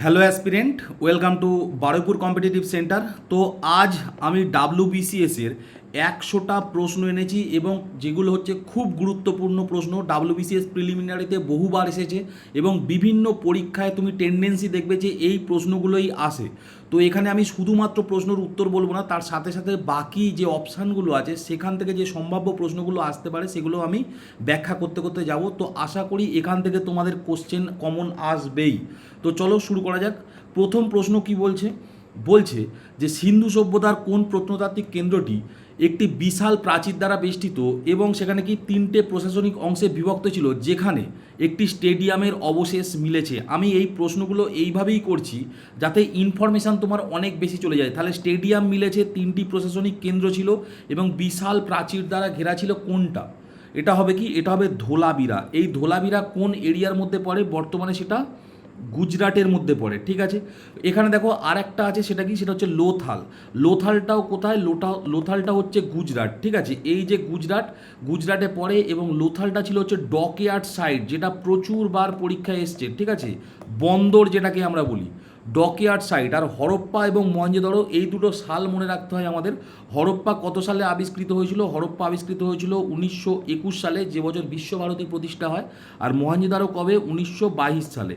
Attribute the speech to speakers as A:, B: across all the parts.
A: Hello aspirant, welcome to Baruipur competitive centre. তো আজ আমি ডাব্লিউবিসিএস এর 100টা প্রশ্ন এনেছি এবং যেগুলো হচ্ছে খুব গুরুত্বপূর্ণ প্রশ্ন। ডাব্লিউবিসিএস প্রিলিমিনারিতে বহুবার এসেছে এবং বিভিন্ন পরীক্ষায় তুমি টেন্ডেন্সি দেখবে যে এই প্রশ্নগুলোই আসে। তো এখানে আমি শুধুমাত্র প্রশ্নের উত্তর বলবো না, তার সাথে সাথে বাকি যে অপশানগুলো আছে সেখান থেকে যে সম্ভাব্য প্রশ্নগুলো আসতে পারে সেগুলো আমি ব্যাখ্যা করতে করতে যাব। তো আশা করি এখান থেকে তোমাদের কোশ্চেন কমন আসবেই। তো চলো শুরু করা যাক। প্রথম প্রশ্ন কি বলছে? বলছে যে সিন্ধু সভ্যতার কোন প্রত্নতাত্ত্বিক কেন্দ্রটি একটি বিশাল প্রাচীর দ্বারা বেষ্টিত এবং সেখানে কি 3টে প্রশাসনিক অংশে বিভক্ত ছিল, যেখানে একটি স্টেডিয়ামের অবশেষ মিলেছে। আমি এই প্রশ্নগুলো এইভাবেই করছি যাতে ইনফরমেশান তোমার অনেক বেশি চলে যায়। তাহলে স্টেডিয়াম মিলেছে, 3টি প্রশাসনিক কেন্দ্র ছিল এবং বিশাল প্রাচীর দ্বারা ঘেরা ছিল, কোনটা? এটা হবে কি? এটা হবে ধোলাবিরা। এই ধোলাবিরা কোন এরিয়ার মধ্যে পড়ে? বর্তমানে সেটা গুজরাটের মধ্যে পড়ে। ঠিক আছে, এখানে দেখো আর একটা আছে, সেটা কি? সেটা হচ্ছে লোথাল। লোথালটাও কোথায়? লোথালটা হচ্ছে গুজরাট। ঠিক আছে, এই যে গুজরাটে পড়ে এবং লোথালটা ছিল হচ্ছে ডকইয়ার্ড সাইট, যেটা প্রচুরবার পরীক্ষায় এসছে। ঠিক আছে, বন্দর যেটাকে আমরা বলি, ডকইয়ার্ড সাইট। আর হরপ্পা এবং মহেঞ্জোদারো, এই দুটো সাল মনে রাখতে হয় আমাদের। হরপ্পা কত সালে আবিষ্কৃত হয়েছিল? হরপ্পা আবিষ্কৃত হয়েছিল 1921 সালে, যে বছর বিশ্বভারতী প্রতিষ্ঠা হয়। আর মহেঞ্জোদারো কবে? 1922 সালে।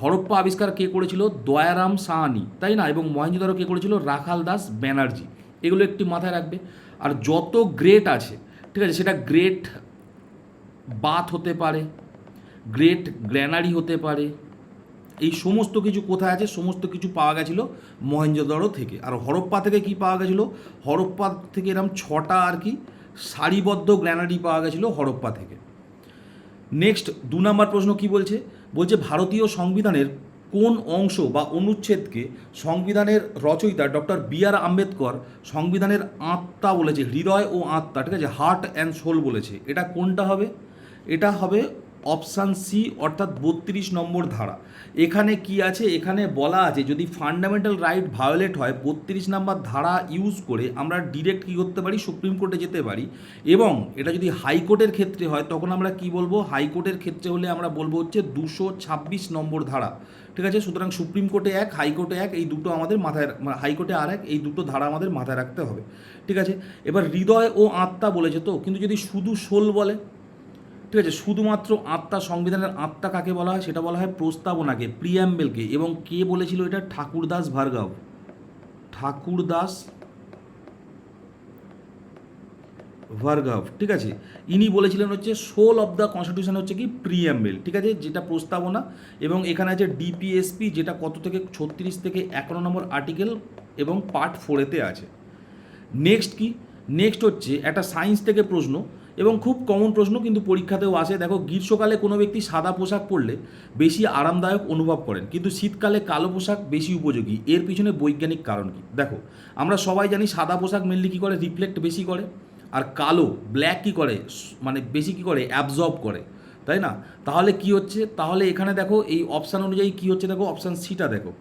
A: হরপ্পা আবিষ্কার কে করেছিল? দয়ারাম সাহানি, তাই না? এবং মহেঞ্জোদারো কে করেছিল? রাখাল দাস ব্যানার্জি। এগুলো একটি মাথায় রাখবে। আর যত গ্রেট আছে, ঠিক আছে, সেটা গ্রেট বাথ হতে পারে, গ্রেট গ্র্যানারি হতে পারে, এই সমস্ত কিছু কোথায় আছে? সমস্ত কিছু পাওয়া গেছিলো মহেঞ্জোদারো থেকে। আর হরপ্পা থেকে কি পাওয়া গেছিলো? হরপ্পা থেকে এরকম 6টা আর কি সারিবদ্ধ গ্র্যানারি পাওয়া গেছিলো হরপ্পা থেকে। নেক্সট 2 নম্বর প্রশ্ন কি বলছে? বলছে ভারতীয় সংবিধানের কোন অংশ বা অনুচ্ছেদকে সংবিধানের রচয়িতা ডক্টর বি.আর. আম্বেদকর সংবিধানের আত্মা বলেছে? হৃদয় ও আত্মা, ঠিক আছে, হার্ট অ্যান্ড সোল বলেছে। এটা কোনটা হবে? এটা হবে অপশান সি, অর্থাৎ 32 নম্বর ধারা। এখানে কি আছে? এখানে বলা আছে যদি ফান্ডামেন্টাল রাইট ভায়োলেট হয়, 32 নম্বর ধারা ইউজ করে আমরা ডিরেক্ট কী করতে পারি? সুপ্রিম কোর্টে যেতে পারি। এবং এটা যদি হাইকোর্টের ক্ষেত্রে হয় তখন আমরা কি বলবো? হাইকোর্টের ক্ষেত্রে হলে আমরা বলবো হচ্ছে 226 নম্বর ধারা। ঠিক আছে, সুতরাং সুপ্রিম কোর্টে এক, হাইকোর্টে এক, এই দুটো আমাদের মাথায়, হাইকোর্টে আর এক, এই দুটো ধারা আমাদের মাথায় রাখতে হবে। ঠিক আছে, এবার হৃদয় ও আত্মা বলেছে তো, কিন্তু যদি শুধু সোল বলে, ঠিক আছে, শুধুমাত্র আত্মা, সংবিধানের আত্মা কাকে বলা হয়? সেটা বলা হয় প্রস্তাবনাকে, প্রিয়াম্বেলকে। এবং কে বলেছিল এটা? ঠাকুরদাস ভার্গব। ঠাকুরদাস ভার্গব, ঠিক আছে, ইনি বলেছিলেন হচ্ছে সোল অফ দ্য কনস্টিটিউশন হচ্ছে কি? প্রিয়াম্বেল। ঠিক আছে, যেটা প্রস্তাবনা। এবং এখানে আছে ডিপিএসপি, যেটা কত থেকে? 36 থেকে 51 নম্বর আর্টিকেল এবং পার্ট 4-এতে আছে। নেক্সট কি? নেক্সট হচ্ছে একটা সায়েন্স থেকে প্রশ্ন এবং খুব কমন প্রশ্ন, কিন্তু পরীক্ষাতেও আসে। দেখো, গ্রীষ্মকালে কোনো ব্যক্তি সাদা পোশাক পরলে বেশি আরামদায়ক অনুভব করেন, কিন্তু শীতকালে কালো পোশাক বেশি উপযোগী। এর পিছনে বৈজ্ঞানিক কারণ কি? দেখো, আমরা সবাই জানি সাদা পোশাক মেনলি কী করে? রিফ্লেক্ট বেশি করে। আর কালো, ব্ল্যাক কী করে? মানে বেশি কী করে? অ্যাবজর্ব করে, তাই না? তাহলে কি হচ্ছে? তাহলে এখানে দেখো এই অপশান অনুযায়ী কী হচ্ছে? দেখো অপশান সিটা দেখো,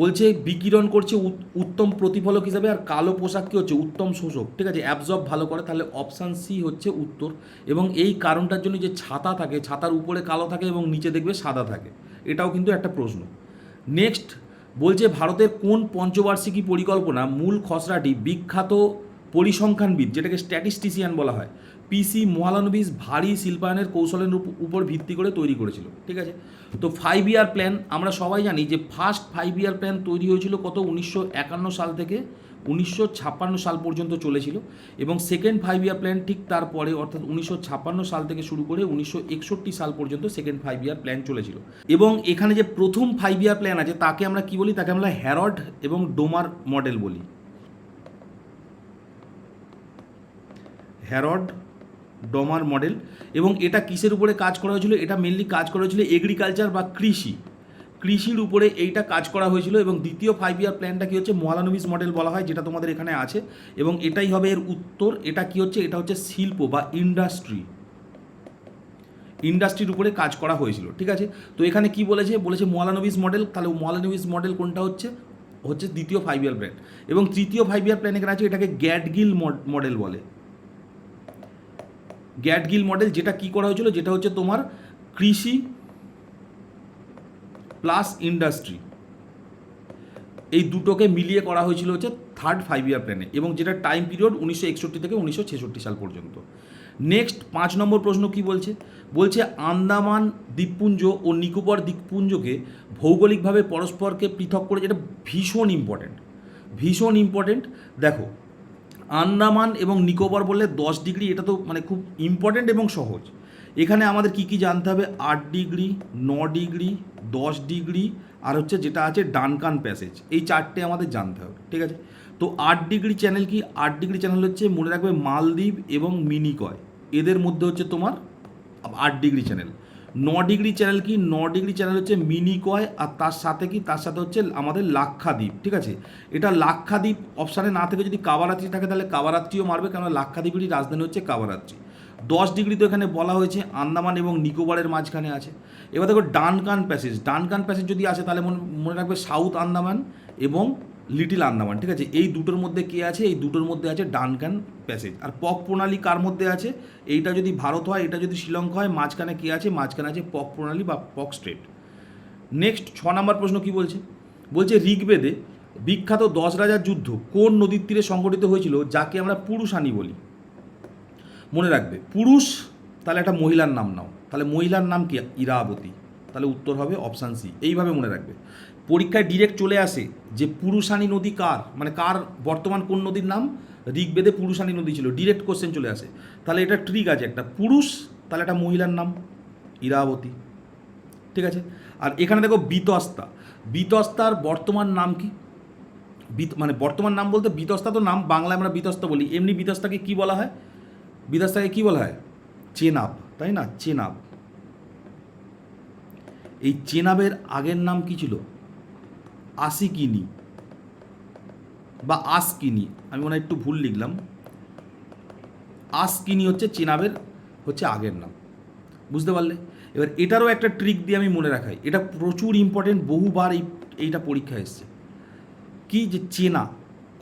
A: বলছে বিকিরণ করছে উত্তম প্রতিফলক হিসাবে, আর কালো পোশাক কী হচ্ছে? উত্তম শোষক। ঠিক আছে, অ্যাবজর্ব ভালো করে। তাহলে অপশান সি হচ্ছে উত্তর। এবং এই কারণটার জন্য যে ছাতা থাকে, ছাতার উপরে কালো থাকে এবং নিচে দেখবে সাদা থাকে। এটাও কিন্তু একটা প্রশ্ন। নেক্সট বলছে ভারতের কোন পঞ্চবার্ষিকী পরিকল্পনা মূল খসড়াটি বিখ্যাত পরিসংখ্যানবিদ, যেটাকে স্ট্যাটিস্টিশিয়ান বলা হয়, পিসি মহালানবিস ভারী শিল্পায়নের কৌশলের উপর ভিত্তি করে তৈরি করেছিল? ঠিক আছে, তো 5 ইয়ার প্ল্যান আমরা সবাই জানি যে ফার্স্ট 5 ইয়ার প্ল্যান তৈরি হয়েছিল কত? 1951 সাল থেকে 1956 সাল পর্যন্ত চলেছিল। এবং সেকেন্ড 5 ইয়ার প্ল্যান ঠিক তারপরে, অর্থাৎ 1956 সাল থেকে শুরু করে 1961 সাল পর্যন্ত সেকেন্ড 5 ইয়ার প্ল্যান চলেছিল। এবং এখানে যে প্রথম 5 ইয়ার প্ল্যান আছে তাকে আমরা কি বলি? তাকে আমরা হ্যারড এবং ডোমার মডেল বলি। Harrod Domar model. এবং এটা কিসের উপরে কাজ করা হয়েছিল? এটা মেনলি কাজ করা হয়েছিল এগ্রিকালচার বা কৃষির উপরে এইটা কাজ করা হয়েছিল। এবং দ্বিতীয় 5 ইয়ার প্ল্যানটা কী হচ্ছে? মহালানবিস মডেল বলা হয়, যেটা তোমাদের এখানে আছে। এবং এটাই হবে এর উত্তর। এটা কি হচ্ছে? এটা হচ্ছে শিল্প বা ইন্ডাস্ট্রির উপরে কাজ করা হয়েছিল। ঠিক আছে, তো এখানে কি বলেছে? বলেছে মহালানবিস মডেল। তাহলে মহালানবিস মডেল কোনটা হচ্ছে? হচ্ছে দ্বিতীয় 5 ইয়ার প্ল্যান। এবং তৃতীয় 5 ইয়ার প্ল্যান এখানে আছে, এটাকে গ্যাটগিল মডেল বলে। গ্যাটগিল মডেল, যেটা কি করা হয়েছিল? যেটা হচ্ছে তোমার কৃষি প্লাস ইন্ডাস্ট্রি, এই দুটোকে মিলিয়ে করা হয়েছিল হচ্ছে থার্ড 5 ইয়ার প্ল্যানে, এবং যেটা টাইম পিরিয়ড 1961 থেকে 1966 সাল পর্যন্ত। নেক্সট 5 নম্বর প্রশ্ন কি বলছে, বলছে আন্দামান দ্বীপপুঞ্জ ও নিকোবর দ্বীপপুঞ্জকে ভৌগোলিকভাবে পরস্পরকে পৃথক করে, যেটা ভীষণ ইম্পর্ট্যান্ট, ভীষণ ইম্পর্ট্যান্ট। দেখো, আন্দামান এবং নিকোবর বললে 10 ডিগ্রি, এটা তো মানে খুব ইম্পর্ট্যান্ট এবং সহজ। এখানে আমাদের কি কি জানতে হবে, 8 ডিগ্রি, 9 ডিগ্রি, 10 ডিগ্রি, আর হচ্ছে যেটা আছে ডানকান প্যাসেজ, এই চারটে আমাদের জানতে হবে, ঠিক আছে। তো 8 ডিগ্রি চ্যানেল কি, 8 ডিগ্রি চ্যানেল হচ্ছে মনে রাখবে মালদ্বীপ এবং মিনিকয়, এদের মধ্যে হচ্ছে তোমার 8 ডিগ্রি চ্যানেল। 9 ডিগ্রি চ্যানেল কি, 9 ডিগ্রি চ্যানেল হচ্ছে মিনিকয়, আর তার সাথে কি, তার সাথে হচ্ছে আমাদের লাক্ষাদ্বীপ, ঠিক আছে। এটা লাক্ষাদ্বীপ অপশানে না থেকে যদি কাবারাত্রি থাকে তাহলে কাবারাত্রিও মারবে, কারণ লাক্ষাদ্বীপেরই রাজধানী হচ্ছে কাবারাত্রি। 10 ডিগ্রি তো এখানে বলা হয়েছে আন্দামান এবং নিকোবরের মাঝখানে আছে। এবার দেখো ডানকান প্যাসেজ, ডানকান প্যাসেজ যদি আসে তাহলে মনে রাখবে সাউথ আন্দামান এবং লিটিল আন্দামান, ঠিক আছে। এই দুটোর মধ্যে কে আছে, এই দুটোর মধ্যে আছে ডানকান প্যাসেজ। আর পক প্রণালী কার মধ্যে আছে, এইটা যদি ভারত হয়, এটা যদি শ্রীলঙ্কা হয়, মাঝখানে কে আছে, মাঝখানে আছে পক প্রণালী বা পক স্ট্রেট। নেক্সট 6 নম্বর প্রশ্ন কি বলছে, বলছে ঋগ্বেদে বিখ্যাত 10 রাজার যুদ্ধ কোন নদীর তীরে সংঘটিত হয়েছিল, যাকে আমরা পুরুষানি বলি। মনে রাখবে পুরুষ, তাহলে একটা মহিলার নাম নাও, তাহলে মহিলার নাম কি, ইরাবতী, তাহলে উত্তর হবে অপশান সি। এইভাবে মনে রাখবে, পরীক্ষায় ডিরেক্ট চলে আসে যে পুরুষানি নদী কার, মানে কার বর্তমান কোন নদীর নাম, ঋগ্বেদে পুরুষানি নদী ছিল, ডিরেক্ট কোশ্চেন চলে আসে। তাহলে এটা ট্রিক আছে একটা, পুরুষ তাহলে একটা মহিলার নাম ইরাবতী, ঠিক আছে। আর এখানে দেখো বিতস্তা, বিতস্তার বর্তমান নাম কি, মানে বর্তমান নাম বলতে বিতস্তা তো নাম, বাংলায় আমরা বিতস্তা বলি, এমনি বিতস্তাকে কি বলা হয়, বিতস্তাকে কি বলা হয়, চেনাব, তাই না, চেনাব। এই চেনাবের আগের নাম কি ছিল, আসিকিনি বা আসকিনি, আমি মনে হয় একটু ভুল লিখলাম, আসকিনি হচ্ছে চেনাবের হচ্ছে আগের নাম, বুঝতে পারলে। এবার এটারও একটা ট্রিক দিয়ে আমি মনে রাখাই, এটা প্রচুর ইম্পর্টেন্ট, বহুবার এইটা পরীক্ষায় এসছে, কি যে চেনা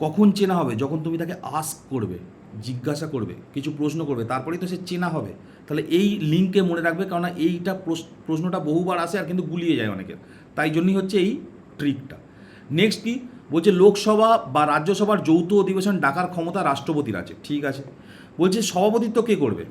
A: কখন চেনা হবে, যখন তুমি তাকে আস্ক করবে, জিজ্ঞাসা করবে, কিছু প্রশ্ন করবে, তারপরেই তো সে চেনা হবে। তাহলে এই লিঙ্কে মনে রাখবে, কারণ এইটা প্রশ্নটা বহুবার আসে আর কিন্তু গুলিয়ে যায় অনেকের, তাই জন্যই হচ্ছে এই ট্রিকটা। নেক্সট কি বলছে, লোকসভা বা রাজ্যসভার যৌথ অধিবেশন ডাকার ক্ষমতা রাষ্ট্রপতির আছে, ঠিক আছে। বলছে সভাপতিত্ব কে করবে,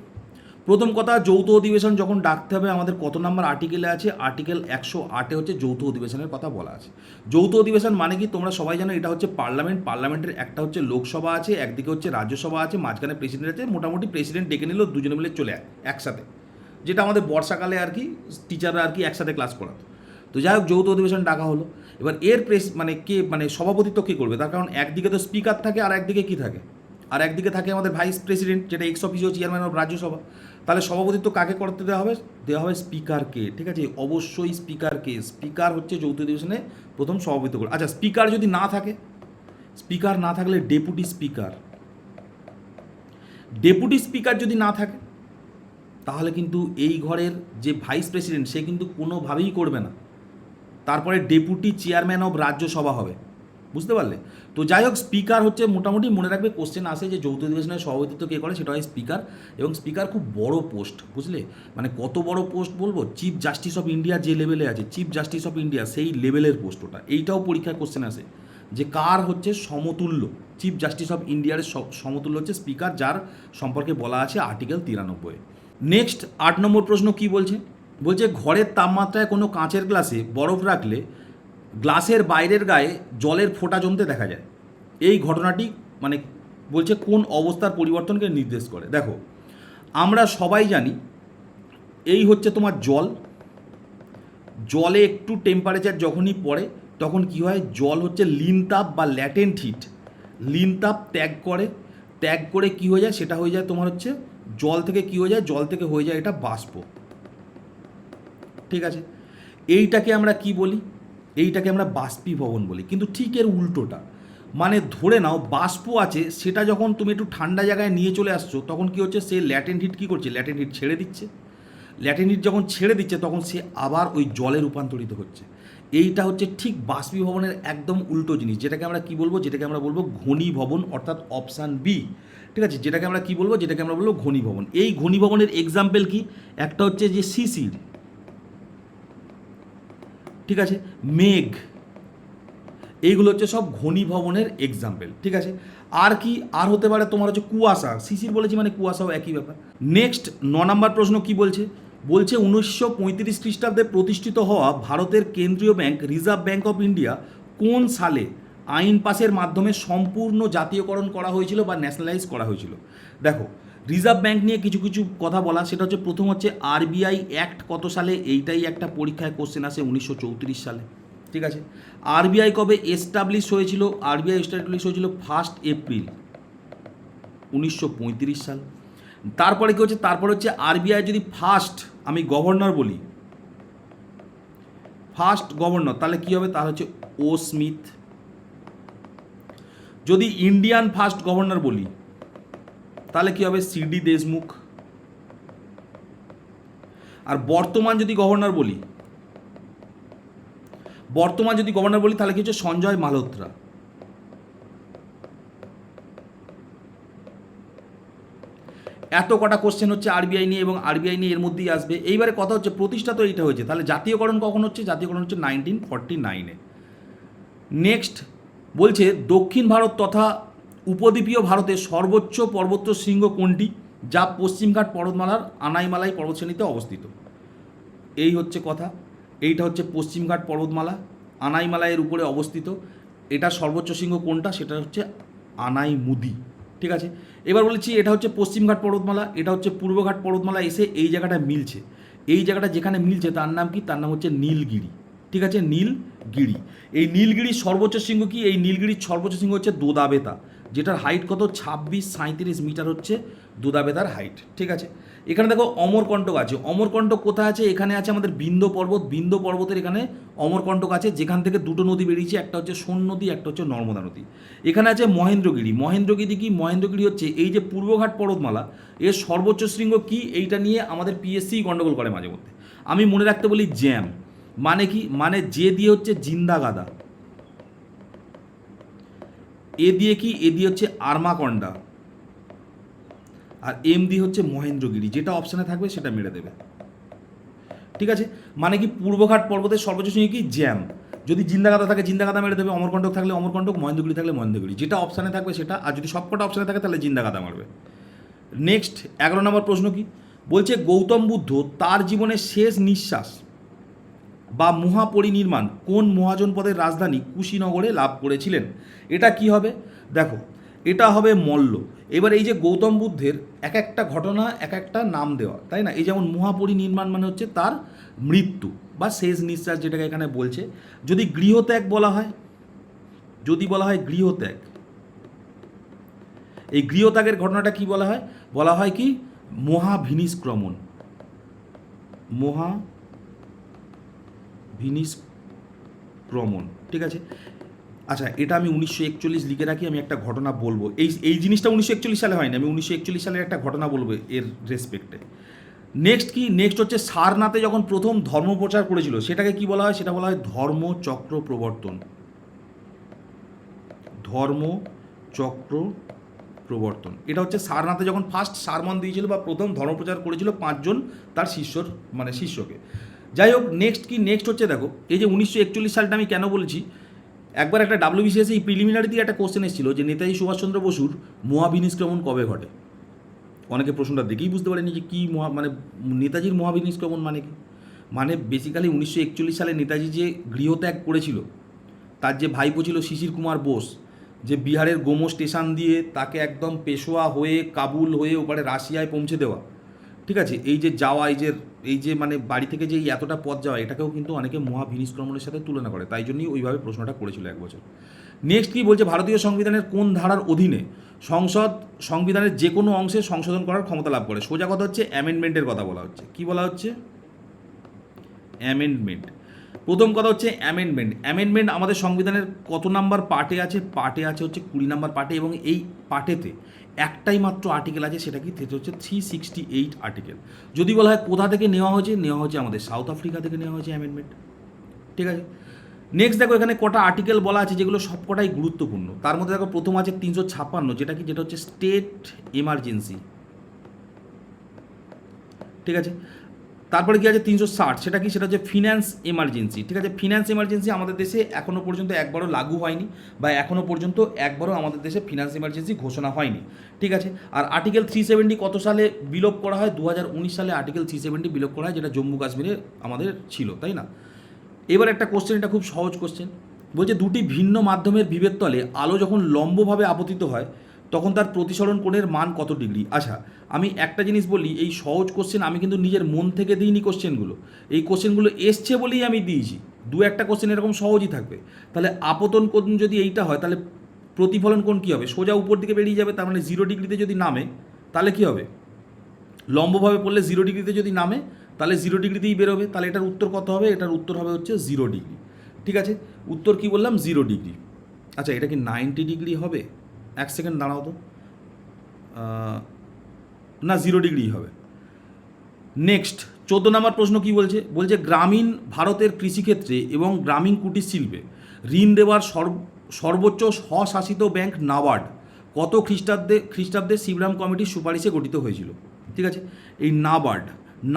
A: প্রথম কথা যৌথ অধিবেশন যখন ডাকতে হবে আমাদের কত নম্বর আর্টিকেলে আছে, আর্টিকেল 108-এ হচ্ছে যৌথ অধিবেশনের কথা বলা আছে। যৌথ অধিবেশন মানে কি তোমরা সবাই জানো, এটা হচ্ছে পার্লামেন্ট, পার্লামেন্টের একটা হচ্ছে লোকসভা আছে, একদিকে হচ্ছে রাজ্যসভা আছে, মাঝখানে প্রেসিডেন্ট আছে, মোটামুটি প্রেসিডেন্ট ডেকে নিল, দুজনে মিলে চলে একসাথে, যেটা আমাদের বর্ষাকালে আর কি টিচাররা আর কি একসাথে ক্লাস করাতো। তো যাই হোক, যৌথ অধিবেশন ডাকা হলো। এবার এর মানে সভাপতিত্ব কে করবে, তার কারণ একদিকে তো স্পিকার থাকে, আর একদিকে কি থাকে, আর একদিকে থাকে আমাদের ভাইস প্রেসিডেন্ট, যেটা x officio chairman of Rajya Sabha. তাহলে সভাপতিত্ব কাকে করতে দেওয়া হবে, দেওয়া হবে স্পিকারকে, ঠিক আছে, অবশ্যই স্পিকারকে। স্পিকার হচ্ছে যৌথ অধিবেশনে প্রথম সভাপতিত্ব করে। আচ্ছা, স্পিকার যদি না থাকে, স্পিকার না থাকলে ডেপুটি স্পিকার, ডেপুটি স্পিকার যদি না থাকে তাহলে কিন্তু এই ঘরের যে ভাইস প্রেসিডেন্ট সে কিন্তু কোনোভাবেই করবে না, তারপরে ডেপুটি চেয়ারম্যান অফ রাজ্যসভা হবে, বুঝতে পারলে। তো যাই হোক, স্পিকার হচ্ছে মোটামুটি মনে রাখবে, কোশ্চেন আসে যে যৌথ অধিবেশনের সভাপতিত্ব কে করে, সেটা হয় স্পিকার। এবং স্পিকার খুব বড় পোস্ট, বুঝলে, মানে কত বড় পোস্ট বলবো, চিফ জাস্টিস অফ ইন্ডিয়া যে লেভেলে আছে, চিফ জাস্টিস অফ ইন্ডিয়া সেই লেভেলের পোস্ট ওটা। এইটাও পরীক্ষায় কোশ্চেন আসে যে কার হচ্ছে সমতুল্য, চিফ জাস্টিস অফ ইন্ডিয়ার সমতুল্য হচ্ছে স্পিকার, যার সম্পর্কে বলা আছে আর্টিকেল 93। নেক্সট 8 নম্বর প্রশ্ন কি বলছে, বলছে ঘরের তাপমাত্রায় কোনো কাঁচের গ্লাসে বরফ রাখলে গ্লাসের বাইরের গায়ে জলের ফোঁটা জমতে দেখা যায়। এই ঘটনাটি মানে বলছে কোন অবস্থার পরিবর্তনকে নির্দেশ করে। দেখো, আমরা সবাই জানি এই হচ্ছে তোমার জল, জলে একটু টেম্পারেচার যখনই পড়ে তখন কি হয়, জল হচ্ছে লিনতাপ বা ল্যাটেন্ট হিট, লিনতাপ ত্যাগ করে কি হয়ে যায়, সেটা হয়ে যায় তোমার হচ্ছে জল থেকে কি হয়ে যায়, জল থেকে হয়ে যায় এটা বাষ্প, ঠিক আছে। এইটাকে আমরা কি বলি, এইটাকে আমরা বাষ্পীভবন বলি। কিন্তু ঠিক এর উল্টোটা, মানে ধরে নাও বাষ্প আছে, সেটা যখন তুমি একটু ঠান্ডা জায়গায় নিয়ে চলে আসছো তখন কি হচ্ছে, সে ল্যাটেন্ট হিট কী করছে, ল্যাটেন্ট হিট ছেড়ে দিচ্ছে, ল্যাটেন্ট হিট যখন ছেড়ে দিচ্ছে তখন সে আবার ওই জলে রূপান্তরিত হচ্ছে। এইটা হচ্ছে ঠিক বাষ্পীভবনের একদম উল্টো জিনিস, যেটাকে আমরা কি বলবো, যেটাকে আমরা বলবো ঘনীভবন, অর্থাৎ অপশান বি, ঠিক আছে। যেটাকে আমরা কি বলবো, যেটাকে আমরা বলবো ঘনীভবন। এই ঘনীভবনের এক্সাম্পল কি, একটা হচ্ছে যে শিশির, ঠিক আছে, মেঘ, এইগুলো হচ্ছে সব ঘনীভবনের এক্সাম্পল। ঠিক আছে, আর কি আর হতে পারে তোমার হচ্ছে কুয়াশা, শিশির বলেছি মানে কুয়াশাও একই ব্যাপার। নেক্সট 9 নম্বর প্রশ্ন কি বলছে, বলছে 1935 খ্রিস্টাব্দে প্রতিষ্ঠিত হওয়া ভারতের কেন্দ্রীয় bank reserve bank of India কোন সালে আইন পাসের মাধ্যমে সম্পূর্ণ জাতীয়করণ করা হয়েছিল বা ন্যাশনালাইজ করা হয়েছিল? দেখো, রিজার্ভ ব্যাংক নিয়ে কিছু কিছু কথা বলা, সেটা হচ্ছে প্রথম হচ্ছে আরবিআই অ্যাক্ট কত সালে, এইটাই একটা পরীক্ষায় কোশ্চেন আসে 1934 সালে। ঠিক আছে, আরবিআই কবে এস্টাবলিশ হয়েছিল? আরবিআই এস্টাবলিশ হয়েছিল 1 এপ্রিল 1935 সাল। তারপরে কি হচ্ছে, তারপরে হচ্ছে আরবিআই যদি ফার্স্ট আমি গভর্নর বলি, ফার্স্ট গভর্নর, তাহলে কি হবে? তাহলে হচ্ছে ও স্মিথ। যদি ইন্ডিয়ান ফার্স্ট গভর্নর বলি তাহলে কি হবে? সিডি দেশমুখ। আর বর্তমান যদি গভর্নর বলি, তাহলে কি হচ্ছে? সঞ্জয় মালহোত্রা। এত কটা কোশ্চেন হচ্ছে আরবিআই নিয়ে, এবং আরবিআই নিয়ে এর মধ্যেই আসবে। এইবারে কথা হচ্ছে প্রতিষ্ঠা তো এইটা হয়েছে, তাহলে জাতীয়করণ কখন হচ্ছে? জাতীয়করণ হচ্ছে 1949-এ। নেক্সট বলছে দক্ষিণ ভারত তথা উপদ্বীপীয় ভারতের সর্বোচ্চ পর্বত শৃঙ্গ কোনটি, যা পশ্চিমঘাট পর্বতমালার আনাইমালাই পর্বতশ্রেণীতে অবস্থিত? এই হচ্ছে কথা, এইটা হচ্ছে পশ্চিমঘাট পর্বতমালা, আনাইমালাইয়ের উপরে অবস্থিত। এটা সর্বোচ্চ শৃঙ্গ কোনটা? সেটা হচ্ছে আনাইমুদি। ঠিক আছে, এবার বলেছি এটা হচ্ছে পশ্চিমঘাট পর্বতমালা, এটা হচ্ছে পূর্বঘাট পর্বতমালা, এসে এই জায়গাটা মিলছে। এই জায়গাটা যেখানে মিলছে তার নাম কি? তার নাম হচ্ছে নীলগিরি। ঠিক আছে, নীলগিরি। এই নীলগিরির সর্বোচ্চ শৃঙ্গ কি? এই নীলগিরির সর্বোচ্চ শৃঙ্গ হচ্ছে দোদাবেতা, যেটার হাইট কত? 2637 মিটার হচ্ছে দোদাবেতার হাইট। ঠিক আছে, এখানে দেখো অমরকণ্টক আছে। অমরকণ্টক কোথায় আছে? এখানে আছে আমাদের বিন্ধ্য পর্বত। বিন্ধ্য পর্বতের এখানে অমরকণ্টক আছে, যেখান থেকে দুটো নদী বেরিয়েছে, একটা হচ্ছে সোন নদী, একটা হচ্ছে নর্মদা নদী। এখানে আছে মহেন্দ্রগিরি। মহেন্দ্রগিরি কি? মহেন্দ্রগিরি হচ্ছে এই যে পূর্বঘাট পর্বতমালা, এর সর্বোচ্চ শৃঙ্গ কি? এইটা নিয়ে আমাদের পিএসসি গন্ডগোল করে মাঝে মধ্যে। আমি মনে রাখতে বলি জ্যাম, মানে কি? মানে যে দিয়ে হচ্ছে জিন্দা গাদা, এ দিয়ে কি? এ দিয়ে হচ্ছে আর্মাকন্ডা, আর এম দিয়ে হচ্ছে মহেন্দ্রগিরি। যেটা অপশানে থাকবে সেটা মেরে দেবে। ঠিক আছে, মানে কি? পূর্বঘাট পর্বতের সর্বোচ্চ শৃঙ্গ কি? জ্যাম। যদি জিন্দাগাদা থাকে জিন্দাগাদা মেরে দেবে, অমরকণ্টক থাকলে অমরকণ্টক, মহেন্দ্রগিরি থাকলে মহেন্দ্রগিরি। যেটা অপশানে থাকবে সেটা, আর যদি সবকটা অপশানে থাকে তাহলে জিন্দাগাদা মারবে। নেক্সট 11 নম্বর প্রশ্ন কি বলছে, গৌতম বুদ্ধ তার জীবনের শেষ নিঃশ্বাস বা মহাপরিনির্মাণ কোন মহাজনপদের রাজধানী কুশীনগরে লাভ করেছিলেন? এটা কি হবে? দেখো, এটা হবে মল্ল। এবার এই যে গৌতম বুদ্ধের এক একটা ঘটনা এক একটা নাম দেওয়া, তাই না? এই যেমন মহাপরিনির্মাণ মানে হচ্ছে তার মৃত্যু বা শেষ নিঃশ্বাস, যেটাকে এখানে বলছে। যদি গৃহত্যাগ বলা হয়, যদি বলা হয় গৃহত্যাগ, এই গৃহত্যাগের ঘটনাটা কি বলা হয়? বলা হয় কি? মহাভিনিষ্ক্রমণ। মহাভিনিষ্ক্রমণ। ঠিক আছে, আচ্ছা, এটা আমি 1941 লিখে রাখি। আমি একটা ঘটনা বলবো, এই জিনিসটা 1941 সালে হয়নি, আমি 1941 সালের একটা ঘটনা বলবো এর রেসপেক্টে। নেক্সট কি? নেক্সট হচ্ছে সারনাথে যখন প্রথম ধর্মপ্রচার করেছিল সেটাকে কি বলা হয়? সেটা বলা হয় ধর্মচক্র প্রবর্তন। ধর্মচক্র প্রবর্তন। এটা হচ্ছে সারনাথে যখন ফার্স্ট সারমন দিয়েছিল বা প্রথম ধর্মপ্রচার করেছিল 5 জন তার শিষ্যকে। যাই হোক, নেক্সট কি? নেক্সট হচ্ছে দেখো, এই যে 1941 সালটা আমি কেন বলছি, একবার একটা ডাব্লিউবিসিএস এই প্রিলিমিনারি দিয়ে একটা কোশ্চেন এসেছিল যে নেতাজি সুভাষচন্দ্র বসুর মহাভিনিষ্ক্রমণ কবে ঘটে। অনেকে প্রশ্নটা দেখেই বুঝতে পারেনি যে কী মানে নেতাজির মহাভিনিষ্ক্রমণ মানে কি। মানে বেসিক্যালি 1941 সালে নেতাজি যে গৃহত্যাগ করেছিল, তার যে ভাইপো ছিল শিশির কুমার বোস, যে বিহারের গোমো স্টেশন দিয়ে তাকে একদম পেশোয়া হয়ে কাবুল হয়ে ওপারে রাশিয়ায় পৌঁছে দেওয়া। ঠিক আছে, এই যে যাওয়া, এই যে মানে বাড়ি থেকে যে এতটা পথ যাওয়া, এটাকেও কিন্তু অনেকে মহাভিনিষ্ক্রমণের সাথে তুলনা করে, তাই জন্যই ওইভাবে প্রশ্নটা করেছিল এক বছর। নেক্সট কি বলছে, ভারতীয় সংবিধানের কোন ধারার অধীনে সংসদ সংবিধানের যে কোনো অংশে সংশোধন করার ক্ষমতা লাভ করে? সোজা কথা হচ্ছে অ্যামেন্ডমেন্টের কথা বলা হচ্ছে। কি বলা হচ্ছে? অ্যামেন্ডমেন্ট। প্রথম কথা হচ্ছে অ্যামেন্ডমেন্ট আমাদের সংবিধানের কত নাম্বার পার্টে আছে? পার্টে আছে হচ্ছে 20 নাম্বার পার্টে, এবং এই পার্টেতে একটাই মাত্র আর্টিকেল আছে, সেটা কি? সেটা হচ্ছে 368 আর্টিকেল। যদি বলা হয় কোথা থেকে নেওয়া হয়েছে, নেওয়া হয়েছে আমাদের সাউথ আফ্রিকা থেকে নেওয়া হয়েছে অ্যামেন্ডমেন্ট। ঠিক আছে, নেক্সট দেখো এখানে কটা আর্টিকেল বলা আছে যেগুলো সবকটাই গুরুত্বপূর্ণ। তার মধ্যে দেখো প্রথম আছে 356, যেটা কি? যেটা হচ্ছে স্টেট এমার্জেন্সি। ঠিক আছে, তারপরে কি আছে 360, সেটা কি, সেটা হচ্ছে ফিন্যান্স এমার্জেন্সি। ঠিক আছে, ফিন্যান্স এমার্জেন্সি আমাদের দেশে এখনও পর্যন্ত একবারও লাগু হয়নি, বা এখনও পর্যন্ত একবারও আমাদের দেশে ফিন্যান্স এমার্জেন্সি ঘোষণা হয়নি। ঠিক আছে, আর আর্টিকেল 370 কত সালে বিলোপ করা হয়? 2019 সালে আর্টিকেল 370 বিলোপ করা হয়, যেটা জম্মু কাশ্মীরে আমাদের ছিল, তাই না? এবার একটা কোশ্চেন, এটা খুব সহজ কোশ্চেন, বলছে দুটি ভিন্ন মাধ্যমের বিভেদ তলে আলো যখন লম্বভাবে আপতিত হয় তখন তার প্রতিসরণ কোণের মান কত ডিগ্রি? আচ্ছা, আমি একটা জিনিস বলি, এই সহজ কোশ্চেন আমি কিন্তু নিজের মন থেকে দিইনি কোশ্চেনগুলো, এই কোশ্চেনগুলো এসছে বলেই আমি দিয়েছি। দু একটা কোশ্চেন এরকম সহজই থাকবে। তাহলে আপতন কোণ যদি এইটা হয়, তাহলে প্রতিফলন কোণ কী হবে? সোজা উপর দিকে বেরিয়ে যাবে, তার মানে 0 ডিগ্রিতে যদি নামে তাহলে কী হবে? লম্বভাবে পড়লে 0 ডিগ্রিতে যদি নামে তাহলে 0 ডিগ্রিতেই বেরোবে। তাহলে এটার উত্তর কত হবে? এটার উত্তর হবে হচ্ছে 0 ডিগ্রি। ঠিক আছে, উত্তর কি বললাম? 0 ডিগ্রি। আচ্ছা, এটা কি 90 ডিগ্রি হবে? এক সেকেন্ড দাঁড়াও তো, না 0 ডিগ্রি হবে। নেক্সট 14 নম্বর প্রশ্ন কি বলছে? বলছে গ্রামীণ ভারতের কৃষিক্ষেত্রে এবং গ্রামীণ কুটির শিল্পে ঋণ দেওয়ার সর্বোচ্চ স্বশাসিত ব্যাংক নাবার্ড কত খ্রিস্টাব্দে শিবরাম কমিটির সুপারিশে গঠিত হয়েছিল? ঠিক আছে, এই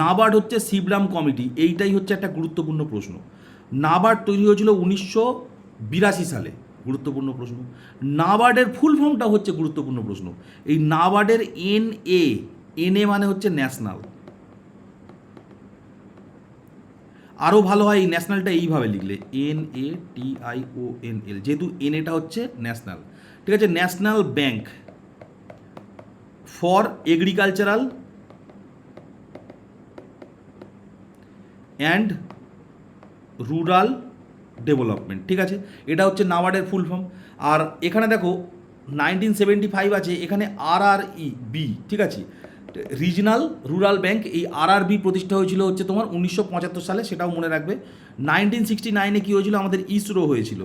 A: নাবার্ড হচ্ছে শিবরাম কমিটি, এইটাই হচ্ছে একটা গুরুত্বপূর্ণ প্রশ্ন। নাবার্ড তৈরি হয়েছিল 1982 সালে, গুরুত্বপূর্ণ প্রশ্ন। নাবার্ডের ফুল ফর্মটা হচ্ছে গুরুত্বপূর্ণ প্রশ্ন। এই নাবার্ডের এন এ মানে হচ্ছে ন্যাশনাল। আরও ভালো হয় এই ন্যাশনালটা এইভাবে লিখলে, NATIONL, যেহেতু এটা হচ্ছে ন্যাশনাল। ঠিক আছে, national bank for agricultural and rural development. ঠিক আছে, এটা হচ্ছে নাবার্ডের ফুল ফর্ম। আর এখানে দেখো 1975 আছে, এখানে RREB। ঠিক আছে, রিজনাল রুরাল ব্যাংক, এই RRB প্রতিষ্ঠা হয়েছিল হচ্ছে তোমার 1975 সালে, সেটাও মনে রাখবে। 1969-এ কী হয়েছিল? আমাদের ইসরো হয়েছিল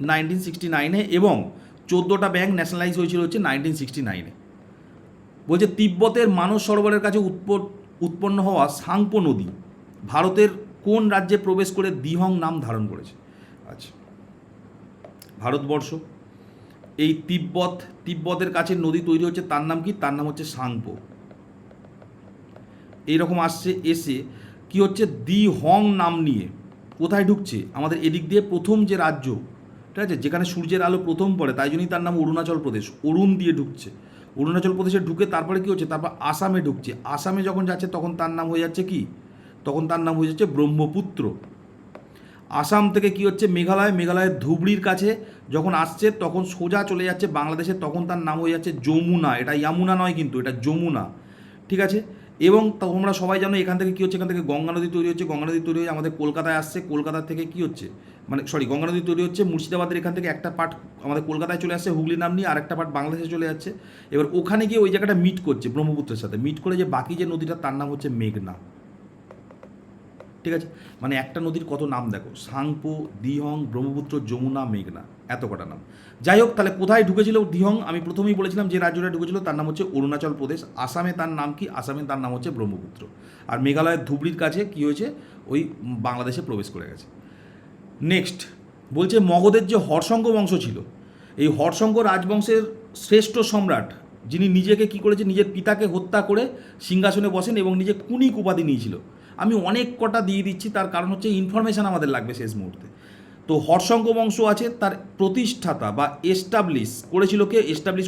A: 1969-এ, এবং 14টা ব্যাংক ন্যাশনালাইজ হয়েছিল হচ্ছে 1969-এ। বলছে তিব্বতের মানস সরোবরের কাছে উৎপন্ন হওয়া সাংপো নদী ভারতের কোন রাজ্যে প্রবেশ করে দিহং নাম ধারণ করেছে? আচ্ছা, ভারতবর্ষ। এই তিব্বতের কাছে নদী তৈরি হচ্ছে, তার নাম কি? তার নাম হচ্ছে সাংপো। এইরকম আসছে, এসে কি হচ্ছে? দিহং নাম নিয়ে কোথায় ঢুকছে? আমাদের এদিক দিয়ে প্রথম যে রাজ্য, ঠিক আছে, যেখানে সূর্যের আলো প্রথম পড়ে, তাই জন্যই তার নাম অরুণাচল প্রদেশ, অরুণ দিয়ে ঢুকছে। অরুণাচল প্রদেশে ঢুকে তারপরে কি হচ্ছে? তারপর আসামে ঢুকছে। আসামে যখন যাচ্ছে তখন তার নাম হয়ে যাচ্ছে কি? তখন তার নাম হয়ে যাচ্ছে ব্রহ্মপুত্র। আসাম থেকে কি হচ্ছে? মেঘালয়ের ধুবড়ির কাছে যখন আসছে তখন সোজা চলে যাচ্ছে বাংলাদেশে, তখন তার নাম হয়ে যাচ্ছে যমুনা। এটা ইয়ামুনা নয় কিন্তু, এটা যমুনা। ঠিক আছে, এবং তোমরা সবাই জানো এখান থেকে কী হচ্ছে? এখান থেকে গঙ্গা নদী তৈরি হচ্ছে। গঙ্গা নদী তৈরি হয়ে আমাদের কলকাতায় আসছে। কলকাতা থেকে কী হচ্ছে? গঙ্গা নদী তৈরি হচ্ছে মুর্শিদাবাদের এখান থেকে, একটা পার্ট আমাদের কলকাতায় চলে আসছে হুগলি নাম নিয়ে, আর একটা পার্ট বাংলাদেশে চলে যাচ্ছে। এবার ওখানে গিয়ে ওই জায়গাটা মিট করছে ব্রহ্মপুত্রের সাথে, মিট করে যে বাকি যে নদীটা তার নাম হচ্ছে মেঘনা। ঠিক আছে, মানে একটা নদীর কত নাম দেখো, সাংপো, দিহং, ব্রহ্মপুত্র, যমুনা, মেঘনা, এত কটা নাম। যাই হোক, তাহলে কোথায় ঢুকেছিল দিহং? আমি প্রথমেই বলেছিলাম যে রাজ্যটা ঢুকেছিল তার নাম হচ্ছে অরুণাচল প্রদেশ। আসামে তার নাম কি? আসামে তার নাম হচ্ছে ব্রহ্মপুত্র। আর মেঘালয়ের ধুবড়ির কাছে কি হয়েছে? ওই বাংলাদেশে প্রবেশ করে গেছে। নেক্সট বলছে মগধের যে হর্ষঙ্গ বংশ ছিল, এই হর্ষঙ্গ রাজবংশের শ্রেষ্ঠ সম্রাট, যিনি নিজেকে কি করেছে? নিজের পিতাকে হত্যা করে সিংহাসনে বসেন এবং নিজে কুনিক উপাধি নিয়েছিল। আমি অনেক কটা দিয়ে দিচ্ছি, তার কারণ হচ্ছে ইনফরমেশান আমাদের লাগবে শেষ মুহূর্তে। তো হর্ষঙ্গ বংশ আছে, তার প্রতিষ্ঠাতা বা এস্টাবলিশ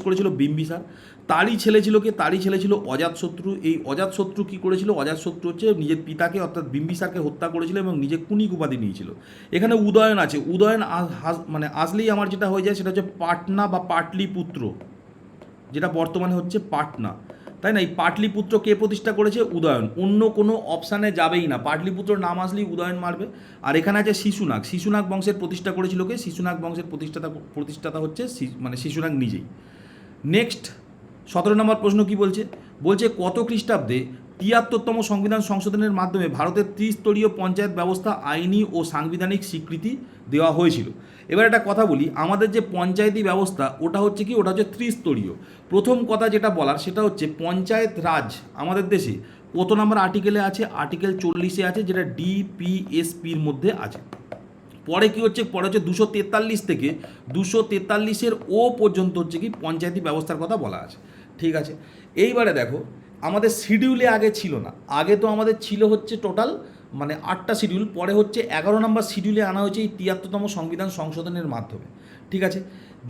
A: করেছিল বিম্বিসার। তারই ছেলে ছিল কে? তারই ছেলে ছিল অজাতশত্রু। এই অজাতশত্রু কী করেছিল? অজাতশত্রু হচ্ছে নিজের পিতাকে অর্থাৎ বিম্বিসারকে হত্যা করেছিল এবং নিজে কুনিক উপাধি নিয়েছিল। এখানে উদয়ন আছে, উদয়ন মানে আসলেই আমার যেটা হয়ে যায় সেটা হচ্ছে পাটনা বা পাটলিপুত্র, যেটা বর্তমানে হচ্ছে পাটনা, তাই না? এই পাটলিপুত্র কে প্রতিষ্ঠা করেছে? উদয়ন। অন্য কোনো অপশানে যাবেই না, পাটলিপুত্র নাম আসলেই উদয়ন মারবে। আর এখানে আছে শিশুনাগ বংশের প্রতিষ্ঠা করেছিল কে? শিশুনাগ বংশের প্রতিষ্ঠাতা হচ্ছে শিশুনাগ নিজেই। নেক্সট 17 নম্বর প্রশ্ন কি বলছে? বলছে কত খ্রিস্টাব্দে 73তম সংবিধান সংশোধনের মাধ্যমে ভারতের ত্রিস্তরীয় পঞ্চায়েত ব্যবস্থা আইনি ও সাংবিধানিক স্বীকৃতি দেওয়া হয়েছিল? এবার একটা কথা বলি, আমাদের যে পঞ্চায়েতি ব্যবস্থা ওটা হচ্ছে কি? ওটা হচ্ছে ত্রিস্তরীয়। প্রথম কথা যেটা বলার সেটা হচ্ছে পঞ্চায়েত রাজ আমাদের দেশে কত নম্বর আর্টিকেলে আছে? আর্টিকেল 40-এ আছে, যেটা DPSPর মধ্যে আছে। পরে কি হচ্ছে? পরে হচ্ছে 243 থেকে 243-এর ও পর্যন্ত হচ্ছে কি পঞ্চায়েতি ব্যবস্থার কথা বলা আছে। ঠিক আছে, এইবারে দেখো আমাদের শিডিউলে আগে ছিল না, আগে তো আমাদের ছিল হচ্ছে টোটাল মানে 8টা শিডিউল, পরে হচ্ছে 11 নম্বর শিডিউলে আনা হয়েছে এই 73তম সংবিধান সংশোধনের মাধ্যমে। ঠিক আছে,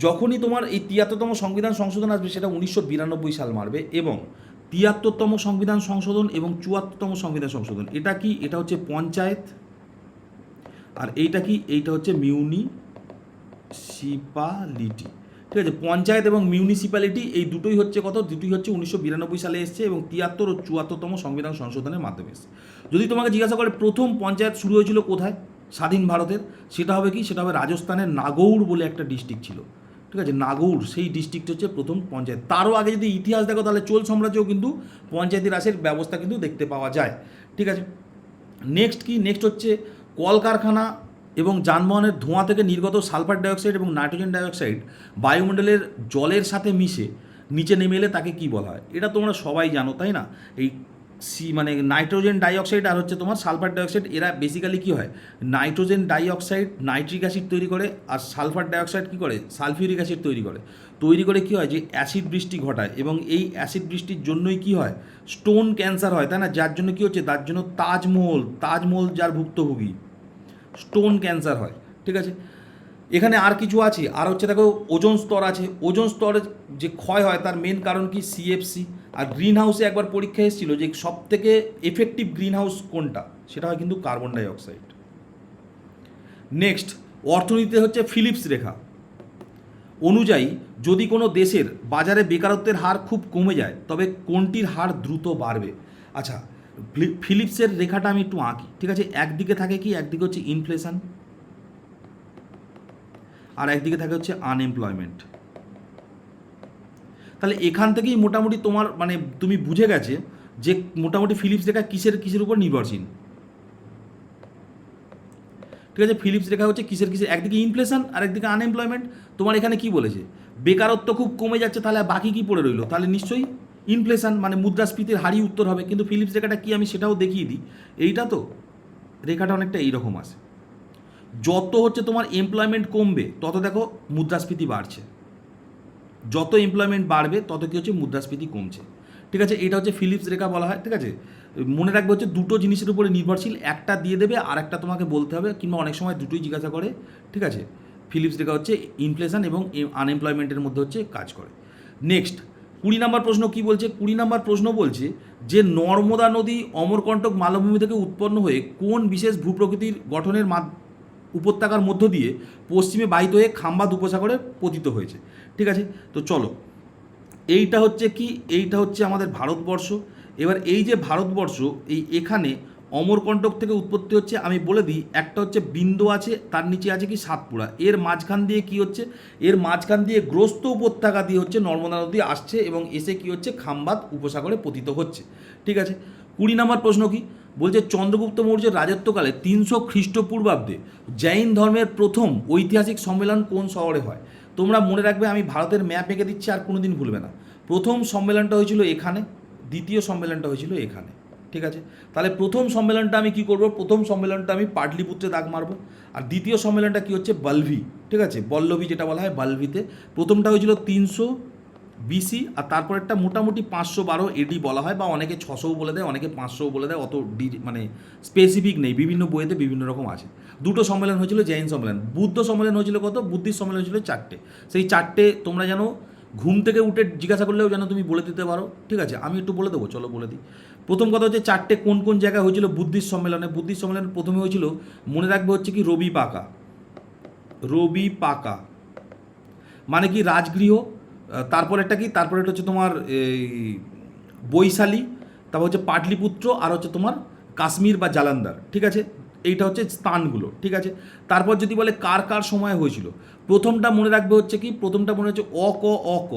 A: যখনই তোমার এই 73তম সংবিধান সংশোধন আসবে সেটা 1992 সাল মারবে, এবং 73তম সংবিধান সংশোধন এবং 74তম সংবিধান সংশোধন, এটা কি, এটা হচ্ছে পঞ্চায়েত, আর এইটা কি, এইটা হচ্ছে মিউনিসিপালিটি। ঠিক আছে, পঞ্চায়েত এবং মিউনিসিপ্যালিটি এই দুটোই হচ্ছে কত, দুটোই হচ্ছে 1992 সালে এসছে এবং 73 ও 74তম সংবিধান সংশোধনের মাধ্যমে এসছে। যদি তোমাকে জিজ্ঞাসা করে প্রথম পঞ্চায়েত শুরু হয়েছিল কোথায় স্বাধীন ভারতের, সেটা হবে কি, সেটা হবে রাজস্থানের নাগৌর বলে একটা ডিস্ট্রিক্ট ছিল। ঠিক আছে, নাগৌর সেই ডিস্ট্রিক্ট হচ্ছে প্রথম পঞ্চায়েত। তারও আগে যদি ইতিহাস দেখো তাহলে চোল সাম্রাজ্যেও কিন্তু পঞ্চায়েতি রাজের ব্যবস্থা কিন্তু দেখতে পাওয়া যায়। ঠিক আছে, নেক্সট কি, নেক্সট হচ্ছে কলকারখানা এবং যানবাহনের ধোঁয়া থেকে নির্গত সালফার ডাইঅক্সাইড এবং নাইট্রোজেন ডাইঅক্সাইড বায়ুমণ্ডলের জলের সাথে মিশে নিচে নেমে এলে তাকে কী বলা হয়, এটা তোমরা সবাই জানো তাই না। এই মানে নাইট্রোজেন ডাইঅক্সাইড আর হচ্ছে তোমার সালফার ডাইঅক্সাইড, এরা বেসিক্যালি কী হয়, নাইট্রোজেন ডাইঅক্সাইড নাইট্রিক অ্যাসিড তৈরি করে, আর সালফার ডাইঅক্সাইড কী করে, সালফিউরিক অ্যাসিড তৈরি করে কী হয়, যে অ্যাসিড বৃষ্টি ঘটায়, এবং এই অ্যাসিড বৃষ্টির জন্যই কী হয়, স্টোন ক্যান্সার হয়, তাই না, যার জন্য কী হচ্ছে, তার জন্য তাজমহল যার ভুক্তভোগী, স্টোন ক্যান্সার হয়। ঠিক আছে, এখানে আর কিছু আছে, আর হচ্ছে দেখো ওজোন স্তর আছে, ওজোন স্তরের যে ক্ষয় হয় তার মেন কারণ কি, সিএফসি। আর গ্রিন হাউসে একবার পরীক্ষা এসেছিল যে সব থেকে এফেক্টিভ গ্রিন হাউস কোনটা, সেটা হয় কিন্তু কার্বন ডাইঅক্সাইড। নেক্সট, অর্থনীতিতে হচ্ছে ফিলিপস রেখা অনুযায়ী যদি কোনো দেশের বাজারে বেকারত্বের হার খুব কমে যায় তবে কোনটির হার দ্রুত বাড়বে। আচ্ছা, ফিলিপসের রেখাটা আমি একটু আঁকি। ঠিক আছে, একদিকে থাকে কি, একদিকে হচ্ছে ইনফ্লেশন, আর একদিকে থাকে হচ্ছে আনএমপ্লয়মেন্ট। তাহলে এখান থেকেই মোটামুটি তোমার মানে তুমি বুঝে গেছে যে মোটামুটি ফিলিপস রেখা কিসের উপর নির্ভরশীল। ঠিক আছে, ফিলিপস রেখা হচ্ছে কিসের, একদিকে ইনফ্লেশন আর একদিকে আনএমপ্লয়মেন্ট। তোমার এখানে কি বলেছে, বেকারত্ব খুব কমে যাচ্ছে, তাহলে বাকি কি পড়ে রইলো, তাহলে নিশ্চয়ই ইনফ্লেশন মানে মুদ্রাস্ফীতির হারই উত্তর হবে। কিন্তু ফিলিপস রেখাটা কি আমি সেটাও দেখিয়ে দিই, এইটা তো রেখাটা অনেকটা এইরকম আছে। যত হচ্ছে তোমার এমপ্লয়মেন্ট কমবে তত দেখো মুদ্রাস্ফীতি বাড়ছে, যত এমপ্লয়মেন্ট বাড়বে তত কি হচ্ছে, মুদ্রাস্ফীতি কমছে। ঠিক আছে, এটা হচ্ছে ফিলিপস রেখা বলা হয়। ঠিক আছে, মনে রাখবে হচ্ছে দুটো জিনিসের উপরে নির্ভরশীল, একটা দিয়ে দেবে আর একটা তোমাকে বলতে হবে, কিংবা অনেক সময় দুটোই জিজ্ঞাসা করে। ঠিক আছে, ফিলিপস রেখা হচ্ছে ইনফ্লেশন এবং আনএমপ্লয়মেন্টের মধ্যে হচ্ছে কাজ করে। নেক্সট 20 নম্বর প্রশ্ন কি বলছে, 20 নম্বর প্রশ্ন বলছে যে নর্মদা নদী অমরকণ্টক মালভূমি থেকে উৎপন্ন হয়ে কোন বিশেষ ভূপ্রকৃতির গঠনের উপত্যকার মধ্য দিয়ে পশ্চিমে বাহিত হয়ে খাম্বাদ উপসাগরে পতিত হয়েছে। ঠিক আছে, তো চলো, এইটা হচ্ছে কি, এইটা হচ্ছে আমাদের ভারতবর্ষ। এবার এই যে ভারতবর্ষ, এখানে অমরকণ্টক থেকে উৎপত্তি হচ্ছে, আমি বলে দিই, একটা হচ্ছে বিন্দু আছে, তার নিচে আছে কি সাতপুরা, এর মাঝখান দিয়ে কি হচ্ছে, এর মাঝখান দিয়ে গ্রস্ত উপত্যকা দিয়ে হচ্ছে নর্মদা নদী আসছে এবং এসে কি হচ্ছে, খাম্বাদ উপসাগরে পতিত হচ্ছে। ঠিক আছে, 20 নম্বর প্রশ্ন কি বলছে, চন্দ্রগুপ্ত মৌর্যের রাজত্বকালে 300 খ্রিস্টপূর্বাব্দে জৈন ধর্মের প্রথম ঐতিহাসিক সম্মেলন কোন শহরে হয়। তোমরা মনে রাখবে, আমি ভারতের ম্যাপ এঁকে দিচ্ছি, আর কোনোদিন ভুলবে না। প্রথম সম্মেলনটা হয়েছিল এখানে, দ্বিতীয় সম্মেলনটা হয়েছিল এখানে। ঠিক আছে, তাহলে প্রথম সম্মেলনটা আমি কি করব, প্রথম সম্মেলনটা আমি পাটলিপুত্রে দাগ মারবো, আর দ্বিতীয় সম্মেলনটা কি হচ্ছে, বল্লভী। ঠিক আছে, বল্লভী যেটা বলা হয় বল্লভীতে। প্রথমটা হয়েছিল 300 বিসি, আর তারপর একটা মোটামুটি 512 এডি বলা হয়, বা অনেকে 600 বলে দেয়, অনেকে 500 বলে দেয়, অত মানে স্পেসিফিক নেই, বিভিন্ন বইয়েতে বিভিন্ন রকম আছে। দুটো সম্মেলন হয়েছিল, জৈন সম্মেলন। বুদ্ধ সম্মেলন হয়েছিল কত, বুদ্ধিস্ট সম্মেলন হয়েছিল 4টে। সেই 4টে তোমরা জানো, ঘুম থেকে উঠে জিজ্ঞাসা করলেও যেন তুমি বলে দিতে পারো। ঠিক আছে, আমি একটু বলে দেবো, চলো বলে দিই। প্রথম কথা হচ্ছে 4টে কোন কোন জায়গায় হয়েছিল বুদ্ধিস্ট সম্মেলনে। বুদ্ধিস্ট সম্মেলন প্রথমে হয়েছিল, মনে রাখবে হচ্ছে কি, রবি পাকা মানে কি, রাজগৃহ। তারপরেরটা কি, তারপরেরটা হচ্ছে তোমার এই বৈশালী, তারপর হচ্ছে পাটলিপুত্র, আর হচ্ছে তোমার কাশ্মীর বা জালান্ধার। ঠিক আছে, এইটা হচ্ছে স্থানগুলো। ঠিক আছে, তারপর যদি বলে কার কার সময় হয়েছিল, প্রথমটা মনে রাখবে হচ্ছে কি, প্রথমটা মনে হচ্ছে অক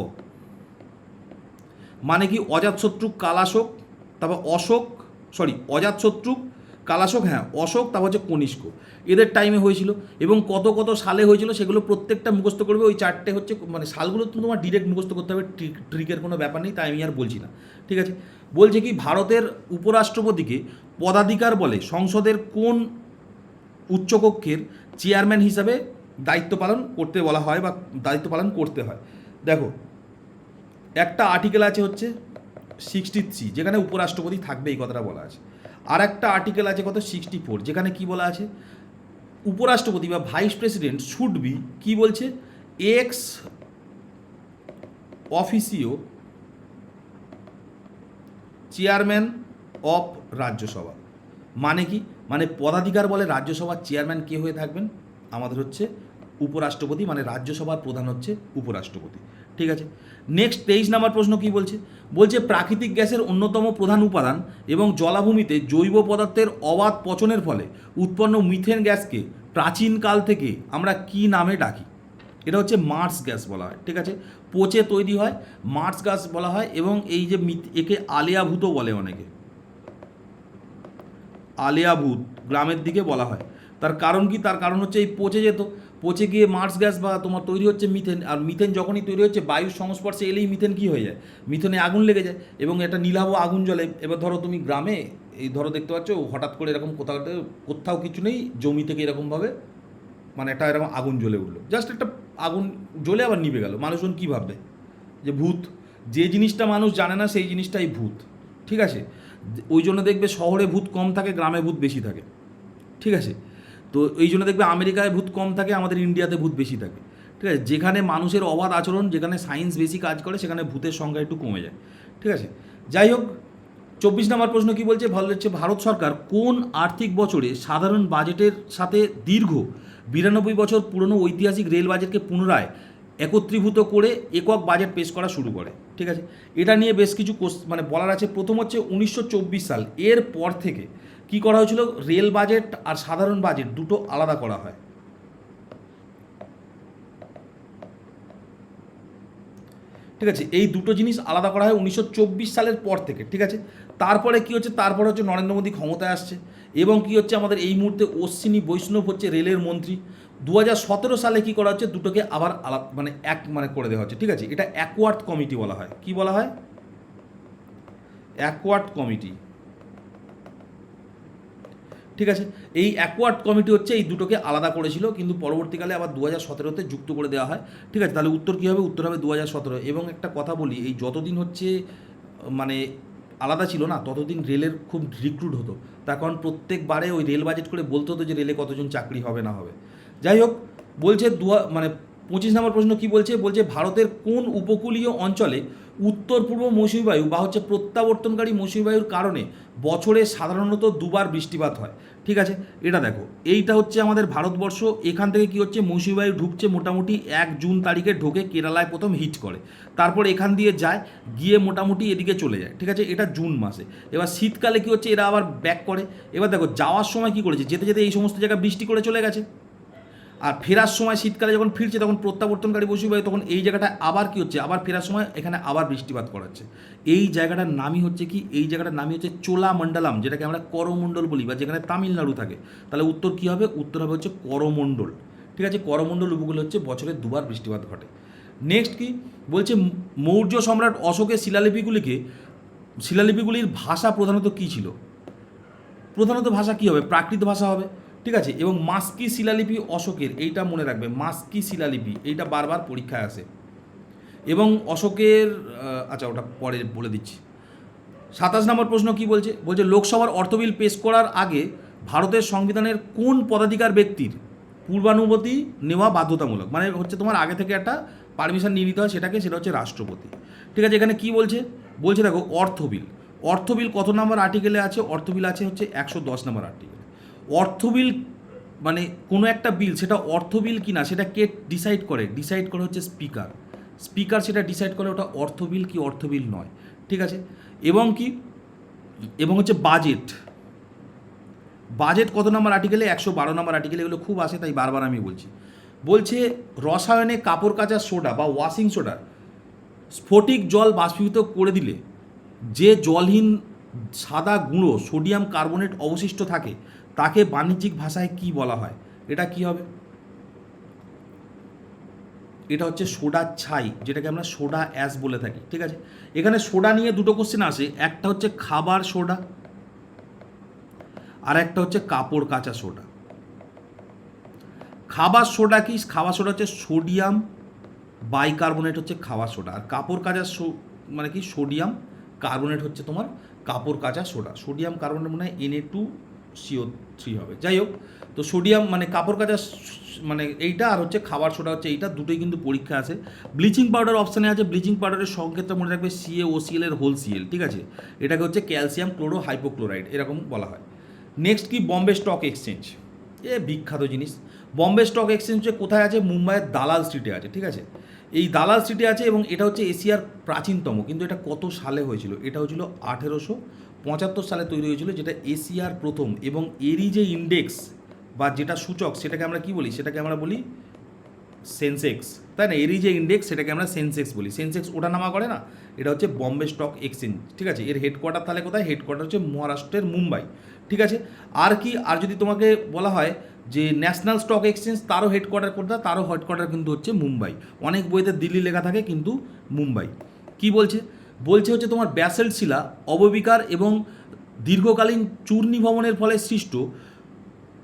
A: মানে কি, অজাতশত্রু কালাশোক, তারপর অজাতশত্রু কালাশোক, হ্যাঁ অশোক, তারপর হচ্ছে কনিষ্ক, এদের টাইমে হয়েছিল। এবং কত কত সালে হয়েছিল সেগুলো প্রত্যেকটা মুখস্থ করবে। ওই 4টে হচ্ছে মানে সালগুলো তো তোমার ডিরেক্ট মুখস্থ করতে হবে, ট্রিকের কোনো ব্যাপার নেই, তাই আমি আর বলছি না। ঠিক আছে, বলছে কি, ভারতের উপরাষ্ট্রপতিকে পদাধিকার বলে সংসদের কোন উচ্চকক্ষের চেয়ারম্যান হিসাবে দায়িত্ব পালন করতে বলা হয় বা দায়িত্ব পালন করতে হয়। দেখো, একটা আর্টিকেল আছে হচ্ছে 63, যেখানে উপরাষ্ট্রপতি থাকবে এই কথাটা বলা আছে। আর একটা আর্টিকেল আছে কত 64, যেখানে কি বলা আছে, উপরাষ্ট্রপতি বা ভাইস প্রেসিডেন্ট শুড বি, কি বলছে, x officio chairman of Rajya Sabha. মানে কি, মানে পদাধিকার বলে রাজ্যসভার চেয়ারম্যান কে হয়ে থাকবেন, আমাদের হচ্ছে উপরাষ্ট্রপতি, মানে রাজ্যসভার প্রধান হচ্ছে উপরাষ্ট্রপতি। ঠিক আছে, নেক্সট 23 নম্বর প্রশ্ন কি বলছে, বলছে প্রাকৃতিক গ্যাসের অন্যতম প্রধান উপাদান এবং জলাভূমিতে জৈব পদার্থের অবাধ পচনের ফলে উৎপন্ন মিথেন গ্যাসকে প্রাচীনকাল থেকে আমরা কি নামে ডাকি। এটা হচ্ছে মার্স গ্যাস বলা হয়। ঠিক আছে, পচে তৈরি হয়, মার্স গ্যাস বলা হয়। এবং এই যে একে আলিয়াভূতও বলে অনেকে, আলিয়াভূত গ্রামের দিকে বলা হয়। তার কারণ কি, তার কারণ হচ্ছে এই পচে যেত, পচে গিয়ে মার্স গ্যাস বা তোমার তৈরি হচ্ছে মিথেন। আর মিথেন যখনই তৈরি হচ্ছে বায়ুর সংস্পর্শে এলেই মিথেন কি হয়ে যায়, মিথেনে আগুন লেগে যায় এবং এটা নীলাভ আগুন জ্বলে। এবার ধরো তুমি গ্রামে এই ধরো দেখতে পাচ্ছ হঠাৎ করে এরকম কোথাও কিছু নেই, জমি থেকে এরকমভাবে মানে একটা এরকম আগুন জ্বলে উঠলো, জাস্ট একটা আগুন জ্বলে আবার নিভে গেল। মানুষজন কী ভাববে, যে ভূত। যে জিনিসটা মানুষ জানে না সেই জিনিসটাই ভূত। ঠিক আছে, ওই জন্য দেখবে শহরে ভূত কম থাকে, গ্রামে ভূত বেশি থাকে। ঠিক আছে, তো এই জন্য দেখবে আমেরিকায় ভূত কম থাকে, আমাদের ইন্ডিয়াতে ভূত বেশি থাকে। ঠিক আছে, যেখানে মানুষের অবাধ আচরণ, যেখানে সায়েন্স বেশি কাজ করে, সেখানে ভূতের সংখ্যা একটু কমে যায়। ঠিক আছে, যাই হোক, 24 নম্বর প্রশ্ন কি বলছে, ভালো হচ্ছে, ভারত সরকার কোন আর্থিক বছরে সাধারণ বাজেটের সাথে দীর্ঘ 92 বছর পুরনো ঐতিহাসিক রেল বাজেটকে পুনরায় একত্রীভূত করে একক বাজেট পেশ করা শুরু করে। ঠিক আছে, এটা নিয়ে বেশ কিছু মানে বলার আছে। প্রথম হচ্ছে 1924 সাল, এর পর থেকে কি করা হয়েছিল, রেল বাজেট আর সাধারণ বাজেট দুটো আলাদা করা হয়। ঠিক আছে, এই দুটো জিনিস আলাদা করা হয় 1924 সালের পর থেকে। ঠিক আছে, তারপরে কি হচ্ছে, তারপরে হচ্ছে নরেন্দ্র মোদী ক্ষমতায় আসছে এবং কি হচ্ছে, আমাদের এই মুহূর্তে অশ্বিনী বৈষ্ণব হচ্ছে রেলের মন্ত্রী। 2017 সালে কি করা হচ্ছে, দুটোকে আবার আলাদা মানে করে দেওয়া হচ্ছে। ঠিক আছে, এটা অ্যাকওয়ার্ড কমিটি বলা হয়। কি বলা হয়, অ্যাকওয়ার্ড কমিটি। ঠিক আছে, এই অ্যাকওয়ার্ড কমিটি হচ্ছে এই দুটোকে আলাদা করেছিল, কিন্তু পরবর্তীকালে আবার 2017-তে যুক্ত করে দেওয়া হয়। ঠিক আছে, তাহলে উত্তর কী হবে, উত্তর হবে 2017। এবং একটা কথা বলি, এই যতদিন হচ্ছে মানে আলাদা ছিল না, ততদিন রেলের খুব রিক্রুট হতো। তার কারণ প্রত্যেকবারে ওই রেল বাজেট করে বলতে হতো যে রেলে কতজন চাকরি হবে না হবে। যাই হোক, বলছে 25 নম্বর প্রশ্ন কি বলছে, বলছে ভারতের কোন উপকূলীয় অঞ্চলে উত্তর পূর্ব মৌসুমী বায়ু বা হচ্ছে প্রত্যাবর্তনকারী মৌসুমী বায়ুর কারণে বছরে সাধারণত দুবার বৃষ্টিপাত হয়। ঠিক আছে, এটা দেখো, এইটা হচ্ছে আমাদের ভারতবর্ষ। এখান থেকে কি হচ্ছে, মৌসুমী বায়ু ঢুকছে মোটামুটি 1 জুন তারিখে, ঢোকে কেরালায় প্রথম হিট করে, তারপর এখান দিয়ে যায়, গিয়ে মোটামুটি এদিকে চলে যায়। ঠিক আছে, এটা জুন মাসে। এবার শীতকালে কি হচ্ছে, এরা আবার ব্যাক করে। এবার দেখো যাওয়ার সময় কি করেছে, যেতে যেতে এই সমস্ত জায়গায় বৃষ্টি করে চলে গেছে। আর ফেরার সময় শীতকালে যখন ফিরছে তখন প্রত্যাবর্তনকারী মৌসুমী বায়ু, তখন এই জায়গাটা আবার কি হচ্ছে, আবার ফেরার সময় এখানে আবার বৃষ্টিপাত করাচ্ছে। এই জায়গাটার নামই হচ্ছে কি, এই জায়গাটার নামই হচ্ছে চোলামণ্ডলম, যেটাকে আমরা করমণ্ডল বলি, বা যেখানে তামিলনাড়ু থাকে। তাহলে উত্তর কী হবে, উত্তর হবে হচ্ছে করমণ্ডল। ঠিক আছে, করমণ্ডল উপকূলে হচ্ছে বছরে দুবার বৃষ্টিপাত ঘটে। নেক্সট কি বলছে, মৌর্য সম্রাট অশোকের শিলালিপিগুলির ভাষা প্রধানত কী ছিল, প্রধানত ভাষা কী হবে, প্রাকৃত ভাষা হবে। ঠিক আছে, এবং মাস্কি শিলালিপি অশোকের, এইটা মনে রাখবে, মাস্কি শিলালিপি, এইটা বারবার পরীক্ষায় আসে। এবং অশোকের আচ্ছা ওটা পরে বলে দিচ্ছি। 27 নম্বর প্রশ্ন কি বলছে, বলছে লোকসভার অর্থ বিল পেশ করার আগে ভারতের সংবিধানের কোন পদাধিকার ব্যক্তির পূর্বানুমতি নেওয়া বাধ্যতামূলক, মানে হচ্ছে তোমার আগে থেকে একটা পারমিশন নিয়ে নিতে হয়, সেটা হচ্ছে রাষ্ট্রপতি। ঠিক আছে, এখানে কি বলছে, বলছে দেখো অর্থ বিল কত নম্বর আর্টিকেলে আছে, অর্থ বিল আছে হচ্ছে 110 নম্বর আর্টিকেলে। অর্থ বিল মানে কোনো একটা বিল, সেটা অর্থ বিল কিনা সেটা কে ডিসাইড করে হচ্ছে স্পিকার সেটা ডিসাইড করে ওটা অর্থ বিল কি অর্থ বিল নয়। ঠিক আছে, এবং হচ্ছে বাজেট কত নম্বর আর্টিকেলে, 112 নম্বর আর্টিকেলে। এগুলো খুব আসে, তাই বারবার আমি বলছি। বলছে রসায়নে কাপড় কাচা সোডা বা ওয়াশিং সোডা স্ফটিক জল বাষ্পীভূত করে দিলে যে জলহীন সাদা গুঁড়ো সোডিয়াম কার্বনেট অবশিষ্ট থাকে তাকে বাণিজ্যিক ভাষায় কি বলা হয়, এটা কি হবে, এটা হচ্ছে সোডা ছাই, যেটাকে আমরা সোডা অ্যাশ বলে থাকি। ঠিক আছে, এখানে সোডা নিয়ে দুটো কোশ্চেন আসে, একটা হচ্ছে খাবার সোডা আর একটা হচ্ছে কাপড় কাচা সোডা। খাবার সোডা কি, খাবার সোডা হচ্ছে সোডিয়াম বাইকার্বনেট হচ্ছে খাবার সোডা, আর কাপড় কাচা মানে কি সোডিয়াম কার্বনেট হচ্ছে তোমার কাপড় কাচা সোডা, সোডিয়াম কার্বনেট মনে হয় Na2CO3 হবে। যাই হোক, তো সোডিয়াম মানে কাপড় কাচা মানে এইটা, আর হচ্ছে খাবার সোডা হচ্ছে এইটা, দুটোই কিন্তু পরীক্ষা আছে। ব্লিচিং পাউডার অপশানে আছে, ব্লিচিং পাউডারের সংকেতটা মনে রাখবে CaOCl এর হোল Cl, ঠিক আছে, এটাকে হচ্ছে ক্যালসিয়াম ক্লোরো হাইপোক্লোরাইড এরকম বলা হয়। নেক্সট কি, বম্বে স্টক এক্সচেঞ্জ, এ বিখ্যাত জিনিস। বম্বে স্টক এক্সচেঞ্জ কোথায় আছে? মুম্বাইয়ের দালাল স্ট্রিটে আছে, ঠিক আছে, এই দালাল স্ট্রিটে আছে, এবং এটা হচ্ছে এশিয়ার প্রাচীনতম। কিন্তু এটা কত সালে হয়েছিল? এটা হয়েছিল 1875 সালে তৈরি হয়েছিল, যেটা এশিয়ার প্রথম। এবং এরই যে ইন্ডেক্স বা যেটা সূচক, সেটাকে আমরা কি বলি? সেটাকে আমরা বলি সেন্সেক্স, তাই না? এরই যে ইন্ডেক্স সেটাকে আমরা সেন্সেক্স বলি। সেন্সেক্স ওঠানামা করে না, এটা হচ্ছে বম্বে স্টক এক্সচেঞ্জ, ঠিক আছে। এর হেডকোয়ার্টার তাহলে কোথায়? হেডকোয়ার্টার হচ্ছে মহারাষ্ট্রের মুম্বাই, ঠিক আছে। আর কি, আর যদি তোমাকে বলা হয় যে ন্যাশনাল স্টক এক্সচেঞ্জ, তারও হেডকোয়ার্টার কোথায়? তারও হেডকোয়ার্টার কিন্তু হচ্ছে মুম্বাই। অনেক বইতে দিল্লি লেখা থাকে, কিন্তু মুম্বাই। কি বলছে? বলছে হচ্ছে তোমার ব্যাসল্ট শিলা অববিকার এবং দীর্ঘকালীন চূর্ণী ভবনের ফলে সৃষ্ট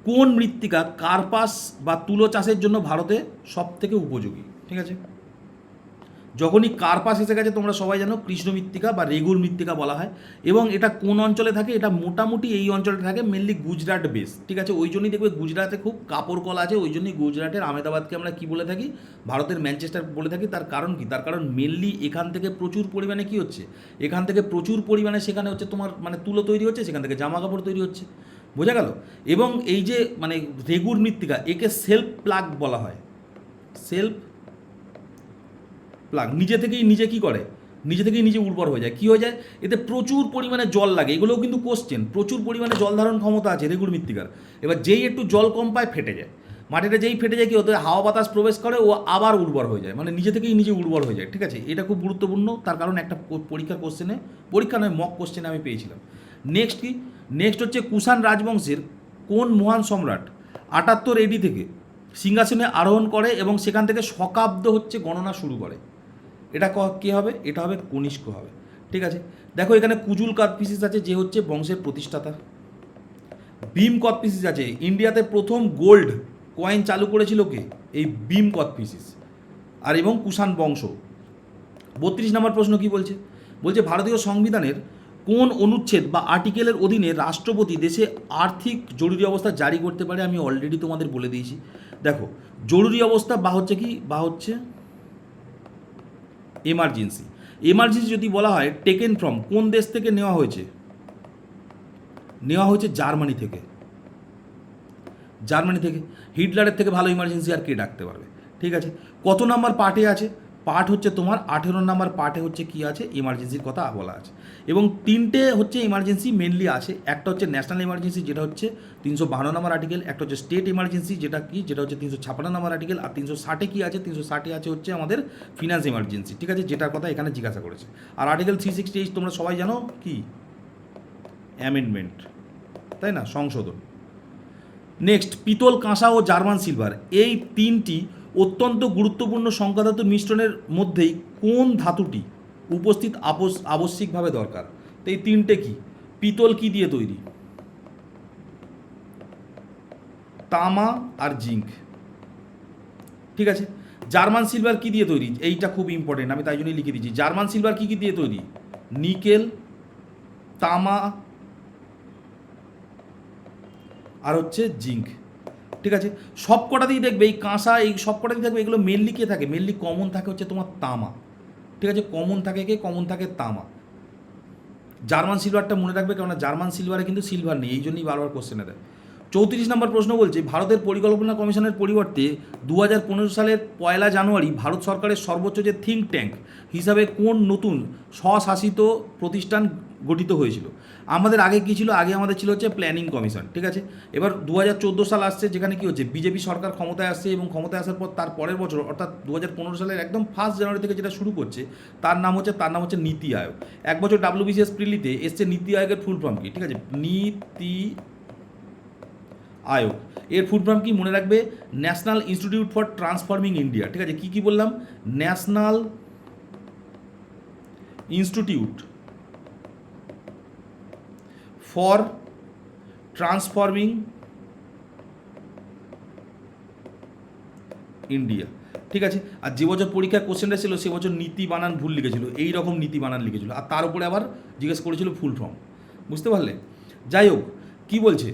A: কোন মৃত্তিকা কার্পাস বা তুলো চাষের জন্য ভারতে সব থেকে উপযোগী, ঠিক আছে। যখনই কার্পাস এসে গেছে, তোমরা সবাই জানো কৃষ্ণ মৃত্তিকা বা রেগুর মৃত্তিকা বলা হয়। এবং এটা কোন অঞ্চলে থাকে? এটা মোটামুটি এই অঞ্চলে থাকে, মেনলি গুজরাট বেস, ঠিক আছে। ওই জন্যই দেখবে গুজরাটে খুব কাপড় কল আছে, ওই জন্যই গুজরাটের আহমেদাবাদকে আমরা কি বলে থাকি? ভারতের ম্যানচেস্টার বলে থাকি। তার কারণ কি? তার কারণ মেনলি এখান থেকে প্রচুর পরিমাণে কি হচ্ছে? এখান থেকে প্রচুর পরিমাণে সেখানে হচ্ছে তোমার মানে তুলো তৈরি হচ্ছে, সেখান থেকে জামা কাপড় তৈরি হচ্ছে, বোঝা গেল। এবং এই যে মানে রেগুর মৃত্তিকা, একে সেলফ প্লাগ বলা হয়, সেলফ প্লাগ। নিজে থেকেই নিজে কি করে? নিজে থেকেই নিজে উর্বর হয়ে যায়। কি হয়ে যায়? এতে প্রচুর পরিমাণে জল লাগে, এগুলোও কিন্তু কোশ্চেন। প্রচুর পরিমাণে জল ধারণ ক্ষমতা আছে রেগুর মৃত্তিকার। এবার যেই একটু জল কম পায়, ফেটে যায় মাটিটা, যেই ফেটে যায় কি হতে? হাওয়া বাতাস প্রবেশ করে, ও আবার উর্বর হয়ে যায়, মানে নিজে থেকেই নিজে উর্বর হয়ে যায়, ঠিক আছে। এটা খুব গুরুত্বপূর্ণ, তার কারণ একটা পরীক্ষার কোশ্চেনে, পরীক্ষা নয় মক কোশ্চেনে আমি পেয়েছিলাম। নেক্সট কি? নেক্সট হচ্ছে কুষাণ রাজবংশের কোন মহান সম্রাট 78 AD থেকে সিংহাসনে আরোহণ করে এবং সেখান থেকে শকাব্দ হচ্ছে গণনা শুরু করে? এটা কে হবে? এটা হবে কনিষ্ক হবে, ঠিক আছে। দেখো এখানে কুজুল কাদফিসিস আছে, যে হচ্ছে বংশের প্রতিষ্ঠাতা। ভীম কদফিসিস আছে, ইন্ডিয়াতে প্রথম গোল্ড কয়েন চালু করেছিল কে? এই ভীম কদফিসিস। আর এবং কুষাণ বংশ। 32 নম্বর প্রশ্ন কি বলছে? বলছে ভারতীয় সংবিধানের কোন অনুচ্ছেদ বা আর্টিকেলের অধীনে রাষ্ট্রপতি দেশে আর্থিক জরুরি অবস্থা জারি করতে পারে? আমি অলরেডি তোমাদের বলে দিয়েছি। দেখো, জরুরি অবস্থা বা হচ্ছে কি, বা হচ্ছে এমার্জেন্সি। এমার্জেন্সি যদি বলা হয়, টেকেন ফ্রম কোন দেশ থেকে নেওয়া হয়েছে? নেওয়া হয়েছে জার্মানি থেকে। জার্মানি থেকে। হিটলারের থেকে ভালো ইমার্জেন্সি আর কে ডাকতে পারবে, ঠিক আছে। কত নাম্বার পার্টে আছে? পার্ট হচ্ছে তোমার 18 নাম্বার পার্টে হচ্ছে কি আছে? এমার্জেন্সির কথা বলা আছে। এবং তিনটে হচ্ছে এমার্জেন্সি মেনলি আছে। একটা হচ্ছে ন্যাশনাল এমার্জেন্সি, যেটা হচ্ছে 352 নম্বর আর্টিকেল। একটা হচ্ছে স্টেট এমার্জেন্সি, যেটা কি, যেটা হচ্ছে 356 নম্বর আর্টিকেল। আর 360-এ কি আছে? 360-এ আছে হচ্ছে আমাদের ফিনান্স এমার্জেন্সি, ঠিক আছে, যেটার কথা এখানে জিজ্ঞাসা করেছে। আর আর্টিকেল 368 তোমরা সবাই জানো কি? অ্যামেন্ডমেন্ট, তাই না, সংশোধন। নেক্সট, পিতল, কাঁসা ও জার্মান সিলভার, এই তিনটি অত্যন্ত গুরুত্বপূর্ণ সংখ্যাধাতুর মিশ্রণের মধ্যেই কোন ধাতুটি উপস্থিত আবশ্যিকভাবে দরকার? তো এই তিনটে কি? পিতল কি দিয়ে তৈরি? তামা আর জিঙ্ক, ঠিক আছে। জার্মান সিলভার কি দিয়ে তৈরি? এইটা খুব ইম্পর্টেন্ট, আমি তাই জন্যই লিখে দিচ্ছি। জার্মান সিলভার কি কি দিয়ে তৈরি? নিকেল, তামা আর হচ্ছে জিঙ্ক, ঠিক আছে। সব কটাতেই দেখবে এই কাঁসা, এই সব কটাতেই দেখবে এগুলো মেনলি কে থাকে? মেনলি কমন থাকে হচ্ছে তোমার তামা, ঠিক আছে। কমন থাকে কে? কমন থাকে তামা। জার্মান সিলভারটা মনে রাখবে, কেননা জার্মান সিলভারে কিন্তু সিলভার নেই, এই জন্যই বারবার কোশ্চেনে দেয়। 34 নম্বর প্রশ্ন বলছে ভারতের পরিকল্পনা কমিশনের পরিবর্তে 2015 সালের 1 জানুয়ারি ভারত সরকারের সর্বোচ্চ যে থিঙ্ক ট্যাঙ্ক হিসাবে কোন নতুন স্বশাসিত প্রতিষ্ঠান গঠিত হয়েছিল? আমাদের আগে কী ছিল? আগে আমাদের ছিল হচ্ছে প্ল্যানিং কমিশন, ঠিক আছে। এবার 2014 সাল আসছে, যেখানে কী হচ্ছে? বিজেপি সরকার ক্ষমতায় আসছে, এবং ক্ষমতায় আসার পর তার পরের বছর অর্থাৎ 2015 সালের একদম 1 জানুয়ারি থেকে যেটা শুরু করছে, তার নাম হচ্ছে নীতি আয়োগ। এক বছর WBCS প্রিলিতে এসছে নীতি আয়োগের ফুল ফর্ম কি, ঠিক আছে? নীতি আয়োগ, এর ফুল ফর্ম কি মনে রাখবে? National institute for transforming India, ঠিক আছে। কি কি বললাম? National institute for transforming India, ঠিক আছে। আর যে বছর পরীক্ষার কোশ্চেনটা ছিল সে বছর নীতি বানান ভুল লিখেছিল, এই রকম নীতি বানান লিখেছিল, আর তার উপরে আবার জিজ্ঞেস করেছিল ফুল ফর্ম। বুঝতে পারলে? যাই হোক, কী বলছে,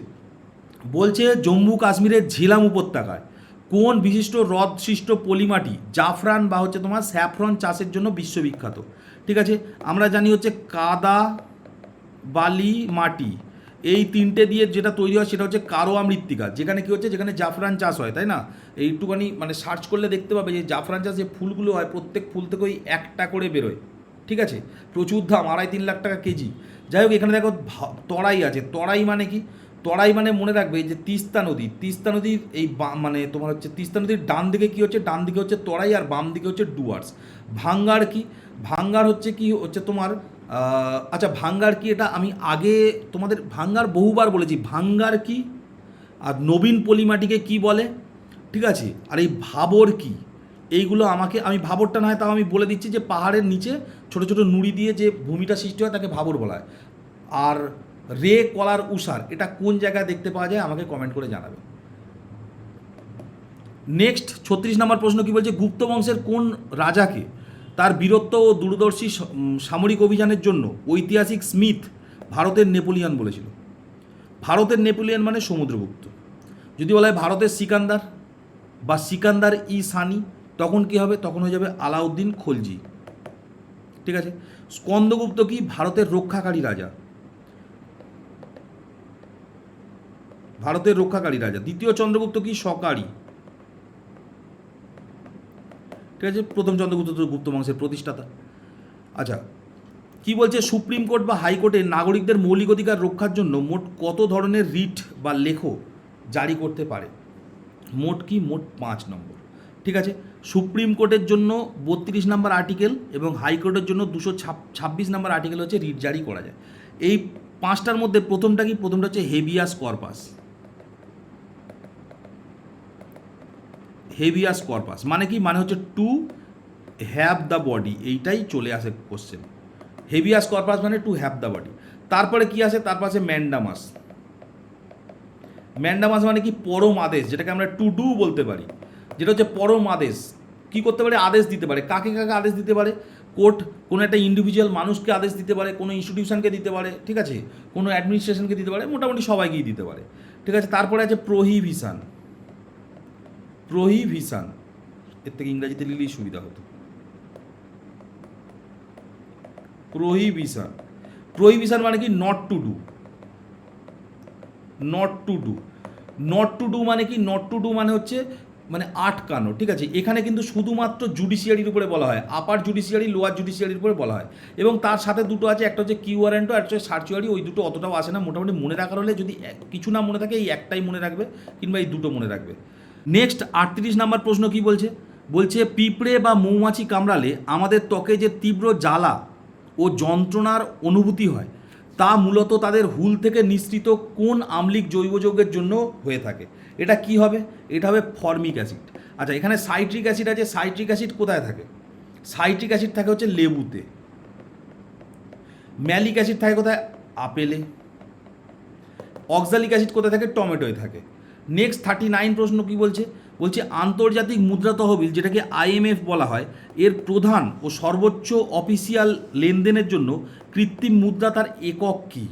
A: বলছে জম্মু কাশ্মীরের ঝিলাম উপত্যকায় কোন বিশিষ্ট হ্রদসৃষ্ট পলিমাটি জাফরান বা হচ্ছে তোমার স্যাফরন চাষের জন্য বিশ্ববিখ্যাত? ঠিক আছে, আমরা জানি হচ্ছে কাদা, বালি, মাটি, এই তিনটে দিয়ে যেটা তৈরি হয় সেটা হচ্ছে কারোয়া মৃত্তিকা, যেখানে কী হচ্ছে, যেখানে জাফরান চাষ হয়, তাই না? এইটুখানি মানে সার্চ করলে দেখতে পাবে যে জাফরান চাষ যে ফুলগুলো হয় প্রত্যেক ফুল থেকে ওই একটা করে বেরোয়। ঠিক আছে, প্রচুর দাম, 2.5-3 লাখ টাকা কেজি। যাই হোক, এখানে দেখো তরাই আছে। তরাই মানে কি? তরাই মানে মনে রাখবে যে তিস্তা নদী, তিস্তা নদীর এই মানে তোমার হচ্ছে তিস্তা নদীর ডান দিকে কী হচ্ছে, ডান দিকে হচ্ছে তরাই আর বাম দিকে হচ্ছে ডুয়ার্স। ভাঙ্গার কি? ভাঙ্গার হচ্ছে কি হচ্ছে তোমার আচ্ছা, ভাঙ্গার কি এটা আমি আগে তোমাদের ভাঙ্গার বহুবার বলেছি। ভাঙ্গার কি আর নবীন পলিমাটিকে কি বলে? ঠিক আছে, আর এই ভাবর কি, এইগুলো আমাকে, আমি ভাবরটা না হয় তাও আমি বলে দিচ্ছি যে পাহাড়ের নিচে ছোটো ছোটো নুড়ি দিয়ে যে ভূমিটা সৃষ্টি হয় তাকে ভাবর বলা হয়। আর রে কলার উষার এটা কোন জায়গায় দেখতে পাওয়া যায় আমাকে কমেন্ট করে জানাবে। নেক্সট 36 নম্বর প্রশ্ন কি বলছে, গুপ্ত বংশের কোন রাজাকে তার বীরত্ব ও দূরদর্শী সামরিক অভিযানের জন্য ঐতিহাসিক স্মিথ ভারতের নেপোলিয়ন বলেছিল? ভারতের নেপোলিয়ন মানে সমুদ্রগুপ্ত। যদি বলা হয় ভারতের সিকান্দার বা সিকান্দার ই সানি, তখন কি হবে? তখন হয়ে যাবে আলাউদ্দিন খলজি। ঠিক আছে। স্কন্দগুপ্ত কি? ভারতের রক্ষাকারী রাজা, ভারতের রক্ষাকারী রাজা। দ্বিতীয় চন্দ্রগুপ্ত কি? সকারি। ঠিক আছে, প্রথম চন্দ্রগুপ্ত তো গুপ্ত বংশের প্রতিষ্ঠাতা। আচ্ছা, কি বলছে, সুপ্রিম কোর্ট বা হাইকোর্টে নাগরিকদের মৌলিক অধিকার রক্ষার জন্য মোট কত ধরনের রিট বা লেখ জারি করতে পারে? মোট কি? মোট 5 নম্বর। ঠিক আছে, সুপ্রিম কোর্টের জন্য 32 নম্বর আর্টিকেল এবং হাইকোর্টের জন্য 226 নম্বর আর্টিকেল হচ্ছে রিট জারি করা যায়। এই 5টার মধ্যে প্রথমটা কি? প্রথমটা হচ্ছে হেভিয়াস কর্পাস। হেভিয়াস কর্পাস মানে কি? মানে হচ্ছে টু হ্যাভ দ্য বডি, এইটাই চলে আসে কোশ্চেন। হেভিয়াস কর্পাস মানে টু হ্যাভ দ্য বডি। তারপরে কি আসে? তারপর আছে ম্যান্ডামাস। ম্যান্ডামাস মানে কি? পরম আদেশ, যেটাকে আমরা টু ডু বলতে পারি, যেটা হচ্ছে পরম আদেশ। কি করতে পারে? আদেশ দিতে পারে। কাকে কাকে আদেশ দিতে পারে? কোর্ট কোনো একটা ইন্ডিভিজুয়াল মানুষকে আদেশ দিতে পারে, কোনো ইনস্টিটিউশনকে দিতে পারে, ঠিক আছে, কোনো অ্যাডমিনিস্ট্রেশনকে দিতে পারে, মোটামুটি সবাইকেই দিতে পারে। ঠিক আছে, তারপরে আছে প্রহিবিশন। প্রহিবিশন এর থেকে ইংরাজিতে লিখলেই সুবিধা হতো। প্রহিবিশন, প্রহিবিশন মানে কি? Not to do. Not to do, not to do মানে কি? নট টু ডু মানে হচ্ছে মানে আটকানো। ঠিক আছে, এখানে কিন্তু শুধুমাত্র জুডিশিয়ারির উপরে বলা হয়, আপার জুডিশিয়ারি লোয়ার জুডিশিয়ারির উপরে বলা হয়, এবং তার সাথে দুটো আছে, একটা হচ্ছে কিউ ওয়ারেন্টো আর একটা হচ্ছে সার্চুয়ারি। ওই দুটো অতটাও আসে না, মোটামুটি মনে রাখার হলে যদি কিছু না মনে থাকে এই একটাই মনে রাখবে কিংবা এই দুটো মনে রাখবে। নেক্সট 38 নম্বর প্রশ্ন কি বলছে, বলছে পিঁপড়ে বা মৌমাছি কামড়ালে আমাদের ত্বকে যে তীব্র জ্বালা ও যন্ত্রণার অনুভূতি হয় তা মূলত তাদের হুল থেকে নিঃসৃত কোন আম্লিক জৈব যৌগের জন্য হয়ে থাকে? এটা কি হবে? এটা হবে ফর্মিক অ্যাসিড। আচ্ছা, এখানে সাইট্রিক অ্যাসিড আছে। সাইট্রিক অ্যাসিড কোথায় থাকে? সাইট্রিক অ্যাসিড থাকে হচ্ছে লেবুতে। ম্যালিক অ্যাসিড থাকে কোথায়? আপেলে। অক্সালিক অ্যাসিড কোথায় থাকে? টমেটোয় থাকে। নেক্সট 39 প্রশ্ন কি বলছে, বলছে আন্তর্জাতিক মুদ্রা তহবিল, যেটাকে IMF বলা হয়, এর প্রধান ও সর্বোচ্চ অফিসিয়াল লেনদেনের জন্য কৃত্রিম মুদ্রা তার একক কী?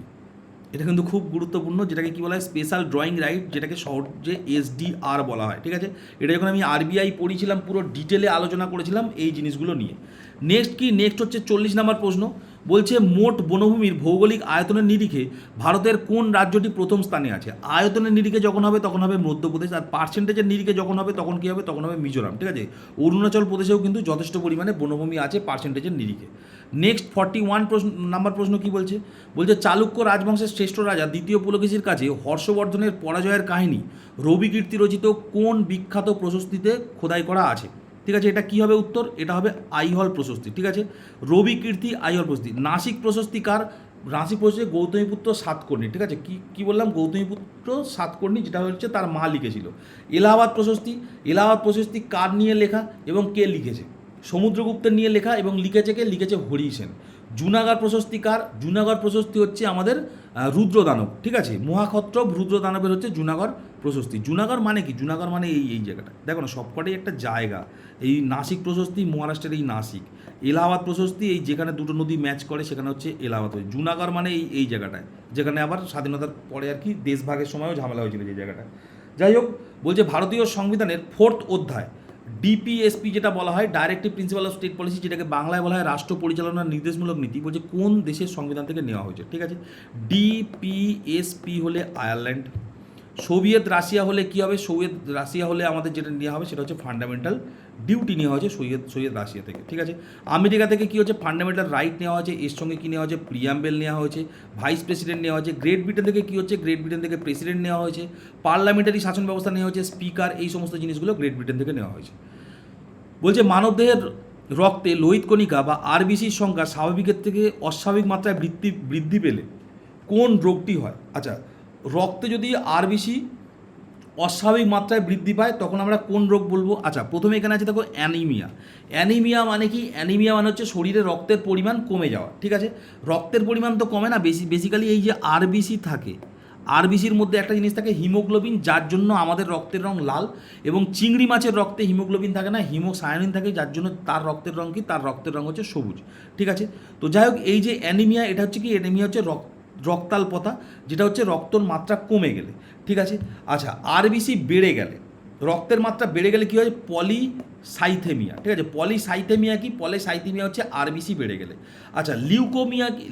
A: এটা কিন্তু খুব গুরুত্বপূর্ণ, যেটাকে কী বলা হয়? স্পেশাল ড্রয়িং রাইট, যেটাকে সহজে SDR বলা হয়। ঠিক আছে, এটা যখন আমি RBI পড়িয়েছিলাম পুরো ডিটেলে আলোচনা করেছিলাম এই জিনিসগুলো নিয়ে। নেক্সট কি? নেক্সট হচ্ছে 40 নম্বর প্রশ্ন, বলছে মোট বনভূমির ভৌগোলিক আয়তনের নিরিখে ভারতের কোন রাজ্যটি প্রথম স্থানে আছে? আয়তনের নিরিখে যখন হবে তখন হবে মধ্যপ্রদেশ, আর পার্সেন্টেজের নিরিখে যখন হবে তখন কী হবে? তখন হবে মিজোরাম। ঠিক আছে, অরুণাচল প্রদেশেও কিন্তু যথেষ্ট পরিমাণে বনভূমি আছে পার্সেন্টেজের নিরিখে। নেক্সট 41 নম্বর প্রশ্ন কি বলছে, বলছে চালুক্য রাজবংশের শ্রেষ্ঠ রাজা দ্বিতীয় পুলকেশীর কাছে হর্ষবর্ধনের পরাজয়ের কাহিনী রবিকীর্তি রচিত কোন বিখ্যাত প্রশস্তিতে খোদাই করা আছে? ঠিক আছে, এটা কি হবে উত্তর? এটা হবে আইহল প্রশস্তি। ঠিক আছে, রবি কীর্তি আইহল প্রশস্তি। নাসিক প্রশস্তি কার? নাসিক প্রশস্তি গৌতমীপুত্র সাতকর্ণী। ঠিক আছে, কি বললাম? গৌতমীপুত্র সাতকর্ণী, যেটা হচ্ছে তার মা লিখেছিল। এলাহাবাদ প্রশস্তি, এলাহাবাদ প্রশস্তি কার নিয়ে লেখা এবং কে লিখেছে? সমুদ্রগুপ্তের নিয়ে লেখা এবং লিখেছে কে? লিখেছে হরি সেন। জুনাগড় প্রশস্তি কার? জুনাগড় প্রশস্তি হচ্ছে আমাদের রুদ্রদানব। ঠিক আছে, মহাক্ষত্রপ রুদ্রদানবের হচ্ছে জুনাগড় প্রশস্তি। জুনাগড় মানে কি? জুনাগড় মানে এই জায়গাটা, দেখো না সবকটাই একটা জায়গা। এই নাসিক প্রশস্তি মহারাষ্ট্রের এই নাসিক, এলাহাবাদ প্রশস্তি এই যেখানে দুটো নদী ম্যাচ করে সেখানে হচ্ছে এলাহাবাদ। জুনাগড় মানে এই জায়গাটায়, যেখানে আবার স্বাধীনতার পরে আর কি দেশভাগের সময়ও ঝামেলা হয়েছিল যে জায়গাটা। যাই হোক, বলছে ভারতীয় সংবিধানের 4th অধ্যায় ডিপিএসপি যেটা বলা হয়, directive principle of state policy, যেটাকে বাংলায় বলা হয় রাষ্ট্র পরিচালনার নির্দেশমূলক নীতি, বলছে কোন দেশের সংবিধান থেকে নেওয়া হয়েছে। ঠিক আছে, ডিপিএসপি হলে আয়ারল্যান্ড। সোভিয়েত রাশিয়া হলে কী হবে? সোভিয়েত রাশিয়া হলে আমাদের যেটা নেওয়া হবে সেটা হচ্ছে ফান্ডামেন্টাল ডিউটি নেওয়া হয়েছে সোভিয়েত রাশিয়া থেকে। ঠিক আছে, আমেরিকা থেকে কী হচ্ছে? ফান্ডামেন্টাল রাইট নেওয়া হয়েছে, এর সঙ্গে কী নেওয়া হয়েছে? প্রিয়াম্বেল নেওয়া হয়েছে, ভাইস প্রেসিডেন্ট নেওয়া হয়েছে। গ্রেট ব্রিটেন থেকে কী হচ্ছে? গ্রেট ব্রিটেন থেকে প্রেসিডেন্ট নেওয়া হয়েছে, পার্লামেন্টারি শাসন ব্যবস্থা নেওয়া হয়েছে, স্পিকার, এই সমস্ত জিনিসগুলো গ্রেট ব্রিটেন থেকে নেওয়া হয়েছে। বলছে মানবদেহের রক্তে লোহিত কণিকা বা আরবিসির সংখ্যা স্বাভাবিকের থেকে অস্বাভাবিক মাত্রায় বৃদ্ধি পেলে কোন রোগটি হয়? আচ্ছা, রক্তে যদি আরবিসি অস্বাভাবিক মাত্রায় বৃদ্ধি পায় তখন আমরা কোন রোগ বলবো? আচ্ছা, প্রথমে এখানে আছে দেখো অ্যানিমিয়া। অ্যানিমিয়া মানে কি? অ্যানিমিয়া মানে হচ্ছে শরীরে রক্তের পরিমাণ কমে যাওয়া। ঠিক আছে, রক্তের পরিমাণ তো কমে না, বেসিক্যালি এই যে আরবিসি থাকে, আরবিসির মধ্যে একটা জিনিস থাকে হিমোগ্লোবিন, যার জন্য আমাদের রক্তের রং লাল। এবং চিংড়ি মাছের রক্তে হিমোগ্লোবিন থাকে না, হিমোসায়ানিন থাকে, যার জন্য তার রক্তের রং কি? তার রক্তের রং হচ্ছে সবুজ। ঠিক আছে, তো যাই হোক, এই যে অ্যানিমিয়া, এটা হচ্ছে কি? অ্যানিমিয়া হচ্ছে রক্তাল্পতা, যেটা হচ্ছে রক্তর মাত্রা কমে গেলে। ঠিক আছে, আচ্ছা, আরবিসি বেড়ে গেলে, রক্তের মাত্রা বেড়ে গেলে কী হয়? পলিসাইথেমিয়া। ঠিক আছে, পলিসাইথেমিয়া কি? পলিসাইথেমিয়া হচ্ছে আরবিসি বেড়ে গেলে। আচ্ছা, লিউকোমিয়া কি?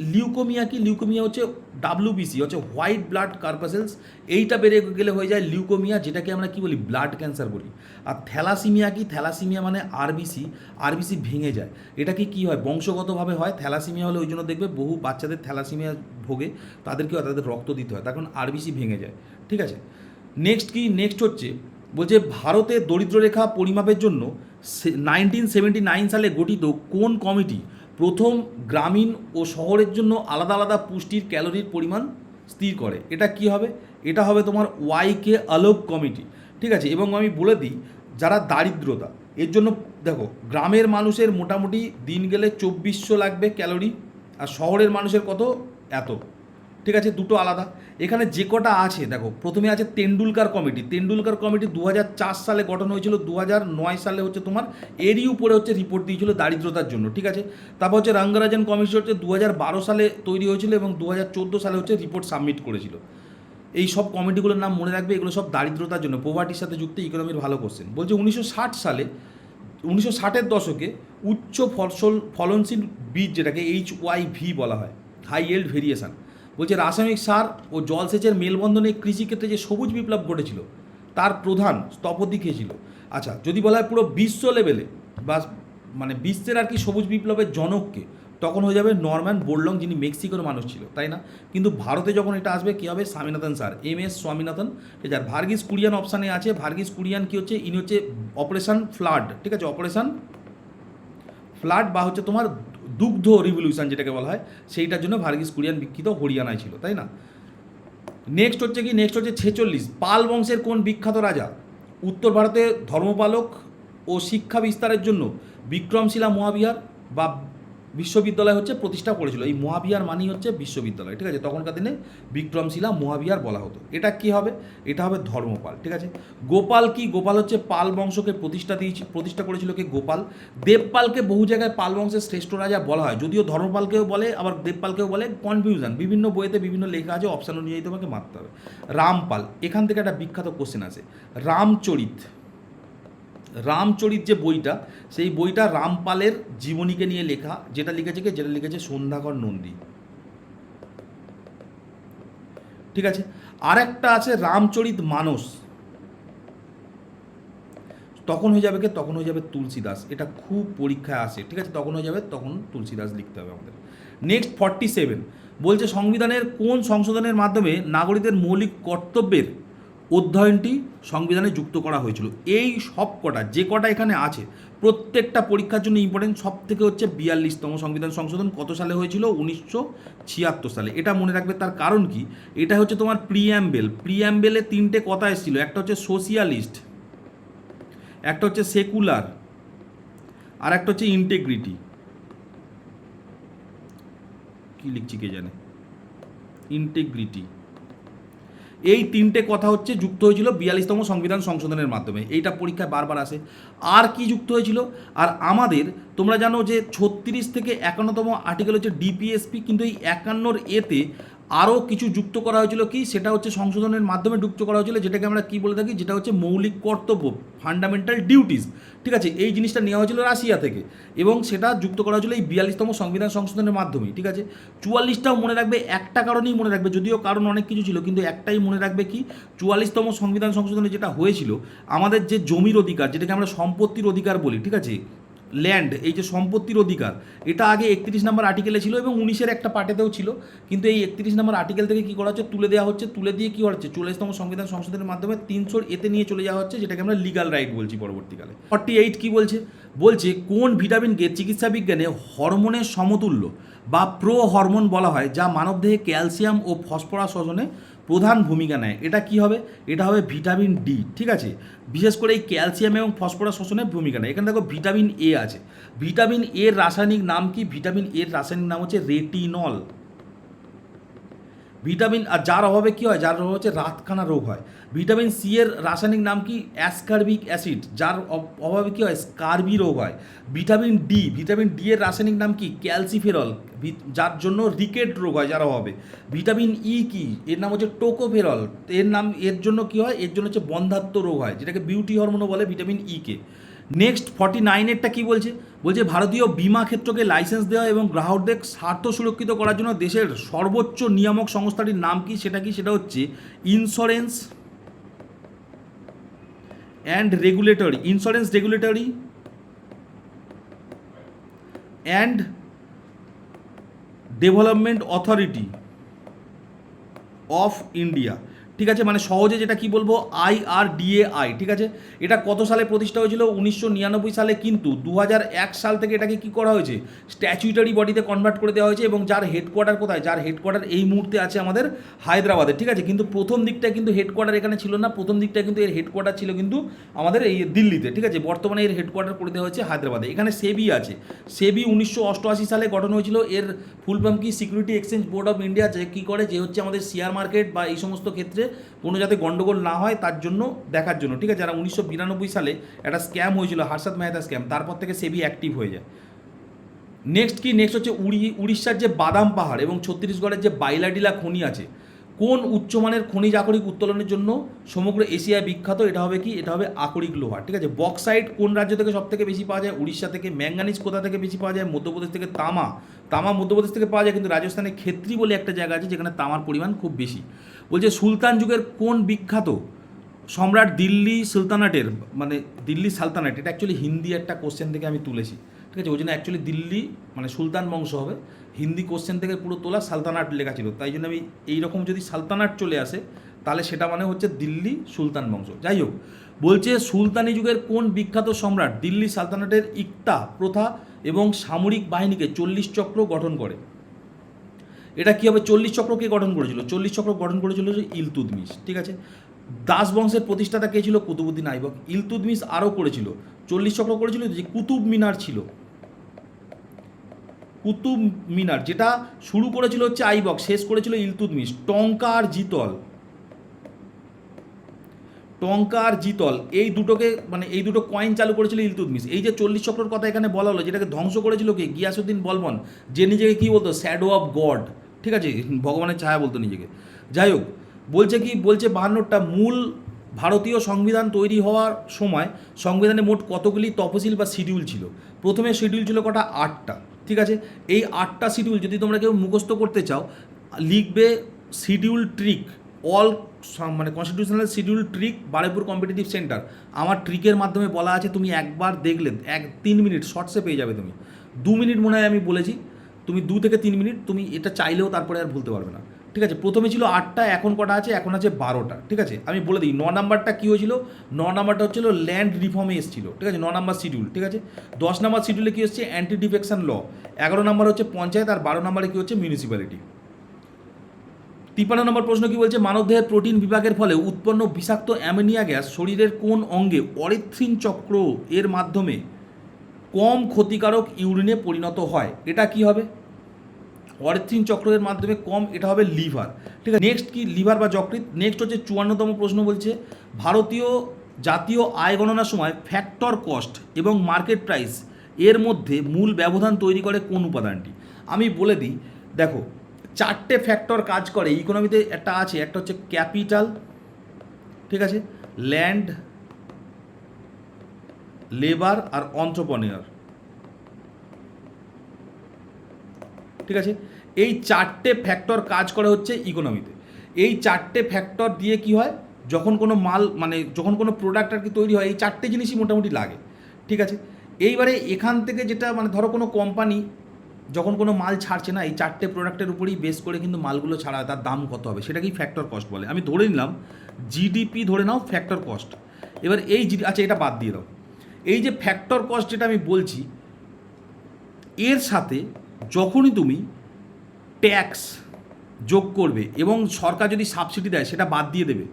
A: লিউকোমিয়া হচ্ছে ডাব্লিউবিসি, হচ্ছে হোয়াইট ব্লাড কর্পাসেলস, এইটা বেড়ে গেলে হয়ে যায় লিউকোমিয়া, যেটাকে আমরা কি বলি? ব্লাড ক্যান্সার বলি। আর থ্যালাসিমিয়া কি? থ্যালাসিমিয়া মানে আরবিসি ভেঙে যায়। এটা কি হয়? বংশগতভাবে হয়। থ্যালাসিমিয়া হলে ওই জন্য দেখবে বহু বাচ্চাদের থ্যালাসিমিয়া ভোগে, তাদেরকে তাদের রক্ত দিতে হয়, তার কারণ আরবিসি ভেঙে যায়। ঠিক আছে, নেক্সট হচ্ছে, বলছে ভারতে দরিদ্ররেখা পরিমাপের জন্য 1979 সালে গঠিত কোন কমিটি প্রথম গ্রামীণ ও শহরের জন্য আলাদা আলাদা পুষ্টির ক্যালোরির পরিমাণ স্থির করে? এটা কি হবে? এটা হবে তোমার ওয়াইকে আলোক কমিটি। ঠিক আছে, এবং আমি বলে দিই, যারা দারিদ্রতা, এর জন্য দেখো গ্রামের মানুষের মোটামুটি দিন গেলে 2400 লাগবে ক্যালোরি, আর শহরের মানুষের কত? এত। ঠিক আছে, দুটো আলাদা। এখানে যে কটা আছে দেখো, প্রথমে আছে তেন্ডুলকার কমিটি। 2004 সালে গঠন হয়েছিল, 2009 সালে হচ্ছে তোমার এরই উপরে হচ্ছে রিপোর্ট দিয়েছিল দারিদ্রতার জন্য। ঠিক আছে, তারপর হচ্ছে রঙ্গরাজন কমিটি হচ্ছে 2012 সালে তৈরি হয়েছিল এবং 2014 সালে হচ্ছে রিপোর্ট সাবমিট করেছিল। এই সব কমিটিগুলোর নাম মনে রাখবে, এগুলো সব দারিদ্রতার জন্য, পোভার্টির সাথে যুক্ত ইকোনমির ভালো কোশ্চেন। বলছে 1960-এর দশকে উচ্চ ফলনশীল বীজ, যেটাকে HYV বলা হয়, হাই ইয়েল্ড ভেরিয়েশন। বলছে রাসায়নিক সার ও জলসেচের মেলবন্ধনে কৃষিক্ষেত্রে যে সবুজ বিপ্লব ঘটেছিল তার প্রধান স্থপতি কে ছিল? আচ্ছা, যদি বলা হয় পুরো বিশ্ব লেভেলে বা মানে বিশ্বের আর কি সবুজ বিপ্লবের জনককে, তখন হয়ে যাবে নরম্যান বোরলং, যিনি মেক্সিকোর মানুষ ছিল, তাই না? কিন্তু ভারতে যখন এটা আসবে কী হবে? Swaminathan sir, MS Swaminathan. ঠিক আছে, ভার্গিস কুরিয়ান অপশানে আছে। ভার্গিস কুরিয়ান কি হচ্ছে? ইনি হচ্ছে অপারেশন ফ্লাড। ঠিক আছে, অপারেশন ফ্লাড বা হচ্ছে তোমার দুগ্ধ রিভলিউশন যেটাকে বলা হয়, সেইটার জন্য ভার্গিস কুরিয়ান বিখ্যাত, হরিয়ানায় ছিল, তাই না? নেক্সট হচ্ছে 46, পাল বংশের কোন বিখ্যাত রাজা উত্তর ভারতে ধর্মপালক ও শিক্ষা বিস্তারের জন্য বিক্রমশিলা মহাবিহার বা বিশ্ববিদ্যালয় হচ্ছে প্রতিষ্ঠা করেছিল? এই মহাবিহার মানেই হচ্ছে বিশ্ববিদ্যালয়। ঠিক আছে, তখনকার দিনে বিক্রমশিলা মহাবিহার বলা হতো। এটা কি হবে? এটা হবে ধর্মপাল। ঠিক আছে, গোপাল কি? গোপাল হচ্ছে পাল বংশকে প্রতিষ্ঠা করেছিল কে? গোপাল। দেবপালকে বহু জায়গায় পাল বংশের শ্রেষ্ঠ রাজা বলা হয়, যদিও ধর্মপালকেও বলে আবার দেবপালকেও বলে, কনফিউশন, বিভিন্ন বইতে বিভিন্ন লেখা আছে, অপশান অনুযায়ী তোমাকে মারতে হবে। রামপাল, এখান থেকে একটা বিখ্যাত কোশ্চেন আছে। রামচরিত যে বইটা, সেই বইটা রামপালের জীবনীকে নিয়ে লেখা, যেটা লিখেছে সন্ধ্যাকর নন্দী। ঠিক আছে, আরেকটা আছে রামচরিত মানস, তখন হয়ে যাবে কে? তখন হয়ে যাবে তুলসীদাস। এটা খুব পরীক্ষায় আসে। ঠিক আছে, তখন হয়ে যাবে, তখন তুলসীদাস লিখতে হবে আমাদের। নেক্সট 47, বলছে সংবিধানের কোন সংশোধনের মাধ্যমে নাগরিকদের মৌলিক কর্তব্যের অধ্যয়নটি সংবিধানে যুক্ত করা হয়েছিল? এই সব কটা, যে কটা এখানে আছে, প্রত্যেকটা পরীক্ষার জন্য ইম্পর্টেন্ট। সব থেকে হচ্ছে 42তম সংবিধান সংশোধন কত সালে হয়েছিল? 1976 সালে। এটা মনে রাখবে, তার কারণ কি? এটা হচ্ছে তোমার প্রিয়াম্বেলে 3টে কথা এসেছিল, একটা হচ্ছে সোশিয়ালিস্ট, একটা হচ্ছে সেকুলার, আর একটা হচ্ছে ইন্টেগ্রিটি। কি লিখছি কে জানে? ইন্টেগ্রিটি। এই তিনটে কথা হচ্ছে যুক্ত হয়েছিল 42তম সংবিধান সংশোধনের মাধ্যমে। এইটা পরীক্ষায় বারবার আসে। আর কি যুক্ত হয়েছিল? আর আমাদের তোমরা জানো যে 36 থেকে 51তম আর্টিকেল হচ্ছে ডিপিএসপি, কিন্তু এই 51 এতে আরও কিছু যুক্ত করা হয়েছিল। কি সেটা হচ্ছে সংশোধনের মাধ্যমে যুক্ত করা হয়েছিল, যেটাকে আমরা কি বলে থাকি, যেটা হচ্ছে মৌলিক কর্তব্য, ফান্ডামেন্টাল ডিউটিস। ঠিক আছে, এই জিনিসটা নেওয়া হয়েছিল রাশিয়া থেকে এবং সেটা যুক্ত করা হয়েছিল এই 42তম সংবিধান সংশোধনের মাধ্যমে। ঠিক আছে, 44টাও মনে রাখবে, একটা কারণেই মনে রাখবে, যদিও কারণ অনেক কিছু ছিল, কিন্তু একটাই মনে রাখবে কি 44তম সংবিধান সংশোধনে যেটা হয়েছিল, আমাদের যে জমির অধিকার, যেটাকে আমরা সম্পত্তির অধিকার বলি, ঠিক আছে, ল্যান্ড, এই যে সম্পত্তির অধিকার, এটা আগে 31 নম্বর আর্টিকেলে ছিল এবং 19-এর একটা পার্টেতেও ছিল, কিন্তু এই 31 নম্বর আর্টিকেল থেকে কী করা হচ্ছে, তুলে দেওয়া হচ্ছে। তুলে দিয়ে কী হচ্ছে, 44তম সংবিধান সংশোধনের মাধ্যমে 300 এতে নিয়ে চলে যাওয়া হচ্ছে, যেটাকে আমরা লিগাল রাইট বলছি পরবর্তীকালে। 48 কী বলছে, বলছে কোন ভিটামিনকে চিকিৎসা বিজ্ঞানে হরমোনের সমতুল্য বা প্রো হরমোন বলা হয়, যা মানবদেহে ক্যালসিয়াম ও ফসফরাস শোষণে প্রধান ভূমিকা নেয়। এটা কি হবে? এটা হবে ভিটামিন ডি। ঠিক আছে, বিশেষ করে এই ক্যালসিয়াম এবং ফসফরাস শোষণের ভূমিকা নেয়। এখানে দেখো ভিটামিন এ আছে। ভিটামিন এর রাসায়নিক নাম কি? ভিটামিন এর রাসায়নিক নাম হচ্ছে রেটিনল। ভিটামিন, আর যার অভাবে কী হয়, যার অভাবে হচ্ছে রাতকানা রোগ হয়। ভিটামিন সি এর রাসায়নিক নাম কি? অ্যাসকার্বিক অ্যাসিড, যার অভাবে কী হয়, স্কার্বি রোগ হয়। ভিটামিন ডি এর রাসায়নিক নাম কি? ক্যালসিফেরল, যার জন্য রিকেট রোগ হয় যার অভাবে। ভিটামিন ই কি? এর নাম হচ্ছে টোকোফেরল, এর জন্য কি হয়, এর জন্য হচ্ছে বন্ধ্যাত্ব রোগ হয়, যেটাকে বিউটি হরমোনও বলে ভিটামিন ই কে। নেক্সট 49-এরটা কী বলছে, বলছে ভারতীয় বিমা ক্ষেত্রকে লাইসেন্স দেওয়া এবং গ্রাহকদের স্বার্থ সুরক্ষিত করার জন্য দেশের সর্বোচ্চ নিয়ামক সংস্থাটির নাম কি? সেটা কি? সেটা হচ্ছে insurance regulatory and development authority of India. ঠিক আছে, মানে সহজে যেটা কি বলবো, IRDAI। ঠিক আছে, এটা কত সালে প্রতিষ্ঠা হয়েছিল? 1999 সালে, কিন্তু 2001 সাল থেকে এটাকে কি করা হয়েছে, স্ট্যাচুইটারি বডিতে কনভার্ট করে দেওয়া হয়েছে। এবং যার হেডকোয়ার্টার কোথায়? যার হেডকোয়ার্টার এই মুহূর্তে আছে আমাদের হায়দ্রাবাদে। ঠিক আছে, কিন্তু প্রথম দিকটা কিন্তু হেডকোয়ার্টার এখানে ছিল না, প্রথম দিকটা কিন্তু এর হেডকোয়ার্টার ছিল কিন্তু আমাদের এই দিল্লিতে। ঠিক আছে, বর্তমানে এর হেডকোয়ার্টার করে দেওয়া হয়েছে হায়দ্রাবাদে। এখানে সেবি আছে। সেবি 1988 সালে গঠন হয়েছিল। এর ফুল ফর্ম কি? Security exchange board of India. যে কী করে, যে হচ্ছে আমাদের শেয়ার মার্কেট বা এই সমস্ত ক্ষেত্রে কোনো যাতে গন্ডগোল না হয় তার জন্য, দেখার জন্য। ঠিক আছে, যারা 1992 সালে একটা স্ক্যাম হয়েছিল, হর্ষদ মেহতা স্ক্যাম, তারপর থেকে সেবি অ্যাক্টিভ হয়ে যায়। নেক্সট কি? নেক্সট হচ্ছে উড়িষ্যার যে বাদাম পাহাড় এবং ছত্তিশগড়ের যে বাইলাডিলা খনি আছে, কোন উচ্চমানের খনিজ আকরিক উত্তোলনের জন্য সমগ্র এশিয়ায় বিখ্যাত? এটা হবে কি? এটা হবে আকরিক লোহা। ঠিক আছে, বক্সাইট কোন রাজ্য থেকে সব থেকে বেশি পাওয়া যায়? উড়িষ্যা থেকে। ম্যাঙ্গানিজ কোথা থেকে বেশি পাওয়া যায়? মধ্যপ্রদেশ থেকে। তামা মধ্যপ্রদেশ থেকে পাওয়া যায়, কিন্তু রাজস্থানে খেত্রি বলে একটা জায়গা আছে যেখানে তামার পরিমাণ খুব বেশি। বলছে সুলতান যুগের কোন বিখ্যাত সম্রাট দিল্লি সুলতানাটের, মানে দিল্লি সালতানাট, এটা অ্যাকচুয়ালি হিন্দি একটা কোশ্চেন থেকে আমি তুলেছি। ঠিক আছে, ওই জন্য অ্যাকচুয়ালি দিল্লি মানে সুলতান বংশ হবে, হিন্দি কোশ্চেন থেকে পুরো তোলা, সালতানাট লেখা ছিল, তাই জন্য আমি এইরকম যদি সালতানাট চলে আসে তাহলে সেটা মানে হচ্ছে দিল্লি সুলতান বংশ। যাই হোক, বলছে সুলতানি যুগের কোন বিখ্যাত সম্রাট দিল্লি সালতানাটের ইকতা প্রথা এবং সামরিক বাহিনীকে 40 চক্র গঠন করে? এটা কী হবে? 40 চক্র কে গঠন করেছিল? 40 চক্র গঠন করেছিল ইলতুৎমিশ। ঠিক আছে, দাস বংশের প্রতিষ্ঠাতা কে ছিল? কুতুবউদ্দিন আইবক। ইলতুৎমিশ আরও করেছিল 40 চক্র করেছিল, যে কুতুব মিনার ছিল, কুতুব মিনার, যেটা শুরু করেছিল হচ্ছে আইবক, শেষ করেছিল ইলতুৎমিশ। টঙ্কা আর জিতল এই দুটোকে, মানে এই দুটো কয়েন চালু করেছিল ইলতুৎমিশ। এই যে 40 চক্রের কথা এখানে বলা হলো, যেটাকে ধ্বংস করেছিল কে? গিয়াসউদ্দিন বলবন, যে নিজেকে কী বলতো? Shadow of god. ঠিক আছে, ভগবানের ছায়া বলতো নিজেকে। যাই হোক, বলছে কি? বলছে 52টা মূল ভারতীয় সংবিধান তৈরি হওয়ার সময় সংবিধানে মোট কতগুলি তফসিল বা শিডিউল ছিল? প্রথমে শিডিউল ছিল কটা? 8টা। ঠিক আছে, এই 8টা শিডিউল যদি তোমরা কেউ মুখস্থ করতে চাও, লিখবে শিডিউল ট্রিক, অল মানে constitutional schedule trick, Baruipur competitive centre. আমার ট্রিকের মাধ্যমে বলা আছে, তুমি একবার দেখলে 3 মিনিট শর্টসে পেয়ে যাবে। তুমি 2 মিনিট মনে হয় আমি বলেছি, তুমি 2 থেকে 3 মিনিট তুমি এটা চাইলেও তারপরে আর ভুলতে পারবে না। ঠিক আছে, প্রথমে ছিল 8টা, এখন কটা আছে? এখন আছে 12টা। ঠিক আছে, আমি বলে দিই 9 নাম্বারটা কী হয়েছিল? 9 নাম্বারটা হচ্ছিল ল্যান্ড রিফর্মে এসেছিল। ঠিক আছে, 9 নাম্বার শিডিউল। ঠিক আছে, 10 নাম্বার শিডিউলে কী হচ্ছে? Anti defection law. 11 নাম্বার হচ্ছে পঞ্চায়েত, আর 12 নাম্বারে কী হচ্ছে? মিউনিসিপ্যালিটি। 53 নম্বর প্রশ্ন কি বলছে? মানবদেহের প্রোটিন বিভাগের ফলে উৎপন্ন বিষাক্ত অ্যামোনিয়া গ্যাস শরীরের কোন অঙ্গে অরিথ্রিন চক্র এর মাধ্যমে কম ক্ষতিকারক ইউরিনে পরিণত হয়? এটা কি হবে? অরিথ্রিন চক্রের মাধ্যমে কম, এটা হবে লিভার। ঠিক আছে, নেক্সট কি লিভার বা যকৃৎ। নেক্সট হচ্ছে 54তম প্রশ্ন বলছে ভারতীয় জাতীয় আয় গণনার সময় ফ্যাক্টর কস্ট এবং মার্কেট প্রাইস এর মধ্যে মূল ব্যবধান তৈরি করে কোন উপাদানটি। আমি বলে দিই, দেখো 4টে ফ্যাক্টর কাজ করে ইকোনমিতে, একটা আছে, একটা হচ্ছে ক্যাপিটাল, ঠিক আছে, ল্যান্ড, লেবার আর অন্ত্রপ্রনিয়র। ঠিক আছে, এই 4টে ফ্যাক্টর কাজ করে হচ্ছে ইকোনমিতে। এই 4টে ফ্যাক্টর দিয়ে কি হয়, যখন কোনো মাল মানে যখন কোনো প্রোডাক্ট আর কি তৈরি হয়, এই 4টে জিনিসই মোটামুটি লাগে। ঠিক আছে, এইবারে এখান থেকে যেটা মানে ধরো কোনো কোম্পানি যখন কোনো মাল ছাড়ছে না, এই 4টে প্রোডাক্টের উপরেই বেস করে কিন্তু মালগুলো ছাড়া হয়, তার দাম কত হবে সেটাকেই ফ্যাক্টর কস্ট বলে। আমি ধরে নিলাম জিডিপি ধরে নাও ফ্যাক্টর কস্ট। এবার এই আচ্ছা এটা বাদ দিয়ে দাও, এই যে ফ্যাক্টর কস্ট যেটা আমি বলছি, এর সাথে যখনই তুমি ট্যাক্স যোগ করবে এবং সরকার যদি সাবসিডি দেয় সেটা বাদ দিয়ে দেবে,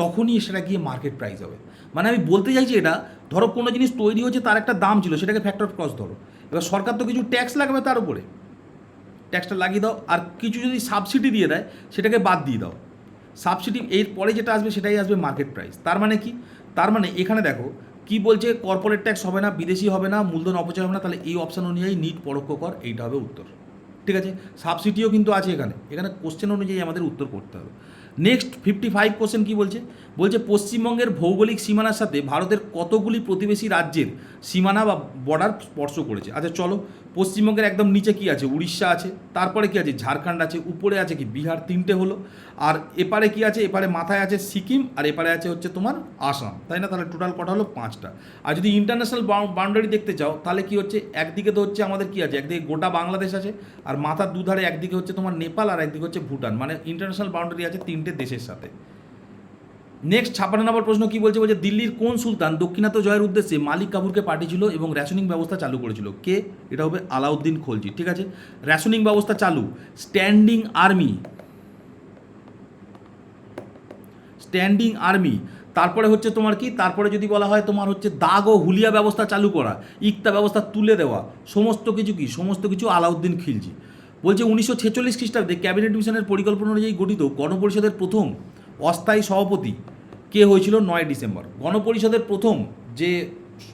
A: তখনই সেটা গিয়ে মার্কেট প্রাইস হবে। মানে আমি বলতে চাইছি এটা, ধরো কোনো জিনিস তৈরি হচ্ছে, তার একটা দাম ছিল, সেটাকে ফ্যাক্টর কস্ট ধরো। এবার সরকার তো কিছু ট্যাক্স লাগাবে, তার উপরে ট্যাক্সটা লাগিয়ে দাও, আর কিছু যদি সাবসিডি দিয়ে দেয় সেটাকে বাদ দিয়ে দাও। সাবসিডি এর পরে যেটা আসবে সেটাই আসবে মার্কেট প্রাইস। তার মানে কি, তার মানে এখানে দেখো কি বলছে, কর্পোরেট ট্যাক্স হবে না, বিদেশি হবে না, মূলধন অপচয় হবে না, তাহলে এই অপশান অনুযায়ী নিট পরোক্ষ কর, এইটা হবে উত্তর। ঠিক আছে, সাবসিডিও কিন্তু আছে এখানে, এখানে কোশ্চেন অনুযায়ী আমাদের উত্তর করতে হবে। নেক্সট 55 কোশ্চেন কি বলছে, বলছে পশ্চিমবঙ্গের ভৌগোলিক সীমানার সাথে ভারতের কতগুলি প্রতিবেশী রাজ্যের সীমানা বা বর্ডার স্পর্শ করেছে। আচ্ছা চলো, পশ্চিমবঙ্গের একদম নিচে কি আছে, উড়িষ্যা আছে, তারপরে কি আছে, ঝাড়খণ্ড আছে, উপরে আছে কি বিহার, 3টে হলো, আর এপারে কি আছে, এপারে মাথায় আছে সিকিম, আর এপারে আছে হচ্ছে তোমার আসাম, তাই না? তাহলে টোটাল কটা হলো 5টা। আর যদি ইন্টারন্যাশনাল বাউন্ডারি দেখতে চাও, তাহলে কি হচ্ছে, একদিকে তো হচ্ছে আমাদের কি আছে, একদিকে গোটা বাংলাদেশ আছে, আর মাথার দুধারে একদিকে হচ্ছে তোমার নেপাল, আর একদিকে হচ্ছে ভুটান, মানে ইন্টারন্যাশনাল বাউন্ডারি আছে 3টে দেশের সাথে। নেক্সট 56 নম্বর প্রশ্ন কি বলছে, বলছে দিল্লির কোন সুলতান দক্ষিণাত্য জয়ের উদ্দেশ্যে মালিক কাফুরকে পাঠিয়েছিল এবং রেশনিং ব্যবস্থা চালু করেছিল? কে? এটা হবে আলাউদ্দিন খলজি। ঠিক আছে, রেশনিং ব্যবস্থা চালু, স্ট্যান্ডিং আর্মি, স্ট্যান্ডিং আর্মি, তারপরে হচ্ছে তোমার কি, তারপরে যদি বলা হয় তোমার হচ্ছে দাগ ও হুলিয়া ব্যবস্থা চালু করা, ইকতা ব্যবস্থা তুলে দেওয়া, সমস্ত কিছু কি, সমস্ত কিছু আলাউদ্দিন খিলজি। বলছে 1946 খ্রিস্টাব্দে ক্যাবিনেট মিশনের পরিকল্পনা অনুযায়ী গঠিত গণপরিষদের প্রথম অস্থায়ী সভাপতি কে হয়েছিল? 9 ডিসেম্বর। গণপরিষদের প্রথম যে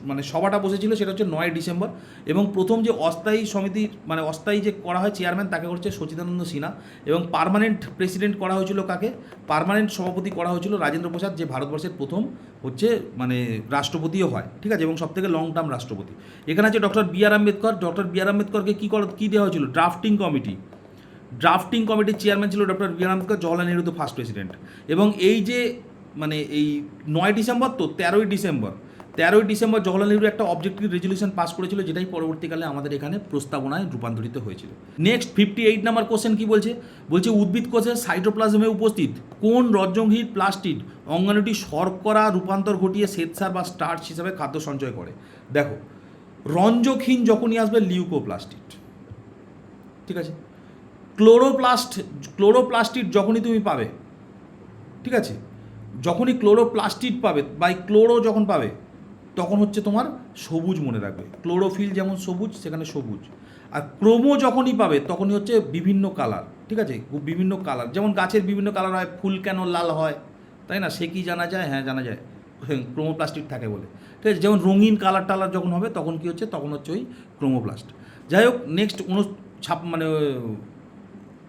A: মানে সভাটা বসেছিল সেটা হচ্ছে 9 ডিসেম্বর, এবং প্রথম যে অস্থায়ী সমিতি মানে অস্থায়ী যে করা হয় চেয়ারম্যান, তাকে হচ্ছে সচিদানন্দ সিনহা, এবং পার্মানেন্ট প্রেসিডেন্ট করা হয়েছিল কাকে? পার্মানেন্ট সভাপতি করা হয়েছিল রাজেন্দ্র প্রসাদ, যে ভারতবর্ষের প্রথম হচ্ছে মানে রাষ্ট্রপতিও হয়। ঠিক আছে, এবং সবথেকে লং টার্ম রাষ্ট্রপতি। এখানে আছে ডক্টর বি আর আম্বেদকর। ডক্টর বি আর আম্বেদকরকে কী দেওয়া হয়েছিল? Drafting committee. ড্রাফটিং কমিটির চেয়ারম্যান ছিল ডক্টর বি আর আম্বেদকর। জওয়াহরলাল নেহরু তো ফার্স্ট প্রেসিডেন্ট। এবং এই যে মানে এই 9 ডিসেম্বর তো 13ই ডিসেম্বর জওহরলাল নেহরু একটা অবজেক্টিভ রেজলিউশন পাস করেছিল, যেটাই পরবর্তীকালে আমাদের এখানে প্রস্তাবনায় রূপান্তরিত হয়েছিল। নেক্সট 58 নম্বর কোশ্চেন কি বলছে, বলছে উদ্ভিদ কোষের সাইটোপ্লাজমে উপস্থিত কোন রজ্জংহীন প্লাস্টিড অঙ্গাণুটি শর্করা রূপান্তর ঘটিয়ে শ্বেতসার বা স্টার্চ হিসাবে খাদ্য সঞ্চয় করে? দেখো, রঞ্জকহীন যখনই আসবে লিউকোপ্লাস্টিড। ঠিক আছে, ক্লোরোপ্লাস্টিড যখনই তুমি পাবে, ঠিক আছে, যখনই ক্লোরোপ্লাস্টিড পাবে বা ক্লোরো যখন পাবে, তখন হচ্ছে তোমার সবুজ মনে রাখবে। ক্লোরোফিল যেমন সবুজ, সেখানে সবুজ। আর ক্রোমো যখনই পাবে তখনই হচ্ছে বিভিন্ন কালার। ঠিক আছে, বিভিন্ন কালার, যেমন গাছের বিভিন্ন কালার হয়, ফুল কেন লাল হয়, তাই না? সে কি জানা যায়? হ্যাঁ জানা যায়, ক্রোমোপ্লাস্টিড থাকে বলে। ঠিক আছে, যেমন রঙিন কালার টালার যখন হবে তখন কি হচ্ছে, তখন হচ্ছে ওই ক্রোমোপ্লাস্ট। যাই হোক, নেক্সট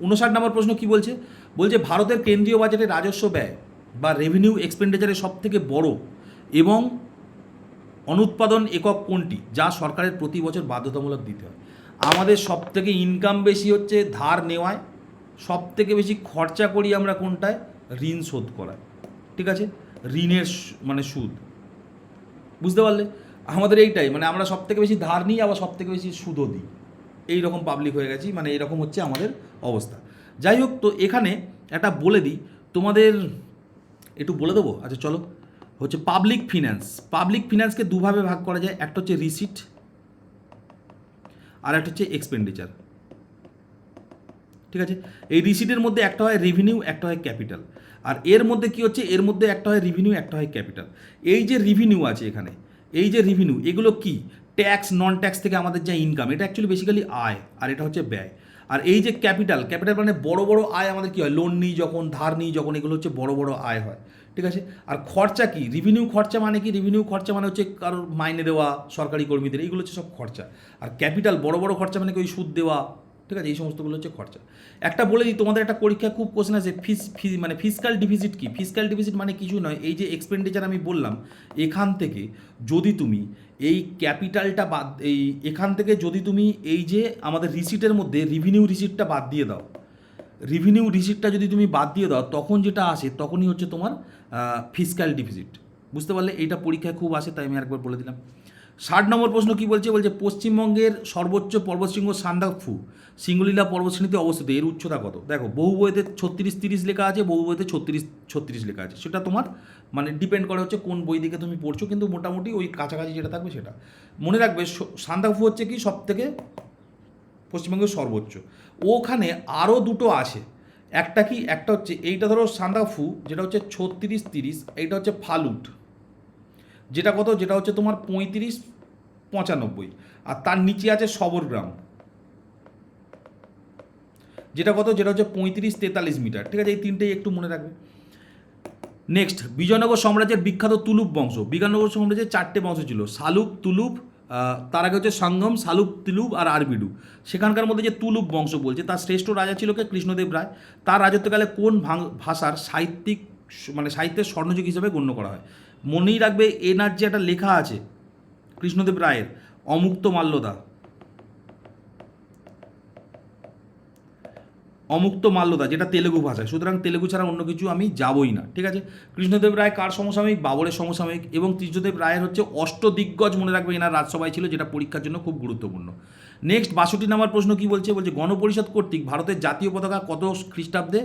A: 59 নম্বর প্রশ্ন কি বলছে, বলছে ভারতের কেন্দ্রীয় বাজেটের রাজস্ব ব্যয় বা রেভিনিউ এক্সপেন্ডিচারের সবথেকে বড় এবং অনুৎপাদন একক কোনটি, যা সরকারের প্রতি বছর বাধ্যতামূলক দিতে হয়? আমাদের সবথেকে ইনকাম বেশি হচ্ছে ধার নেওয়ায়, সবথেকে বেশি খরচা করি আমরা কোনটায়? ঋণ শোধ করায়। ঠিক আছে, ঋণের মানে সুদ। বুঝতে পারলে? আমাদের এইটাই, মানে আমরা সবথেকে বেশি ধার নিই, আবার সবথেকে বেশি সুদও দিই। এই রকম পাবলিক হয়ে গেছি, মানে এরকম হচ্ছে আমাদের অবস্থা। যাই হোক, তো এখানে একটা বলে দিই তোমাদের, একটু বলে দেবো। আচ্ছা চলো, হচ্ছে পাবলিক ফিন্যান্স। পাবলিক ফিন্যান্সকে দুভাবে ভাগ করা যায়, একটা হচ্ছে রিসিট আর একটা হচ্ছে এক্সপেন্ডিচার। ঠিক আছে, এই রিসিটের মধ্যে একটা হয় রেভিনিউ, একটা হয় ক্যাপিটাল। আর এর মধ্যে কি হচ্ছে, এর মধ্যে একটা হয় রেভিনিউ, একটা হয় ক্যাপিটাল। এই যে রেভিনিউ আছে এখানে, এই যে রেভিনিউ, এগুলো কি ট্যাক্স নন ট্যাক্স থেকে আমাদের যা ইনকাম, এটা অ্যাকচুয়ালি বেসিক্যালি আয়, আর এটা হচ্ছে ব্যয়। আর এই যে ক্যাপিটাল মানে বড় বড় আয় আমাদের কী হয়, লোন নিই যখন, ধার নিই যখন, এগুলো হচ্ছে বড় বড় আয় হয়, ঠিক আছে। আর খরচা কি, রেভিনিউ খরচা মানে কি, রেভিনিউ খরচা মানে হচ্ছে কারোর মাইনে দেওয়া, সরকারি কর্মীদের, এইগুলো হচ্ছে সব খরচা। আর ক্যাপিটাল বড় বড় খরচা মানে কি ওই সুদ দেওয়া, ঠিক আছে, এই সমস্তগুলো হচ্ছে খরচা। একটা বলে দিই, তোমাদের একটা পরীক্ষা খুব কোশ্চেন আছে, মানে ফিসক্যাল ডিফিসিট কি। ফিসক্যাল ডিফিসিট মানে কিছু নয়, এই যে এক্সপেন্ডিচার আমি বললাম, এখান থেকে যদি তুমি এই ক্যাপিটালটা বাদ, এখান থেকে যদি তুমি এই যে আমাদের রিসিটের মধ্যে রিভিনিউ রিসিটটা বাদ দিয়ে দাও, রিভিনিউ রিসিটটা যদি তুমি বাদ দিয়ে দাও, তখন যেটা আসে তখনই হচ্ছে তোমার ফিসক্যাল ডিফিসিট। বুঝতে পারলে, এইটা পরীক্ষায় খুব আসে, তাই আমি একবার বলে দিলাম। 60 নম্বর প্রশ্ন কি বলছে, পশ্চিমবঙ্গের সর্বোচ্চ পর্বতশৃঙ্গ সান্দাকফু সিঙ্গলীলা পর্বতশ্রেণীতে অবস্থিত, এর উচ্চতা কত। দেখো, বহু বইতে 36-30 লেখা আছে, বহু বইতে 36-36 লেখা আছে, সেটা তোমার মানে ডিপেন্ড করে হচ্ছে কোন বই দিকে তুমি পড়ছো, কিন্তু মোটামুটি ওই কাছাকাছি যেটা থাকবে সেটা মনে রাখবে। সান্দাকফু হচ্ছে কি সব থেকে পশ্চিমবঙ্গের সর্বোচ্চ। ওখানে আরও দুটো আছে, একটা কি, একটা হচ্ছে এইটা ধরো সান্দাকফু, যেটা হচ্ছে 36-30, এইটা হচ্ছে ফালুট, যেটা কত, যেটা হচ্ছে তোমার 35-95, আর তার নিচে আছে সবরগ্রাম, যেটা কত, যেটা হচ্ছে 35-43 মিটার, ঠিক আছে। এই তিনটেই একটু মনে রাখবে। নেক্সট, বিজয়নগর সাম্রাজ্যের বিখ্যাত তুলুপ বংশ। বিজয়নগর সাম্রাজ্যের 4টে বংশ ছিল, শালুক, তুলুপ, তার আগে হচ্ছে সঙ্গম, শালুক, তুলুপ আর আরবিডু। সেখানকার মধ্যে যে তুলুপ বংশ বলছে, তার শ্রেষ্ঠ রাজা ছিল কে, কৃষ্ণদেব রায়। তার রাজত্বকালে কোন ভাষার সাহিত্যের স্বর্ণযুগ হিসেবে গণ্য করা হয়। মনেই রাখবে, এনার যে একটা লেখা আছে কৃষ্ণদেব রায়ের, অমুক্ত মাল্যদা, যেটা তেলেগু ভাষায়, সুতরাং তেলেগু ছাড়া অন্য কিছু আমি যাবই না, ঠিক আছে। কৃষ্ণদেব রায় কার সমসাময়িক, বাবরের সমসাময়িক, এবং কৃষ্ণদেব রায়ের হচ্ছে অষ্টদিগ্গজ মনে রাখবে, এনার রাজসভায় ছিল, যেটা পরীক্ষার জন্য খুব গুরুত্বপূর্ণ। নেক্সট, 62 নম্বর প্রশ্ন কি বলছে, গণপরিষদ কর্তৃক ভারতের জাতীয় পতাকা কত খ্রিস্টাব্দে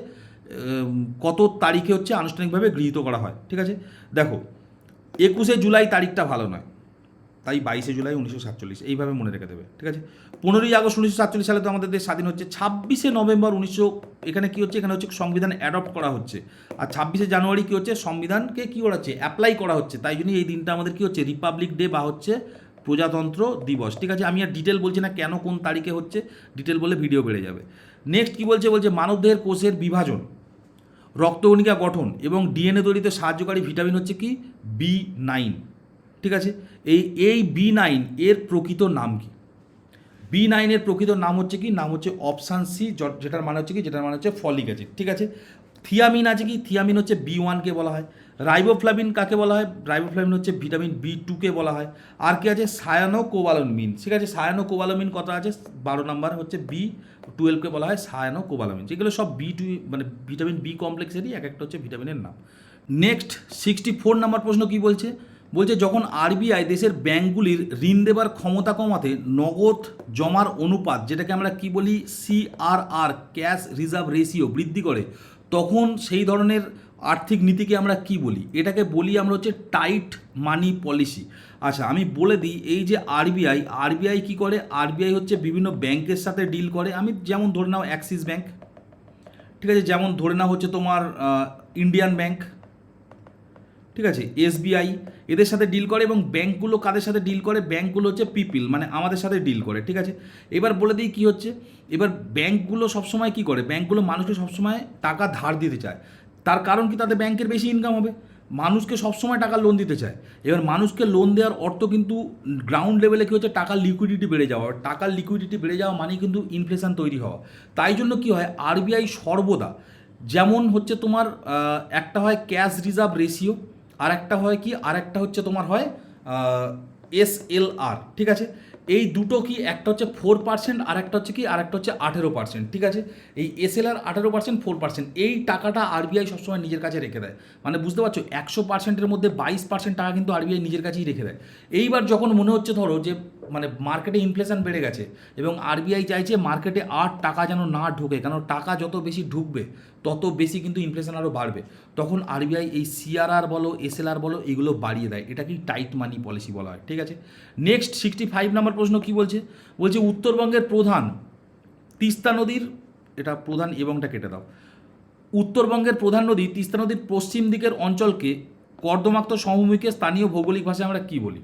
A: কত তারিখে হচ্ছে আনুষ্ঠানিকভাবে গৃহীত করা হয়, ঠিক আছে। দেখো, 21 জুলাই তারিখটা ভালো নয়, তাই 22 জুলাই 1947, এইভাবে মনে রেখে দেবে, ঠিক আছে। 15ই আগস্ট 1947 সালে তো আমাদের দেশ স্বাধীন হচ্ছে। 26শে নভেম্বর 1900, এখানে কী হচ্ছে, এখানে হচ্ছে সংবিধান অ্যাডপ্ট করা হচ্ছে। আর 26শে জানুয়ারি কী হচ্ছে, সংবিধানকে কী করা হচ্ছে, অ্যাপ্লাই করা হচ্ছে। তাই জন্য এই দিনটা আমাদের কী হচ্ছে, রিপাবলিক ডে বা হচ্ছে প্রজাতন্ত্র দিবস, ঠিক আছে। আমি আর ডিটেল বলছি না কেন কোন তারিখে হচ্ছে, ডিটেল বলে ভিডিও বেড়ে যাবে। নেক্সট কী বলছে, মানবদেহের কোষের বিভাজন, রক্তকণিকা গঠন এবং ডিএনএ তৈরিতে সাহায্যকারী ভিটামিন হচ্ছে কি, B9, ঠিক আছে। এই B9 এর প্রকৃত নাম কি। B9 এর প্রকৃত নাম হচ্ছে কি, নাম হচ্ছে অপশান সি, যেটার মানে হচ্ছে কি, যেটার মানে হচ্ছে ফলিক অ্যাসিড, ঠিক আছে। থিয়ামিন আছে কি, থিয়ামিন হচ্ছে B1কে বলা হয়। রাইবোফ্লাভিন কাকে বলা হয়, রাইবোফ্লাভিন হচ্ছে ভিটামিন B2কে বলা হয়। আর কি আছে, সায়ানোকোবালামিন, ঠিক আছে। সায়ানোকোবালামিন কত আছে, 12 নম্বর হচ্ছে B12কে বলা হয় সায়ানোকোবালামিন। যেগুলো সব B2 মানে ভিটামিন B কমপ্লেক্সেরই এক একটা হচ্ছে ভিটামিনের নাম। নেক্সট, 64 নম্বর প্রশ্ন কি বলছে, যখন আরবিআই দেশের ব্যাংকগুলির ঋণ দেবার ক্ষমতা কমাতে নগদ জমার অনুপাত, যেটাকে আমরা কি বলি, CRR, ক্যাশ রিজার্ভ রেশিও বৃদ্ধি করে, তখন সেই ধরনের আর্থিক নীতিকে আমরা কি বলি, এটাকে বলি আমরা হচ্ছে টাইট মানি পলিসি। আচ্ছা, আমি বলে দিই, এই যে আরবিআই কি করে, আরবিআই হচ্ছে বিভিন্ন ব্যাংকের সাথে ডিল করে। আমি যেমন ধরে নাও অ্যাক্সিস ব্যাংক, ঠিক আছে, যেমন ধরে নাও হচ্ছে তোমার ইন্ডিয়ান ব্যাংক, ঠিক আছে, SBI, এদের সাথে ডিল করে। এবং ব্যাংকগুলো কাদের সাথে ডিল করে, ব্যাংকগুলো হচ্ছে পিপিল মানে আমাদের সাথে ডিল করে, ঠিক আছে। এবার বলে দিই কী হচ্ছে, এবার ব্যাংকগুলো সবসময় কী করে, ব্যাংকগুলো মানুষকে সবসময় টাকা ধার দিতে চায়। তার কারণ কি, তাদের ব্যাংকের বেশি ইনকাম হবে, মানুষকে সবসময় টাকা লোন দিতে চায়। এবার মানুষকে লোন দেওয়ার অর্থ কিন্তু গ্রাউন্ড লেভেলে কী হচ্ছে, টাকার লিকুইডিটি বেড়ে যাওয়া। টাকার লিকুইডিটি বেড়ে যাওয়া মানেই কিন্তু ইনফ্লেশন তৈরি হওয়া। তাই জন্য কী হয়, আরবিআই সর্বদা, যেমন হচ্ছে তোমার একটা হয় ক্যাশ রিজার্ভ রেশিও, আর একটা হয় কি, আর একটা হচ্ছে তোমার হয় SLR, ঠিক আছে। এই দুটো কি, একটা হচ্ছে 4%, আর একটা হচ্ছে কি, আর একটা হচ্ছে 18%, ঠিক আছে। এই SLR 18%, 4%, এই টাকাটা আরবিআই সবসময় নিজের কাছে রেখে দেয়। মানে বুঝতে পারছো, 100%-এর মধ্যে 22% টাকা কিন্তু আরবিআই নিজের কাছেই রেখে দেয়। এইবার যখন মনে হচ্ছে ধরো যে মানে মার্কেটে ইনফ্লেশন বেড়ে গেছে এবং আরবিআই চাইছে মার্কেটে আর টাকা যেন না ঢোকে, কারণ টাকা যত বেশি ঢুকবে তত বেশি কিন্তু ইনফ্লেশন আরও বাড়বে, তখন আরবিআই এই CRR বলো, SLR বলো, এগুলো বাড়িয়ে দেয়। এটাকেই টাইট মানি পলিসি বলা হয়, ঠিক আছে। নেক্সট, 65 নম্বর প্রশ্ন কি বলছে, উত্তরবঙ্গের প্রধান তিস্তা নদীর, এটা প্রধান এবংটা কেটে দাও, উত্তরবঙ্গের প্রধান নদী তিস্তা নদীর পশ্চিম দিকের অঞ্চলকে কর্দমাক্ত সমভূমিকে স্থানীয় ভৌগোলিক ভাষায় আমরা কি বলি।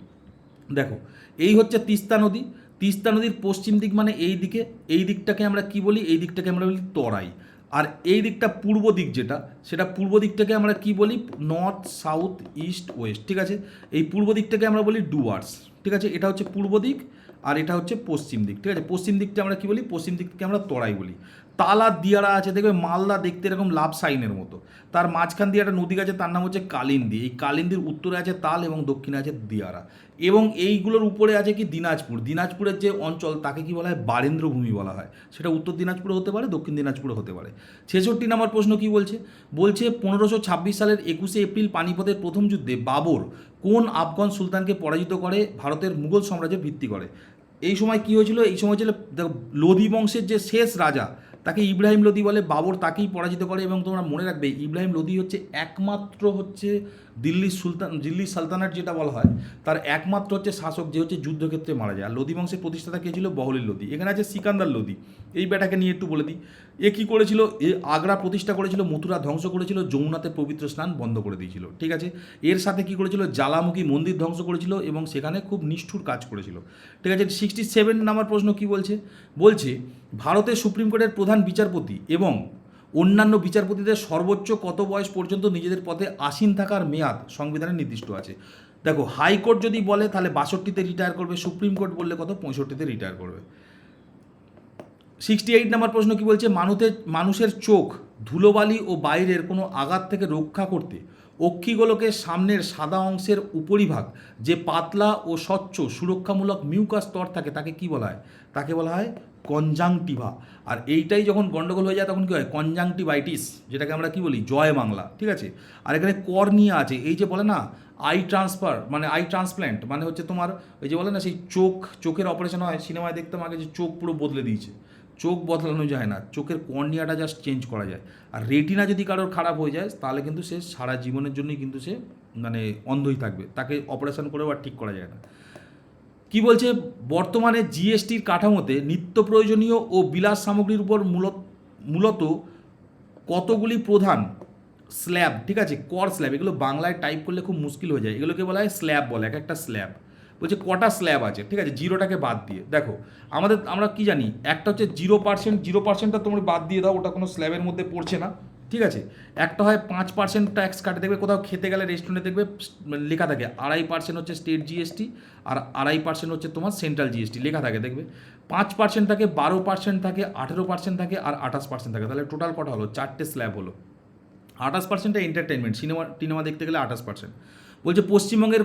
A: দেখো, এই হচ্ছে তিস্তা নদী, তিস্তা নদীর পশ্চিম দিক মানে এই দিকটাকে আমরা কি বলি, এই দিকটাকে আমরা বলি তরাই। আর এই দিকটা পূর্ব দিক যেটা, সেটা পূর্ব দিকটাকে আমরা কি বলি, নর্থ সাউথ ইস্ট ওয়েস্ট, ঠিক আছে। এই পূর্ব দিকটাকে আমরা বলি ডুয়ার্স, ঠিক আছে। এটা হচ্ছে পূর্ব দিক আর এটা হচ্ছে পশ্চিম দিক, ঠিক আছে। পশ্চিম দিকটা আমরা কি বলি, পশ্চিম দিককে আমরা তরাই বলি। তাল আর দিয়ারা আছে, দেখবে মালদা দেখতে এরকম লাভ সাইনের মতো, তার মাঝখান দিয়ে একটা নদী গেছে, তার নাম হচ্ছে কালিন্দী। এই কালিন্দির উত্তরে আছে তাল এবং দক্ষিণে আছে দিয়ারা, এবং এইগুলোর উপরে আছে কি দিনাজপুর। দিনাজপুরের যে অঞ্চল তাকে কি বলা হয়, বারেন্দ্রভূমি বলা হয়। সেটা উত্তর দিনাজপুরে হতে পারে, দক্ষিণ দিনাজপুরে হতে পারে। 66 নম্বর প্রশ্ন কি বলছে, 1526 সালের 21শে এপ্রিল পানিপথের প্রথম যুদ্ধে বাবর কোন আফগান সুলতানকে পরাজিত করে ভারতের মুঘল সাম্রাজ্যের ভিত্তি করে। এই সময় কি হয়েছিল, এই সময় ছিল লোধি বংশের যে শেষ রাজা, তাকে ইব্রাহিম লোধি বলে, বাবর তাকেই পরাজিত করে। এবং তোমরা মনে রাখবে ইব্রাহিম লোধি হচ্ছে একমাত্র হচ্ছে দিল্লির সালতানাত যেটা বলা হয়, তার একমাত্র হচ্ছে শাসক যে হচ্ছে যুদ্ধক্ষেত্রে মারা যায়। আর লোধি বংশের প্রতিষ্ঠাতা কে ছিল, বহলিল লোধি। এখানে আছে সিকান্দার লোধি, এই ব্যাটাকে নিয়ে একটু বলে দিই। এ কী করেছিল, এ আগ্রা প্রতিষ্ঠা করেছিল, মথুরা ধ্বংস করেছিল, যমুনাতে পবিত্র স্নান বন্ধ করে দিয়েছিল, ঠিক আছে। এর সাথে কি করেছিল, জ্বালামুখী মন্দির ধ্বংস করেছিল এবং সেখানে খুব নিষ্ঠুর কাজ করেছিল, ঠিক আছে। 67 নম্বর প্রশ্ন কি বলছে, ভারতের সুপ্রিম কোর্টের প্রধান বিচারপতি এবং অন্যান্য বিচারপতিদের সর্বোচ্চ কত বয়স পর্যন্ত নিজেদের পদে আসীন থাকার মেয়াদ সংবিধানে নির্দিষ্ট আছে। দেখো, হাইকোর্ট যদি বলে তাহলে 62তে রিটায়ার করবে, সুপ্রিম কোর্ট বললে কত, 65তে রিটায়ার করবে। 68 নম্বর প্রশ্ন কি বলছে, মানুষের চোখ ধুলোবালি ও বাইরের কোনো আঘাত থেকে রক্ষা করতে অক্ষিগোলকের সামনের সাদা অংশের উপরিভাগ যে পাতলা ও স্বচ্ছ সুরক্ষামূলক মিউকাস স্তর থাকে তাকে কি বলা হয়, তাকে বলা হয় কনজাংটিভা। আর এইটাই যখন গন্ডগোল হয়ে যায় তখন কী হয়, কনজাংটিভাইটিস, যেটাকে আমরা কি বলি, জয় বাংলা, ঠিক আছে। আর এখানে কর্নিয়া আছে, এই যে বলে না আই ট্রান্সফার মানে আই ট্রান্সপ্ল্যান্ট মানে হচ্ছে তোমার ওই যে বলে না সেই চোখের অপারেশন হয়, সিনেমায় দেখতাম আগে যে চোখ পুরো বদলে দিয়েছে, চোখ বদলানো যায় না, চোখের কর্নিয়াটা জাস্ট চেঞ্জ করা যায়। আর রেটিনা যদি কারোর খারাপ হয়ে যায় তাহলে কিন্তু সে সারা জীবনের জন্যই কিন্তু সে মানে অন্ধই থাকবে, তাকে অপারেশন করেও আর ঠিক করা যায় না। কি বলছে, বর্তমানে জিএসটির কাঠামোতে নিত্য প্রয়োজনীয় ও বিলাস সামগ্রীর উপর মূলত কতগুলি প্রধান স্ল্যাব, ঠিক আছে, কর স্ল্যাব, এগুলো বাংলায় টাইপ করলে খুব মুশকিল হয়ে যায়, এগুলোকে বলা হয় স্ল্যাব বলে, এক একটা স্ল্যাব। বলছে কটা স্ল্যাব আছে, ঠিক আছে, জিরোটাকে বাদ দিয়ে। দেখো আমরা কি জানি, একটা হচ্ছে 0%, 0%টা তোমরা বাদ দিয়ে দাও, ওটা কোনো স্ল্যাবের মধ্যে পড়ছে না, ঠিক আছে। একটা হয় 5% ট্যাক্স কাটে, দেখবে কোথাও খেতে গেলে রেস্টুরেন্টে দেখবে লেখা থাকে 2.5% হচ্ছে স্টেট জিএসটি আর 2.5% হচ্ছে তোমার সেন্ট্রাল জিএসটি লেখা থাকে, দেখবে 5% থাকে, 12% থাকে, 18% থাকে আর 28% থাকে। তাহলে টোটাল কটা হলো, 4টে স্ল্যাব হলো। 28%টা এন্টারটেনমেন্ট, সিনেমা দেখতে গেলে 28%। বলছে পশ্চিমবঙ্গের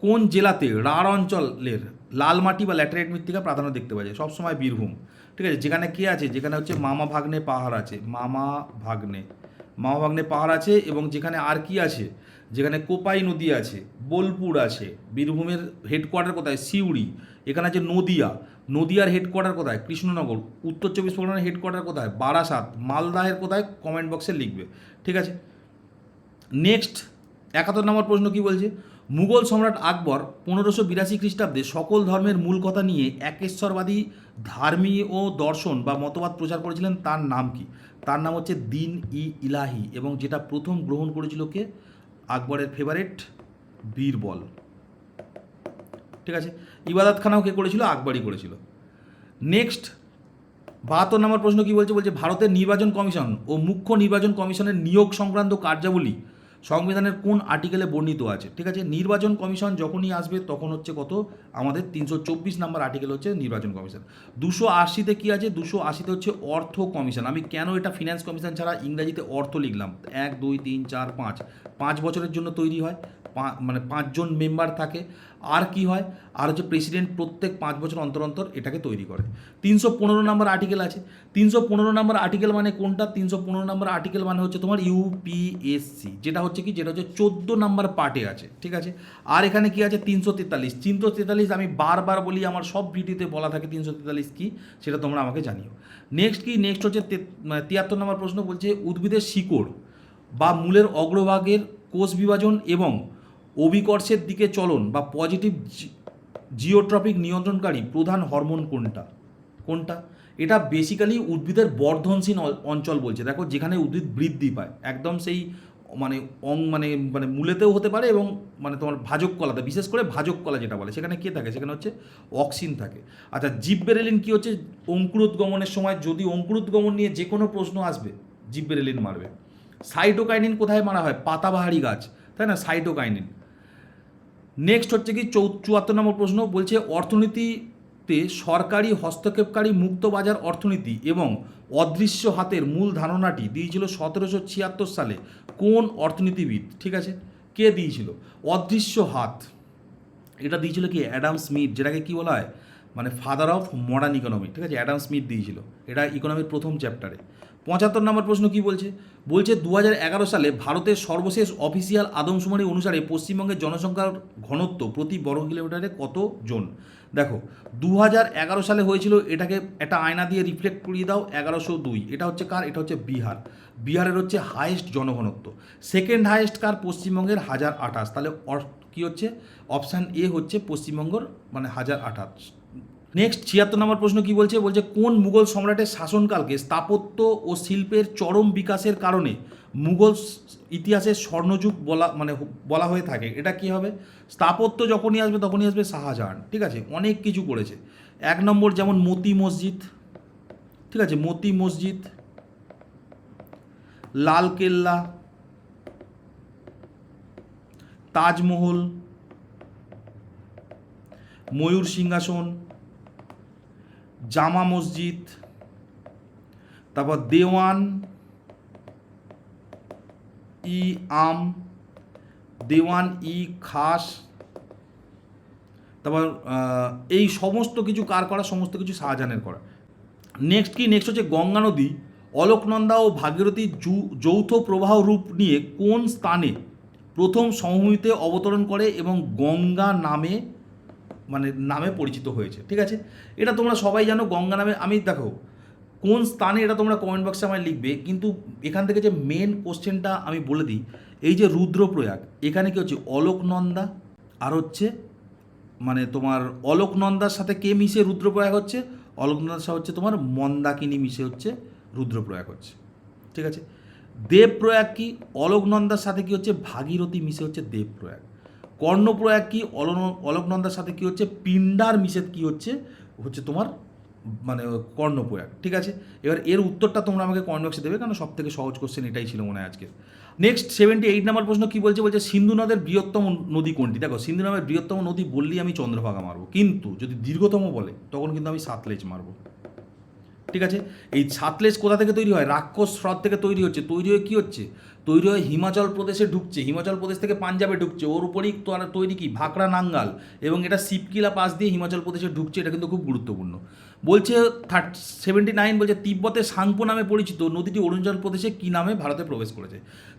A: কোন জেলাতে রাঢ় অঞ্চলের লাল মাটি বা ল্যাটেরাইট মৃত্তিকা প্রাধান্য দেখতে পাওয়া যায়, সবসময় বীরভূম, ঠিক আছে। যেখানে কে আছে, যেখানে হচ্ছে মামা ভাগ্নে পাহাড় আছে, মামা ভাগ্নে পাহাড় আছে, এবং যেখানে আর কি আছে, যেখানে কোপাই নদী আছে, বোলপুর আছে। বীরভূমের হেডকোয়ার্টার কোথায়, সিউড়ি। এখানে আছে নদিয়ার হেডকোয়ার্টার কোথায়, কৃষ্ণনগর। উত্তর 24 পরগনার হেডকোয়ার্টার কোথায়, বারাসাত। মালদাহের কোথায়, কমেন্ট বক্সে লিখবে, ঠিক আছে। নেক্সট 71 নম্বর প্রশ্ন কি বলছে, মুঘল সম্রাট আকবর 1582 খ্রিস্টাব্দে সকল ধর্মের মূল কথা নিয়ে একেশ্বরবাদী ধার্মিক ও দর্শন বা মতবাদ প্রচার করেছিলেন, তার নাম কি, তার নাম হচ্ছে দিন ই ইলাহি, এবং যেটা প্রথম গ্রহণ করেছিল কে, আকবরের ফেভারিট বীরবল, ঠিক আছে। ইবাদতখানাও কে করেছিল, আকবরই করেছিল। নেক্সট 72 নম্বর প্রশ্ন কি বলছে, ভারতের নির্বাচন কমিশন ও মুখ্য নির্বাচন কমিশনের নিয়োগ সংক্রান্ত কার্যাবলী সংবিধানের কোন আর্টিকেলে বর্ণিত আছে, ঠিক আছে। নির্বাচন কমিশন যখনই আসবে তখন হচ্ছে কত, আমাদের 324 নম্বর আর্টিকেল হচ্ছে নির্বাচন কমিশন। 280তে কি আছে, 280তে হচ্ছে অর্থ কমিশন। আমি কেন এটা ফিনান্স কমিশন ছাড়া ইংরাজিতে অর্থ লিখলাম, 1 2 3 4 5 বছরের জন্য তৈরি হয়, মানে 5 জন মেম্বার থাকে। আর কি হয়, আর হচ্ছে প্রেসিডেন্ট প্রত্যেক 5 বছর অন্তর অন্তর এটাকে তৈরি করে। 315 নম্বর আর্টিকেল আছে। 315 নম্বর আর্টিকেল মানে কোনটা, 315 নম্বর আর্টিকেল মানে হচ্ছে তোমার ইউপিএসসি, যেটা হচ্ছে 14 নম্বর পার্টে আছে, ঠিক আছে। আর এখানে কি আছে, 343 আমি বারবার বলি, আমার সব ভিডিওতে বলা থাকে 343 কি, সেটা তোমরা আমাকে জানিও। নেক্সট কি, নেক্সট হচ্ছে 73 নম্বর প্রশ্ন বলছে, উদ্ভিদের শিকড় বা মূলের অগ্রভাগের কোষ বিভাজন এবং অভিকর্ষের দিকে চলন বা পজিটিভ জিওট্রপিক নিয়ন্ত্রণকারী প্রধান হরমোন কোনটা, এটা বেসিক্যালি উদ্ভিদের বর্ধনশীল অঞ্চল বলছে। দেখো যেখানে উদ্ভিদ বৃদ্ধি পায়, একদম সেই মানে মানে মানে মূলেতেও হতে পারে এবং মানে তোমার ভাজক কলাতে, বিশেষ করে ভাজক কলা যেটা বলে, সেখানে কে থাকে, সেখানে হচ্ছে অক্সিন থাকে। আচ্ছা, জিববেরেলিন কী হচ্ছে, অঙ্কুরোদ্গমনের সময় যদি অঙ্কুরোদ্গমন নিয়ে যে কোনো প্রশ্ন আসবে জিববেরেলিন মারবে। সাইটোকাইনিন কোথায় মারা হয়, পাতাবাহারি গাছ, তাই না, সাইটোকাইনিন। নেক্সট হচ্ছে কি 74 নম্বর প্রশ্ন, বলছে অর্থনীতিতে সরকারি হস্তক্ষেপকারী মুক্ত বাজার অর্থনীতি এবং অদৃশ্য হাতের মূল ধারণাটি দিয়েছিল 1776 সালে কোন অর্থনীতিবিদ, ঠিক আছে, কে দিয়েছিল? অদৃশ্য হাত, এটা দিয়েছিল কি অ্যাডাম স্মিথ, যেটাকে কি বলা হয় মানে ফাদার অফ মডার্ন ইকোনমি, ঠিক আছে, অ্যাডাম স্মিথ দিয়েছিল, এটা ইকোনমির প্রথম চ্যাপ্টারে। 75 নম্বর প্রশ্ন কি বলছে, বলছে 2011 সালে ভারতের সর্বশেষ অফিসিয়াল আদমশুমারি অনুসারে পশ্চিমবঙ্গের জনসংখ্যার ঘনত্ব প্রতি বর্গ কিলোমিটারে কত জন? দেখো 2011 সালে হয়েছিল, এটাকে একটা আয়না দিয়ে রিফ্লেক্ট করিয়ে দাও, 1102। এটা হচ্ছে কার, এটা হচ্ছে বিহার, বিহারের হচ্ছে হাইয়েস্ট জনঘনত্ব। সেকেন্ড হাইয়েস্ট কার, পশ্চিমবঙ্গের 1028। তাহলে কি হচ্ছে, অপশান এ হচ্ছে পশ্চিমবঙ্গর মানে 1028। নেক্সট 76 নম্বর প্রশ্ন কি বলছে, বলছে কোন মুঘল সম্রাটের শাসনকালকে স্থাপত্য ও শিল্পের চরম বিকাশের কারণে মুঘল ইতিহাসের স্বর্ণযুগ বলা হয়ে থাকে? এটা কি হবে, স্থাপত্য যখনই আসবে তখনই আসবে শাহজাহান, ঠিক আছে, অনেক কিছু করেছে। 1 নম্বর যেমন মতি মসজিদ, ঠিক আছে, মতি মসজিদ, লালকেল্লা, তাজমহল, ময়ূর সিংহাসন, জামা মসজিদ, তারপর দেওয়ান ই আম, দেওয়ান ই খাস, তারপর এই সমস্ত কিছু কার করা, সমস্ত কিছু শাহজাহানের করা। নেক্সট কি, নেক্সট হচ্ছে গঙ্গা নদী অলকনন্দা ও ভাগীরথী যৌথ প্রবাহ রূপ নিয়ে কোন স্থানে প্রথম সমভূমিতে অবতরণ করে এবং গঙ্গা নামে নামে পরিচিত হয়েছে, ঠিক আছে, এটা তোমরা সবাই জানো গঙ্গা নামে। আমি দেখো কোন স্থানে, এটা তোমরা কমেন্ট বক্সে আমায় লিখবে, কিন্তু এখান থেকে যে মেন কোশ্চেনটা আমি বলে দিই, এই যে রুদ্রপ্রয়াগ, এখানে কি হচ্ছে অলকনন্দা, আর হচ্ছে মানে তোমার অলকনন্দার সাথে কে মিশে রুদ্রপ্রয়াগ হচ্ছে, অলকনন্দার সাথে হচ্ছে তোমার মন্দাকিনী মিশে হচ্ছে রুদ্রপ্রয়াগ হচ্ছে, ঠিক আছে। দেবপ্রয়াগ কি, অলকনন্দার সাথে কি হচ্ছে ভাগীরথী মিশে হচ্ছে দেবপ্রয়াগ। কর্ণপ্রয়াগ কি, অলকনন্দার সাথে কি হচ্ছে পিণ্ডার মিশে কি হচ্ছে তোমার মানে কর্ণপ্রয়াগ, ঠিক আছে। এবার এর উত্তরটা তোমরা আমাকে কমেন্ট বক্সে দেবে, কারণ সব থেকে সহজ কোশ্চেন এটাই ছিল মনে হয় আজকে। নেক্সট 78 নম্বর প্রশ্ন কি বলছে, বলছে সিন্ধু নদের বৃহত্তম নদী কোনটি? দেখো সিন্ধু নদের বৃহত্তম নদী বললেই আমি চন্দ্রভাগা মারবো, কিন্তু যদি দীর্ঘতম বলে তখন কিন্তু আমি সাতলেজ মারবো, ঠিক আছে। এই সাতলেজ কোথা থেকে তৈরি হয়, রাক্ষস হ্রদ থেকে তৈরি হচ্ছে, তৈরি হয়ে কী হচ্ছে, তৈরি হয়ে হিমাচল প্রদেশে ঢুকছে, হিমাচল প্রদেশ থেকে পাঞ্জাবে ঢুকছে, ওর উপরেই তৈরি কি ভাকরা নাঙ্গাল, এবং এটা শিবকিলা পাশ দিয়ে হিমাচল প্রদেশে ঢুকছে, এটা কিন্তু খুব গুরুত্বপূর্ণ। বলছে 79 বলছে তিব্বতে সাংপো নামে পরিচিত নদীটি অরুণাচল প্রদেশে কী নামে ভারতে প্রবেশ করেছে?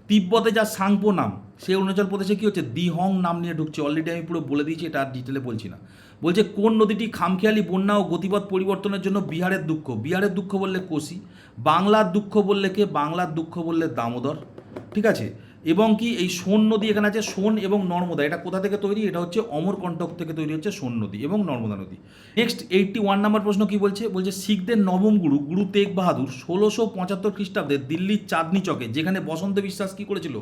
A: তিব্বতে যা সাংপো নাম, সে অরুণাচল প্রদেশে কী হচ্ছে দিহং নাম নিয়ে ঢুকছে, অলরেডি আমি পুরো বলে দিয়েছি, এটা আর ডিটেলে বলছি না। বলছে কোন নদীটি খামখেয়ালি বন্যা ও গতিপথ পরিবর্তনের জন্য বিহারের দুঃখ, বিহারের দুঃখ বললে কোশি, বাংলার দুঃখ বললে কে, বাংলার দুঃখ বললে দামোদর, ঠিক আছে। এবং কি এই সোন নদী এখানে আছে, সোন এবং নর্মদা, এটা কোথা থেকে তৈরি, এটা হচ্ছে অমরকণ্টক থেকে তৈরি হচ্ছে সোন নদী এবং নর্মদা নদী। নেক্সট 81 নম্বর প্রশ্ন কি বলছে, বলছে শিখদের নবম গুরু গুরু তেগ বাহাদুর 1675 খ্রিস্টাব্দে দিল্লির চাঁদনি চকে, যেখানে বসন্ত বিশ্বাস কি করেছিল,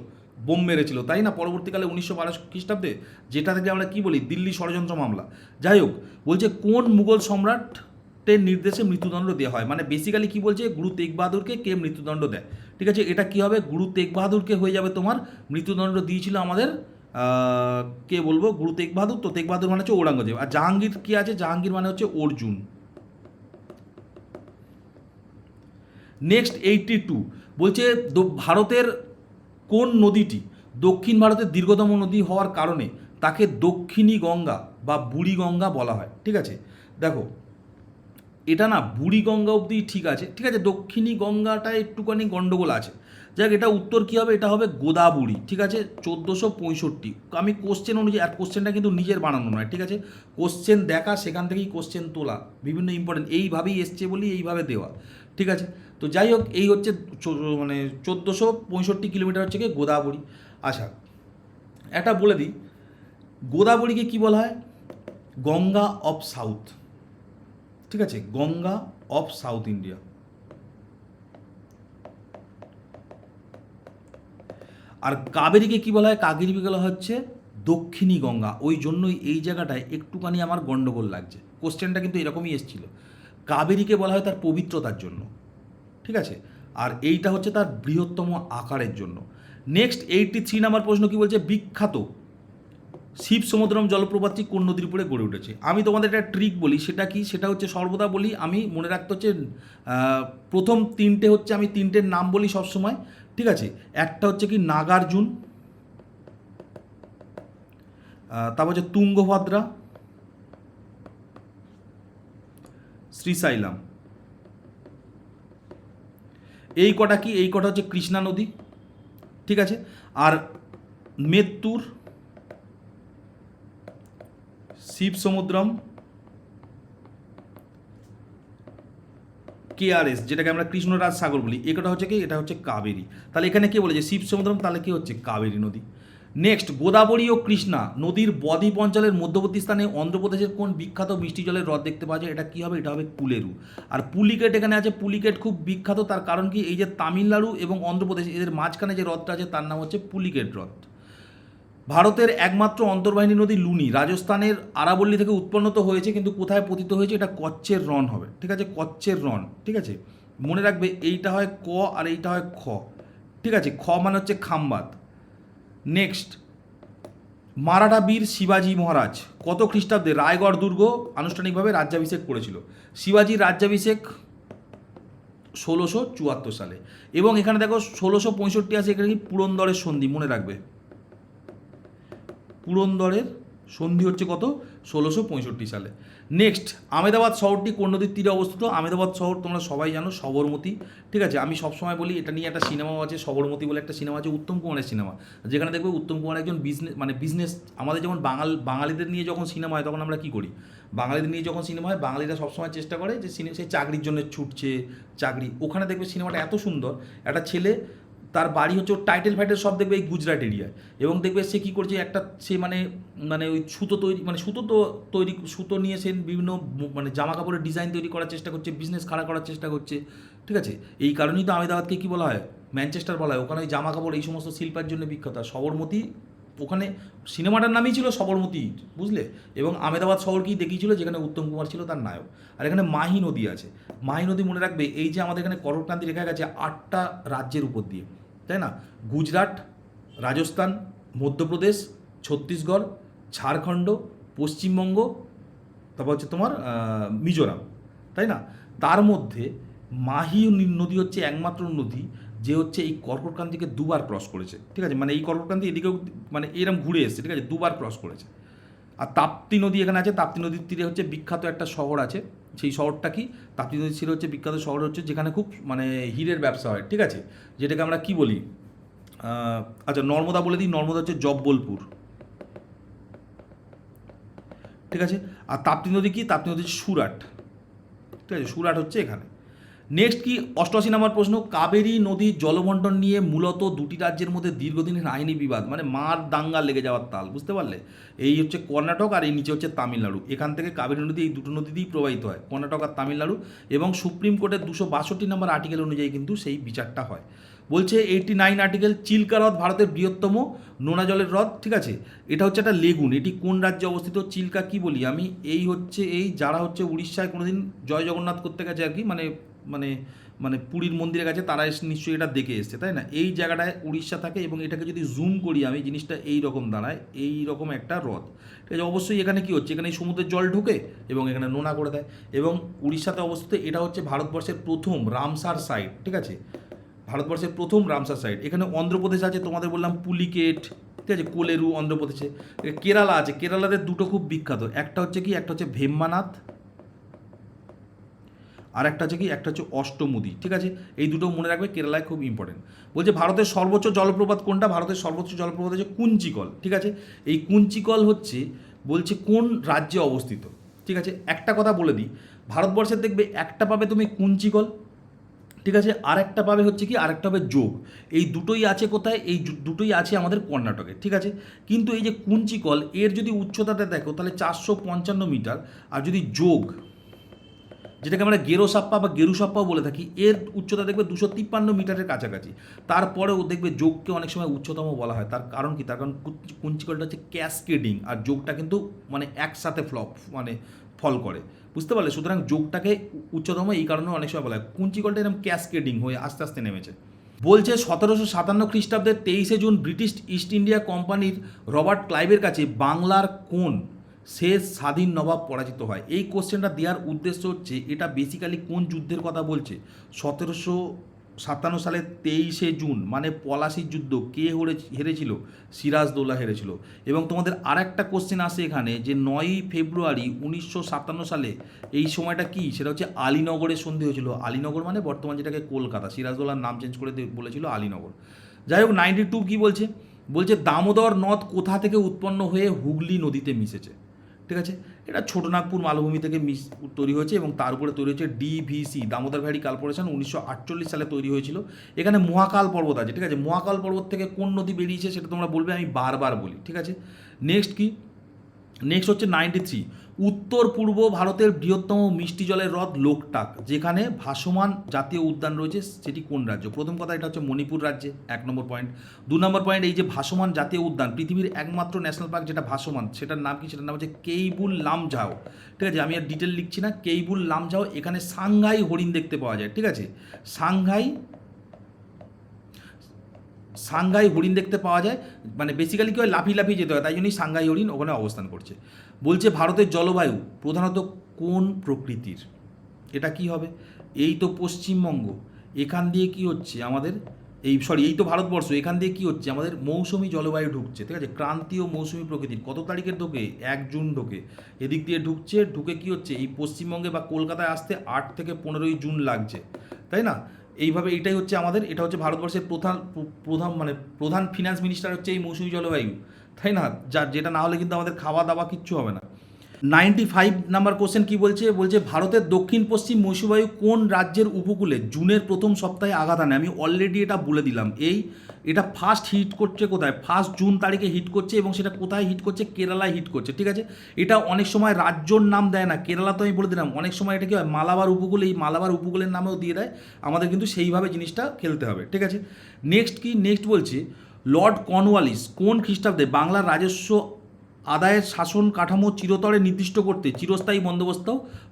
A: বোম মেরেছিল, তাই না, পরবর্তীকালে 1912 খ্রিস্টাব্দে, যেটা থেকে আমরা কি বলি দিল্লি ষড়যন্ত্র মামলা। যাই হোক, বলছে কোন মুঘল সম্রাটের নির্দেশে মৃত্যুদণ্ড দেওয়া হয়, মানে বেসিক্যালি কি বলছে, গুরু তেগ বাহাদুরকে কে মৃত্যুদণ্ড দেয়, ঠিক আছে। এটা কি হবে, গুরু তেগ বাহাদুরকে হয়ে যাবে তোমার মৃত্যুদণ্ড দিয়েছিল আমাদের কে বলবো, গুরু তেগ বাহাদুর। তো তেগ বাহাদুর মানে হচ্ছে ঔরঙ্গজেব, আর জাহাঙ্গীর কি আছে, জাহাঙ্গীর মানে হচ্ছে অর্জুন। নেক্সট 82 বলছে ভারতের কোন নদীটি দক্ষিণ ভারতের দীর্ঘতম নদী হওয়ার কারণে তাকে দক্ষিণী গঙ্গা বা বুড়ি গঙ্গা বলা হয়, ঠিক আছে। দেখো এটা না বুড়ি গঙ্গা অবধি ঠিক আছে, ঠিক আছে, দক্ষিণী গঙ্গাটা একটুখানি গন্ডগোল আছে। যাক, এটা উত্তর কী হবে, এটা হবে গোদাবরী, ঠিক আছে, 1465। আমি কোশ্চেন অনুযায়ী, আর কোশ্চেনটা কিন্তু নিজের বানানো নয়, ঠিক আছে, কোশ্চেন দেখা সেখান থেকেই কোশ্চেন তোলা, বিভিন্ন ইম্পর্টেন্ট এইভাবেই এসছে বলি এইভাবে দেওয়া, ঠিক আছে। তো যাই হোক, এই হচ্ছে মানে 1465 কিলোমিটার হচ্ছে কি গোদাবরী। আচ্ছা, একটা বলে দিই, গোদাবরীকে কী বলা হয়, গঙ্গা অফ সাউথ, ঠিক আছে, গঙ্গা অফ সাউথ ইন্ডিয়া। আর কাবেরীকে কী বলা হয়? কাবেরীকে বলা হচ্ছে দক্ষিণী গঙ্গা। ওই জন্যই এই জায়গাটায় একটুখানি আমার গণ্ডগোল লাগছে। কোশ্চেনটা কিন্তু এরকমই এসেছিল। কাবেরীকে বলা হয় তার পবিত্রতার জন্য, ঠিক আছে, আর এইটা হচ্ছে তার বৃহত্তম আকারের জন্য। নেক্সট 83 নাম্বার প্রশ্ন কি বলছে? বিখ্যাত শিব সমুদ্রম জলপ্রপাতটি কোন নদীর উপরে গড়ে উঠেছে? আমি তোমাদের একটা ট্রিক বলি, সেটা কি? সেটা হচ্ছে সর্বদা বলি আমি, মনে রাখতে হচ্ছে প্রথম তিনটে হচ্ছে, আমি তিনটের নাম বলি সবসময়, ঠিক আছে। একটা হচ্ছে কি নাগার্জুন, তারপর হচ্ছে তুঙ্গভদ্রা, শ্রীশাইলাম। এই কটা কি? এই কটা হচ্ছে কৃষ্ণা নদী, ঠিক আছে। আর মেত্তুর, শিব সমুদ্রম, কেআরএস, যেটাকে আমরা কৃষ্ণরাজ সাগর বলি, এটা হচ্ছে কি? এটা হচ্ছে কাবেরী। তাহলে এখানে কে বলেছে? শিব সমুদ্রম, তাহলে কি হচ্ছে? কাবেরী নদী। নেক্সট, গোদাবরী ও কৃষ্ণা নদীর বদ্বীপ অঞ্চলের মধ্যবর্তী স্থানে অন্ধ্রপ্রদেশের কোন বিখ্যাত মিষ্টি জলের হ্রদ দেখতে পাওয়া যায়? এটা কি হবে? এটা হবে কুলেরু। আর পুলিকেট এখানে আছে। পুলিকেট খুব বিখ্যাত, তার কারণ কি? এই যে তামিলনাড়ু এবং অন্ধ্রপ্রদেশ এদের মাঝখানে যে হ্রদটা আছে তার নাম হচ্ছে পুলিকেট হ্রদ। ভারতের একমাত্র অন্তর্বাহিনী নদী লুনি রাজস্থানের আরাবল্লী থেকে উৎপন্ন তো হয়েছে, কিন্তু কোথায় পতিত হয়েছে? এটা কচ্ছের রণ হবে, ঠিক আছে, কচ্ছের রণ, ঠিক আছে। মনে রাখবে এইটা হয় ক আর এইটা হয় খ, ঠিক আছে। খ মানে হচ্ছে খাম্বাত। নেক্সট, মারাঠা বীর শিবাজী মহারাজ কত খ্রিস্টাব্দে রায়গড় দুর্গ আনুষ্ঠানিকভাবে রাজ্যাভিষেক করেছিল? শিবাজীর রাজ্যাভিষেক 1674 সালে। এবং এখানে দেখো 1665 আছে, এখানে কি? পুরন্দরের সন্ধি, মনে রাখবে পুরন্দরের সন্ধি হচ্ছে কত? 1665 সালে। নেক্সট, আমেদাবাদ শহরটি কোন নদীর তীরে অবস্থিত? আমেদাবাদ শহর তোমরা সবাই জানো, সবরমতী, ঠিক আছে। আমি সবসময় বলি, এটা নিয়ে একটা সিনেমাও আছে, সবরমতী বলে একটা সিনেমা আছে, উত্তম কুমারের সিনেমা, যেখানে দেখবে উত্তম কুমার একজন বিজনেস, আমাদের যেমন বাঙালিদের নিয়ে যখন সিনেমা হয় তখন আমরা কী করি? বাঙালিদের নিয়ে যখন সিনেমা হয়, বাঙালিরা সবসময় চেষ্টা করে যে সে চাকরির জন্য ছুটছে, চাকরি। ওখানে দেখবে সিনেমাটা এত সুন্দর, একটা ছেলে, তার বাড়ি হচ্ছে, ওর টাইটেল ফাইটেল সব দেখবে এই গুজরাট এরিয়ায়, এবং দেখবে সে কী করছে, একটা সে মানে ওই সুতো তৈরি, মানে সুতো নিয়ে সে বিভিন্ন মানে জামা কাপড়ের ডিজাইন তৈরি করার চেষ্টা করছে, বিজনেস খাড়া করার চেষ্টা করছে, ঠিক আছে। এই কারণেই তো আমেদাবাদকে কী বলা হয়? ম্যানচেস্টার বলা হয়। ওখানে ওই জামা কাপড় এই সমস্ত শিল্পের জন্য বিখ্যাত। সবরমতী, ওখানে সিনেমাটার নামই ছিল সবরমতী, বুঝলে। এবং আমেদাবাদ শহরকেই দেখিয়েছিল, যেখানে উত্তম কুমার ছিল তার নায়ক। আর এখানে মাহি নদী আছে। মাহি নদী মনে রাখবে, এই যে আমাদের এখানে কর্কটক্রান্তি রেখা গেছে 8টা রাজ্যের উপর দিয়ে, তাই না? গুজরাট, রাজস্থান, মধ্যপ্রদেশ, ছত্তিশগড়, ঝাড়খণ্ড, পশ্চিমবঙ্গ, তারপর হচ্ছে তোমার মিজোরাম, তাই না? তার মধ্যে মাহি নদী হচ্ছে একমাত্র নদী যে হচ্ছে এই কর্কটক্রান্তিকে দুবার ক্রস করেছে, ঠিক আছে। মানে এই কর্কটক্রান্তি এদিকেও মানে এরম ঘুরে এসছে, ঠিক আছে, দুবার ক্রস করেছে। আর তাপ্তি নদী এখানে আছে। তাপ্তি নদীর তীরে হচ্ছে বিখ্যাত একটা শহর আছে। সেই শহরটা কি? তাপ্তি নদীর তীরে হচ্ছে বিখ্যাত শহর হচ্ছে, যেখানে খুব মানে হীরের ব্যবসা হয়, ঠিক আছে, যেটাকে আমরা কি বলি? আচ্ছা, নর্মদা বলে দিই। নর্মদা হচ্ছে জব্বলপুর, ঠিক আছে। আর তাপ্তি নদী কি? তাপ্তি নদী হচ্ছে সুরাট, ঠিক আছে, সুরাট হচ্ছে এখানে। নেক্সট কি? 88 নম্বর প্রশ্ন, কাবেরী নদীর জলবন্টন নিয়ে মূলত দুটি রাজ্যের মধ্যে দীর্ঘদিনের আইনি বিবাদ, মানে মার দাঙ্গা লেগে যাওয়ার তাল, বুঝতে পারলে? এই হচ্ছে কর্ণাটক আর এই নিচে হচ্ছে তামিলনাড়ু। এখান থেকে কাবেরী নদী এই দুটো নদী দিয়েই প্রবাহিত হয়, কর্ণাটক আর তামিলনাড়ু। এবং সুপ্রিম কোর্টের 262 নম্বর আর্টিকেল অনুযায়ী কিন্তু সেই বিচারটা হয়। বলছে 89 আর্টিকেল, চিল্কা হ্রদ ভারতের বৃহত্তম নোনা জলের হ্রদ, ঠিক আছে। এটা হচ্ছে একটা লেগুন। এটি কোন রাজ্যে অবস্থিত? চিল্কা কি বলি আমি, এই হচ্ছে এই যারা হচ্ছে উড়িষ্যায় কোনোদিন জয় জগন্নাথ করতে গেছে আর কি, মানে মানে মানে পুরীর মন্দিরের কাছে, তারা নিশ্চয়ই এটা দেখে এসছে, তাই না? এই জায়গাটায় উড়িষ্যা থাকে, এবং এটাকে যদি জুম করি আমি, জিনিসটা এই রকম দাঁড়ায়, এই রকম একটা হ্রদ, ঠিক আছে। অবশ্যই এখানে কি হচ্ছে? এখানে সমুদ্রের জল ঢুকে এবং এখানে নোনা করে দেয়। এবং উড়িষ্যাতে অবস্থিত, এটা হচ্ছে ভারতবর্ষের প্রথম রামসার সাইট, ঠিক আছে, ভারতবর্ষের প্রথম রামসার সাইট। এখানে অন্ধ্রপ্রদেশ আছে, তোমাদের বললাম পুলিকেট, ঠিক আছে, কোলেরু অন্ধ্রপ্রদেশে। কেরালা আছে, কেরালাদের দুটো খুব বিখ্যাত, একটা হচ্ছে কি? একটা হচ্ছে ভেম্বানাথ, আর একটা হচ্ছে কি? একটা হচ্ছে অষ্টমুদি, ঠিক আছে। এই দুটো মনে রাখবে, কেরালায় খুব ইম্পর্টেন্ট। বলছে ভারতের সর্বোচ্চ জলপ্রপাত কোনটা? ভারতের সর্বোচ্চ জলপ্রপাত হচ্ছে কুঞ্চিকল, ঠিক আছে। এই কুঞ্চিকল হচ্ছে, বলছে কোন রাজ্যে অবস্থিত, ঠিক আছে। একটা কথা বলে দিই, ভারতবর্ষের দেখবে একটা পাবে তুমি কুঞ্চিকল, ঠিক আছে, আরেকটা পাবে হচ্ছে কি? আরেকটা হবে যোগ। এই দুটোই আছে কোথায়? এই দুটোই আছে আমাদের কর্ণাটকে, ঠিক আছে। কিন্তু এই যে কুঞ্চিকল, এর যদি উচ্চতাটা দেখো তাহলে 455 মিটার, আর যদি যোগ যেটাকে আমরা গেরোসাপ্পা বা গেরুসাপ্পাও বলে থাকি, এর উচ্চতা দেখবে 253 মিটারের কাছাকাছি। তারপরেও দেখবে যোগকে অনেক সময় উচ্চতম বলা হয়। তার কারণ কি? তার কারণ কুঞ্চিকলটা হচ্ছে ক্যাসকেডিং, আর যোগটা কিন্তু মানে একসাথে মানে ফল করে, বুঝতে পারলে? সুতরাং যোগটাকে উচ্চতম এই কারণে অনেক সময় বলা হয়। কুঞ্চিকলটা এরকম ক্যাসকেডিং হয়ে আস্তে আস্তে নেমেছে। বলছে 1757 খ্রিস্টাব্দের 23শে জুন ব্রিটিশ ইস্ট ইন্ডিয়া কোম্পানির রবার্ট ক্লাইভের কাছে বাংলার কোন শেষ স্বাধীন নবাব পরাজিত হয়? এই কোশ্চেনটা দেওয়ার উদ্দেশ্য হচ্ছে এটা বেসিক্যালি কোন যুদ্ধের কথা বলছে। 1757 সালের 23শে জুন মানে পলাশির যুদ্ধ। কে হেরেছিল? সিরাজদৌল্লা হেরেছিল। এবং তোমাদের আর একটা কোশ্চেন আসে এখানে যে 9ই ফেব্রুয়ারি 1957 সালে এই সময়টা কি? সেটা হচ্ছে আলীনগরের সন্ধি হয়েছিল। আলীনগর মানে বর্তমান যেটাকে কলকাতা। সিরাজদৌল্লার নাম চেঞ্জ করে বলেছিল আলীনগর। যাই হোক, 92 কী বলছে? বলছে দামোদর নদ কোথা থেকে উৎপন্ন হয়ে হুগলি নদীতে মিশেছে। ঠিক আছে, এটা ছোটনাগপুর মালভূমি থেকে তৈরি হয়েছে এবং তার উপরে তৈরি হয়েছে ডিভিসি, দামোদর ভ্যালি কর্পোরেশন। 1948 সালে তৈরি হয়েছিল। এখানে মহাকাল পর্বত আছে। ঠিক আছে, মহাকাল পর্বত থেকে কোন নদী বেরিয়েছে সেটা তোমরা বলবে, আমি বারবার বলি। ঠিক আছে, নেক্সট কি? নেক্সট হচ্ছে 93, উত্তর পূর্ব ভারতের বৃহত্তম মিষ্টি জলের হ্রদ লোকটাক যেখানে ভাসমান জাতীয় উদ্যান রয়েছে সেটি কোন রাজ্য? প্রথম কথা, এটা হচ্ছে মণিপুর রাজ্যে, 1 নম্বর পয়েন্ট। 2 নম্বর পয়েন্ট, এই যে ভাসমান জাতীয় উদ্যান, পৃথিবীর একমাত্র ন্যাশনাল পার্ক যেটা ভাসমান, সেটার নাম কি? সেটার নাম হচ্ছে কেইবুল লামঝাও। ঠিক আছে, আমি আর ডিটেল লিখছি না। কেইবুল লামঝাও। এখানে সাংঘাই হরিণ দেখতে পাওয়া যায়। ঠিক আছে, সাংঘাই হরিণ দেখতে পাওয়া যায়। মানে বেসিক্যালি কী হয়, লাফিয়ে লাফিয়ে যেতে হয়, তাই জন্যই সাংঘাই হরিণ ওখানে অবস্থান করছে। বলছে ভারতের জলবায়ু প্রধানত কোন প্রকৃতির? এটা কি হবে? এই তো পশ্চিমবঙ্গ, এখান দিয়ে কি হচ্ছে আমাদের, এই তো ভারতবর্ষ, এখান দিয়ে কি হচ্ছে আমাদের মৌসুমি জলবায়ু ঢুকছে। ঠিক আছে, ক্রান্তীয় মৌসুমি প্রকৃতির। কত তারিখের ঢোকে? 1 জুন ঢোকে। এদিক দিয়ে ঢুকছে, ঢুকে কি হচ্ছে, এই পশ্চিমবঙ্গে বা কলকাতায় আসতে 8 থেকে 15ই জুন লাগছে, তাই না? এইভাবে এটাই হচ্ছে আমাদের, এটা হচ্ছে ভারতবর্ষের প্রধান ফিনান্স মিনিস্টার হচ্ছে এই মৌসুমি জলবায়ু, তাই না? যেটা না হলে কিন্তু আমাদের খাওয়া দাওয়া কিচ্ছু হবে না। 95 নাম্বার কোশ্চেন কি বলছে? বলছে ভারতের দক্ষিণ পশ্চিম মৌসুমী কোন রাজ্যের উপকূলে জুনের প্রথম সপ্তাহে আঘাত আনে? আমি অলরেডি এটা বলে দিলাম। এটা ফার্স্ট হিট করছে কোথায়? 1 জুন তারিখে হিট করছে, এবং সেটা কোথায় হিট করছে? কেরালায় হিট করছে। ঠিক আছে, এটা অনেক সময় রাজ্যর নাম দেয় না। কেরালা তো আমি বলে দিলাম। অনেক সময় এটা কি হয়, মালাবার উপকূল, এই মালাবার উপকূলের নামেও দিয়ে দেয়। আমাদের কিন্তু সেইভাবে জিনিসটা খেলতে হবে। ঠিক আছে, নেক্সট কি? নেক্সট বলছে লর্ড কর্নওয়ালিস কোন খ্রিস্টাব্দে বাংলার রাজস্ব আদায়ের শাসন কাঠামো চিরতরে নির্দিষ্ট করতে চিরস্থায়ী বন্দোবস্ত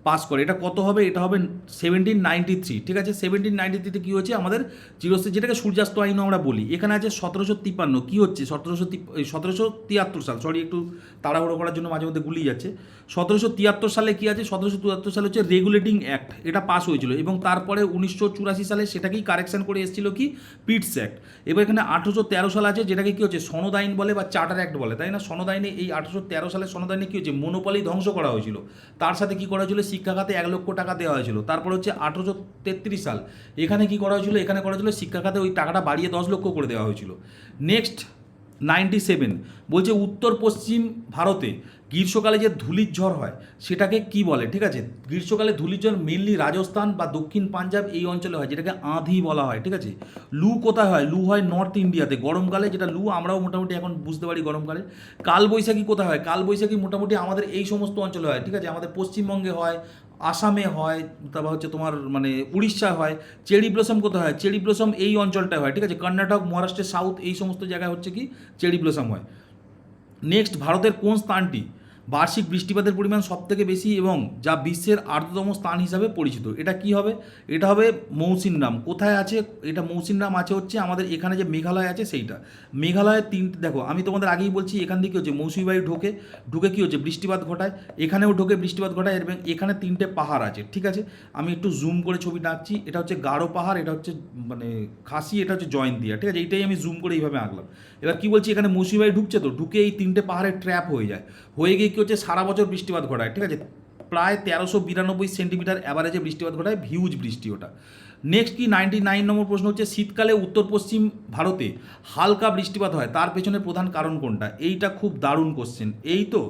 A: পাস করে? এটা কত হবে? এটা হবে 1793। ঠিক আছে, 1793-তে কী হয়েছে আমাদের চিরস্থায়ী, যেটাকে সূর্যাস্ত আইনও আমরা বলি। এখানে আছে 1753। কী হচ্ছে? 1773 সাল, সরি একটু তাড়াহুড়ো করার জন্য মাঝে মধ্যে গুলিয়ে যাচ্ছে। 1773 সালে কী আছে? 1774 সালে হচ্ছে রেগুলেটিং অ্যাক্ট, এটা পাস হয়েছিল, এবং তারপরে 1984 সালে সেটাকেই কারেকশন করে এসেছিল কি? পিটস অ্যাক্ট। এবার এখানে 1813 সাল আছে, যেটাকে কী হচ্ছে, সনদ আইন বলে বা চার্টার অ্যাক্ট বলে, তাই না? সনদ আইনে, এই 1813 সালের সনদ আইনে কী হচ্ছে, মনোপলি ধ্বংস করা হয়েছিল। তার সাথে কী করা হয়েছিল? শিক্ষা খাতে 1 লক্ষ টাকা দেওয়া হয়েছিল। তারপর হচ্ছে 1833 সাল, এখানে কী করা হয়েছিল? এখানে করা হয়েছিল শিক্ষা খাতে ওই টাকাটা বাড়িয়ে 10 লক্ষ করে দেওয়া হয়েছিল। নেক্সট 97 বলছে উত্তর পশ্চিম ভারতে গ্রীষ্মকালে যে ধূলির ঝড় হয় সেটাকে কি বলে? ঠিক আছে, গ্রীষ্মকালে ধূলির ঝড় মেনলি রাজস্থান বা দক্ষিণ পাঞ্জাব এই অঞ্চলে হয়, যেটাকে আঁধি বলা হয়। ঠিক আছে, লু কোথায় হয়? লু হয় নর্থ ইন্ডিয়াতে গরমকালে, যেটা লু আমরাও মোটামুটি এখন বুঝতে পারি গরমকালে। কালবৈশাখী কোথায় হয়? কালবৈশাখী মোটামুটি আমাদের এই সমস্ত অঞ্চলে হয়। ঠিক আছে, আমাদের পশ্চিমবঙ্গে হয়, আসামে হয়, তারপর হচ্ছে তোমার মানে উড়িষ্যা হয়। চেরি ব্লসম কোথায় হয়? চেরি ব্লসম এই অঞ্চলটায় হয়। ঠিক আছে, কর্ণাটক, মহারাষ্ট্রের সাউথ এই সমস্ত জায়গায় হচ্ছে কি চেরি ব্লসম হয়। নেক্সট, ভারতের কোন স্থানটি বার্ষিক বৃষ্টিপাতের পরিমাণ সবথেকে বেশি এবং যা বিশ্বের আর্দ্রতম স্থান হিসাবে পরিচিত? এটা কি হবে? এটা হবে মৌসিনরাম। কোথায় আছে এটা? মৌসিনরাম আছে হচ্ছে আমাদের এখানে যে মেঘালয় আছে সেইটা। মেঘালয়ের 3, দেখো আমি তোমাদের আগেই বলছি, এখান থেকে হচ্ছে মৌসুমী বায়ু ঢুকে কী হচ্ছে, বৃষ্টিপাত ঘটায়। এখানেও ঢোকে বৃষ্টিপাত ঘটায়, এবং এখানে 3টে পাহাড় আছে। ঠিক আছে, আমি একটু জুম করে ছবিটা আঁকছি। এটা হচ্ছে গারো পাহাড়, এটা হচ্ছে মানে খাসি, এটা হচ্ছে জয়ন্তিয়া। ঠিক আছে, এইটাই আমি জুম করে এইভাবে আঁকলাম। এবার কি বলছি, এখানে মৌসুমী বায়ু ঢুকছে, তো ঢুকে এই 3টে পাহাড়ের ট্র্যাপ হয়ে যায়, হয়ে গিয়ে কী হচ্ছে, সারা বছর বৃষ্টিপাত ঘটায়। ঠিক আছে, প্রায় 1392 সেন্টিমিটার অ্যাভারেজে বৃষ্টিপাত ঘটায়, হিউজ বৃষ্টি ওটা। নেক্সট কি? 99 নম্বর প্রশ্ন হচ্ছে শীতকালে উত্তর পশ্চিম ভারতে হালকা বৃষ্টিপাত হয়, তার পেছনে প্রধান কারণ কোনটা? এইটা খুব দারুণ কোশ্চেন। এই তো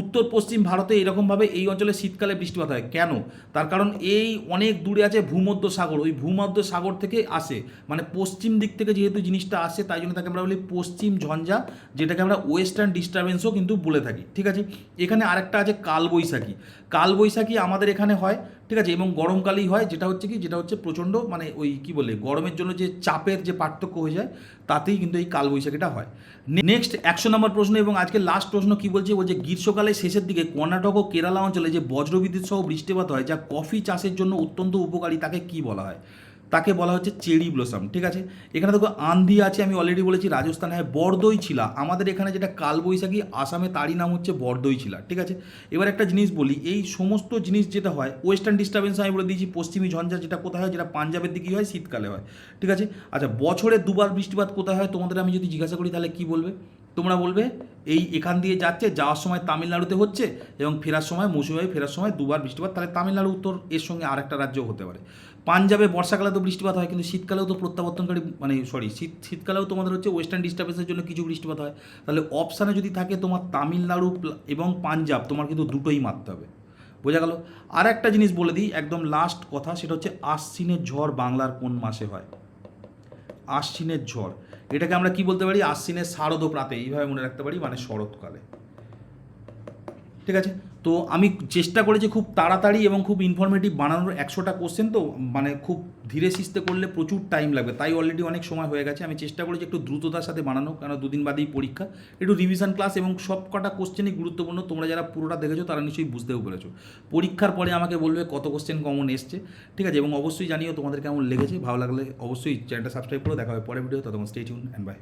A: উত্তর পশ্চিম ভারতে এরকমভাবে এই অঞ্চলে শীতকালে বৃষ্টিপাত হয় কেন? তার কারণ এই অনেক দূরে আছে ভূমধ্য সাগর, ওই ভূমধ্য সাগর থেকে আসে, মানে পশ্চিম দিক থেকে যেহেতু জিনিসটা আসে, তাই জন্য তাকে আমরা বলি পশ্চিম ঝঞ্ঝা, যেটাকে আমরা ওয়েস্টার্ন ডিস্টারবেন্সও কিন্তু বলে থাকি। ঠিক আছে, এখানে আরেকটা আছে কালবৈশাখী। কালবৈশাখী আমাদের এখানে হয়, ঠিক আছে, এবং গরমকালেই হয়, যেটা হচ্ছে প্রচণ্ড মানে ওই কী বলে গরমের জন্য যে চাপের যে পার্থক্য হয়ে যায়, তাতেই কিন্তু এই কালবৈশাখীটা হয়। নেক্সট 100 নম্বর প্রশ্ন এবং আজকে লাস্ট প্রশ্ন কী বলছে গ্রীষ্মকালের শেষের দিকে কর্ণাটক ও কেরালা অঞ্চলে যে বজ্রবিদ্যুৎ সহ বৃষ্টিপাত হয় যা কফি চাষের জন্য অত্যন্ত উপকারী, তাকে কি বলা হয়? তাকে বলা হচ্ছে চেরি ব্লসম, ঠিক আছে। এখানে দেখো আন্ধি আছে, আমি অলরেডি বলেছি রাজস্থানে হয়, বরদইছিলা আমাদের এখানে যেটা কালবৈশাখী, আসামে তারই নাম হচ্ছে বরদইছিলা, ঠিক আছে। এবার একটা জিনিস বলি, এই সমস্ত জিনিস যেটা হয় ওয়েস্টার্ন ডিস্টার্বেন্স আমি বলে দিয়েছি, পশ্চিমী ঝঞ্ঝা যেটা কোথায় হয়, যেটা পাঞ্জাবের দিকেই হয়, শীতকালে হয়, ঠিক আছে। আচ্ছা, বছরে দুবার বৃষ্টিপাত কোথায় হয় তোমাদের আমি যদি জিজ্ঞাসা করি তাহলে কি বলবে? তোমরা বলবে এখান দিয়ে যাচ্ছে, যাওয়ার সময় তামিলনাড়ুতে হচ্ছে এবং ফেরার সময় মৌসুমী ফেরার সময় দুবার বৃষ্টিপাত, তাহলে তামিলনাড়ু উত্তর, এর সঙ্গে আর একটা রাজ্য হতে পারে। পাঞ্জাবে বর্ষাকালে তো বৃষ্টিপাত হয়, কিন্তু শীতকালেও তো প্রত্যাবর্তনকারী মানে শীতকালেও তোমাদের হচ্ছে ওয়েস্টার্ন ডিস্টার্বেন্সের জন্য কিছু বৃষ্টিপাত হয়। তাহলে অপশানে যদি থাকে তোমার তামিলনাড়ু এবং পাঞ্জাব, তোমার কিন্তু দুটোই মারতে হবে। বোঝা গেল? আর একটা জিনিস বলে দিই, একদম লাস্ট কথা, সেটা হচ্ছে আশ্বিনের ঝড় বাংলার কোন মাসে হয়? আশ্বিনের ঝড়, এটাকে আমরা কি বলতে পারি? আশ্বিনের শারদ প্রাতে, এইভাবে মনে রাখতে পারি, মানে শরৎকালে, ঠিক আছে। তো আমি চেষ্টা করেছি খুব তাড়াতাড়ি এবং খুব ইনফরমেটিভ বানানোর। 100টা কোশ্চেন তো মানে খুব ধীরে সিস্তে করলে প্রচুর টাইম লাগবে, তাই অলরেডি অনেক সময় হয়ে গেছে। আমি চেষ্টা করেছি একটু দ্রুততার সাথে বানানো, কারণ দুদিন বাদেই পরীক্ষা, একটু রিভিশন ক্লাস, এবং সব কটা কোশ্চেনই গুরুত্বপূর্ণ। তোমরা যারা পুরোটা দেখেছো তারা নিশ্চয়ই বুঝতেও পেরেছো। পরীক্ষার পরে আমাকে বলবে কত কোশ্চেন কমন এসছে, ঠিক আছে, এবং অবশ্যই জানিও তোমাদের কেমন লেগেছে। ভালো লাগলে অবশ্যই চ্যানেলটা সাবস্ক্রাইব করো। দেখা হবে পরের ভিডিও, ততক্ষণ স্টে টিউন অ্যান্ড বাই।